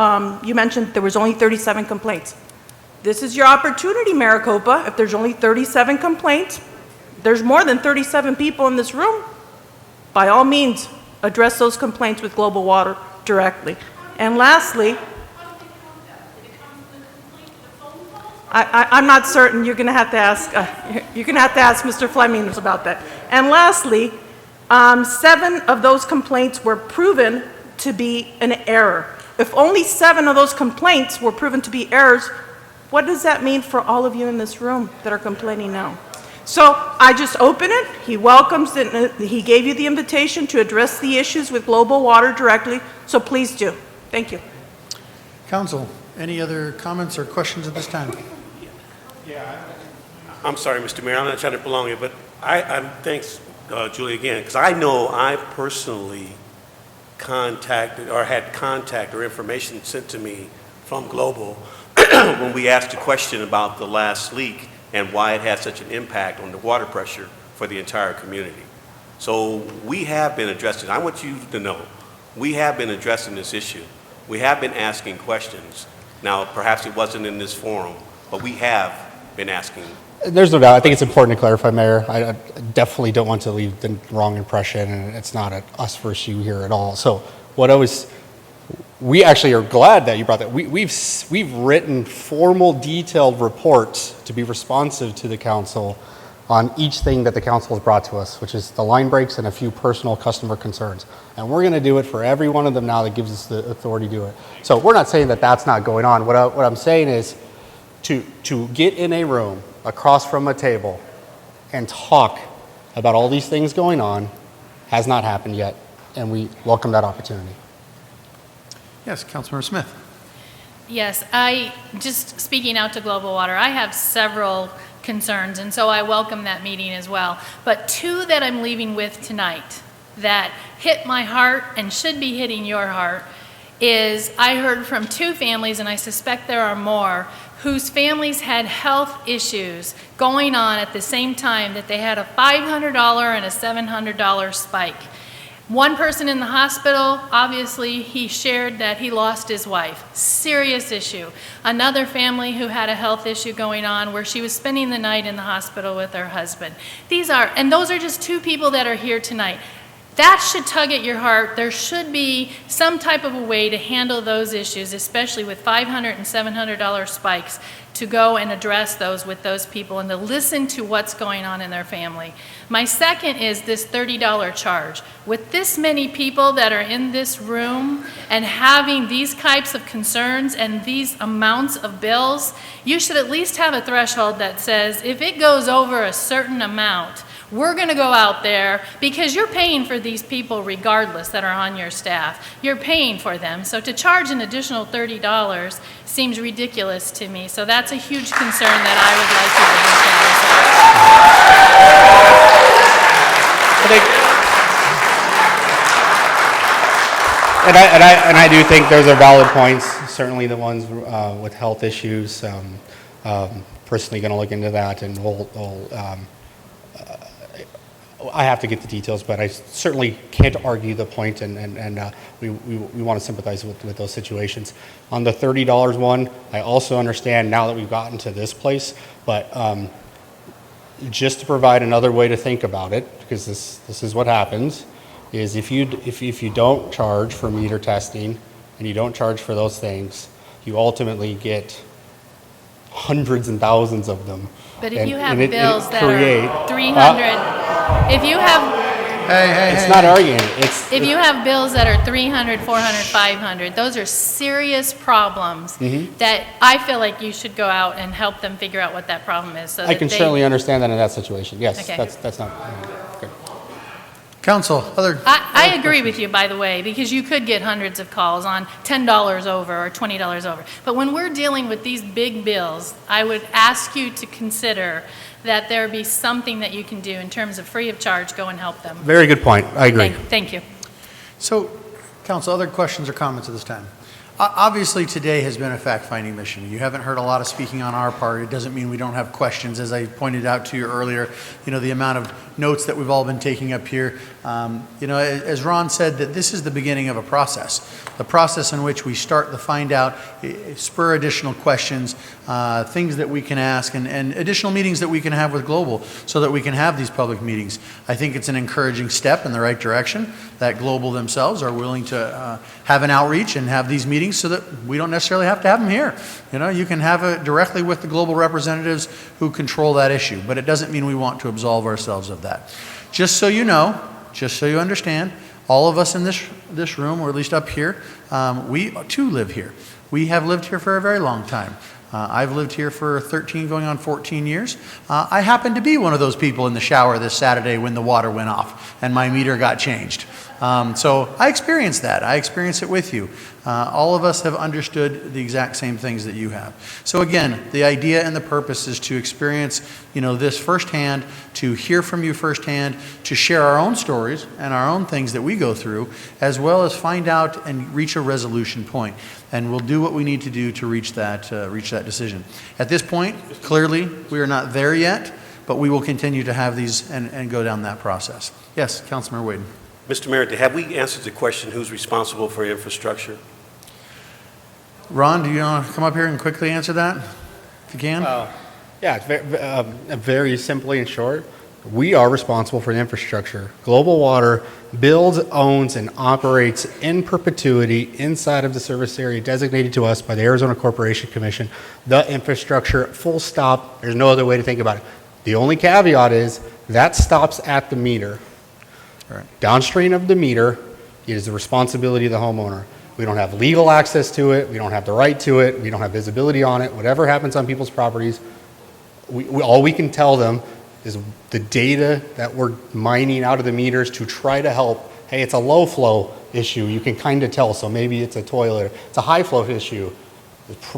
you mentioned there was only 37 complaints. This is your opportunity, Maricopa. If there's only 37 complaints, there's more than 37 people in this room. By all means, address those complaints with Global Water directly. And lastly, I'm not certain. You're going to have to ask. You're going to have to ask Mr. Fleming about that. And lastly, 7 of those complaints were proven to be an error. If only 7 of those complaints were proven to be errors, what does that mean for all of you in this room that are complaining now? So I just open it. He welcomes it. He gave you the invitation to address the issues with Global Water directly. So please do. Thank you. Council, any other comments or questions at this time? Yeah. I'm sorry, Mr. Mayor. I'm not trying to prolong it, but thanks, Julie, again, because I know I personally contacted or had contact or information sent to me from Global when we asked a question about the last leak and why it had such an impact on the water pressure for the entire community. So we have been addressing, I want you to know, we have been addressing this issue. We have been asking questions. Now, perhaps it wasn't in this forum, but we have been asking There's no doubt. I think it's important to clarify, Mayor. I definitely don't want to leave the wrong impression, and it's not an us versus you here at all. So we actually are glad that you brought that. We've written formal, detailed reports to be responsive to the council on each thing that the council has brought to us, which is the line breaks and a few personal customer concerns. And we're going to do it for every one of them now that gives us the authority to do it. So we're not saying that that's not going on. What I'm saying is to get in a room across from a table and talk about all these things going on has not happened yet, and we welcome that opportunity. Yes, Councilmember Smith. Yes, just speaking out to Global Water, I have several concerns, and so I welcome that meeting as well. But two that I'm leaving with tonight that hit my heart and should be hitting your heart is I heard from two families, and I suspect there are more, whose families had health issues going on at the same time that they had a $500 and a $700 spike. One person in the hospital, obviously, he shared that he lost his wife. Serious issue. Another family who had a health issue going on where she was spending the night in the hospital with her husband. And those are just two people that are here tonight. That should tug at your heart. There should be some type of a way to handle those issues, especially with $500 and $700 spikes, to go and address those with those people and to listen to what's going on in their family. My second is this $30 charge. With this many people that are in this room and having these types of concerns and these amounts of bills, you should at least have a threshold that says if it goes over a certain amount, we're going to go out there because you're paying for these people regardless that are on your staff. You're paying for them. So to charge an additional $30 seems ridiculous to me. So that's a huge concern that I would like you to look at. And I do think those are valid points, certainly the ones with health issues. Personally going to look into that, and I have to get the details, but I certainly can't argue the point, and we want to sympathize with those situations. On the $30 one, I also understand now that we've gotten to this place, but just to provide another way to think about it, because this is what happens, is if you don't charge for meter testing and you don't charge for those things, you ultimately get hundreds and thousands of them. But if you have bills that are 300, if you have, it's not arguing. if you have bills that are 300, 400, 500, those are serious problems that I feel like you should go out and help them figure out what that problem is. So I can certainly understand that in that situation. Yes, Okay. that's not good. Council, I agree with you, by the way, because you could get hundreds of calls on $10 over or $20 over. But when we're dealing with these big bills, I would ask you to consider that there be something that you can do in terms of free of charge, go and help them. Very good point. I agree. Thank you. So, Council, other questions or comments at this time? Obviously, today has been a fact-finding mission. You haven't heard a lot of speaking on our part. It doesn't mean we don't have questions. As I pointed out to you earlier, the amount of notes that we've all been taking up here. As Ron said, that this is the beginning of a process. The process in which we start to find out, spur additional questions, things that we can ask, and additional meetings that we can have with Global so that we can have these public meetings. I think it's an encouraging step in the right direction that Global themselves are willing to have an outreach and have these meetings so that we don't necessarily have to have them here. You can have it directly with the Global representatives who control that issue, but it doesn't mean we want to absolve ourselves of that. Just so you know, just so you understand, all of us in this room, or at least up here, we too live here. We have lived here for a very long time. I've lived here for 13, going on 14 years. I happened to be one of those people in the shower this Saturday when the water went off and my meter got changed. So I experienced that. I experienced it with you. All of us have understood the exact same things that you have. So again, the idea and the purpose is to experience, this firsthand, to hear from you firsthand, to share our own stories and our own things that we go through, as well as find out and reach a resolution point. And we'll do what we need to do to reach that decision. At this point, clearly, we are not there yet, but we will continue to have these and go down that process. Yes, Councilmember Wade. Mr. Mayor, have we answered the question who's responsible for infrastructure? Ron, do you want to come up here and quickly answer that, if you can? Yeah, it's very simply and short, we are responsible for the infrastructure. Global Water builds, owns, and operates in perpetuity inside of the service area designated to us by the Arizona Corporation Commission, the infrastructure, full stop. There's no other way to think about it. The only caveat is that stops at the meter. Downstream of the meter, it is the responsibility of the homeowner. We don't have legal access to it. We don't have the right to it. We don't have visibility on it. Whatever happens on people's properties, all we can tell them is the data that we're mining out of the meters to try to help. Hey, it's a low flow issue. You can kind of tell. So maybe it's a toilet. It's a high flow issue.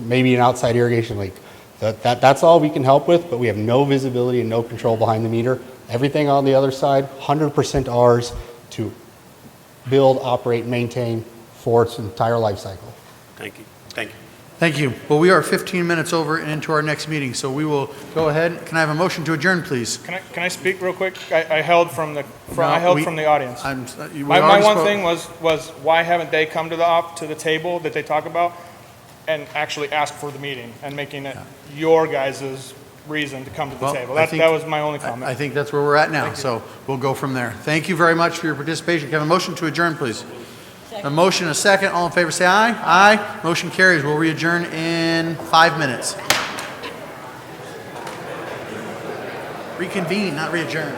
Maybe an outside irrigation leak. That's all we can help with, but we have no visibility and no control behind the meter. Everything on the other side, 100% ours to build, operate, maintain for its entire life cycle. Thank you. Thank you. Thank you. Well, we are 15 minutes over and into our next meeting, so we will go ahead. Can I have a motion to adjourn, please? Can I speak real quick? I held from the audience. We My already one spoke. thing was why haven't they come to the table that they talk about and actually ask for the meeting and making it your guys' reason to come to the Well, table? I think- That was my only comment. I think that's where we're at now, so we'll go from there. Thank you very much for your participation. Can I have a motion to adjourn, please? A motion, a second. All in favor, say aye. Aye. Motion carries. We'll re-adjourn in 5 minutes. Reconvene, not re-adjourn.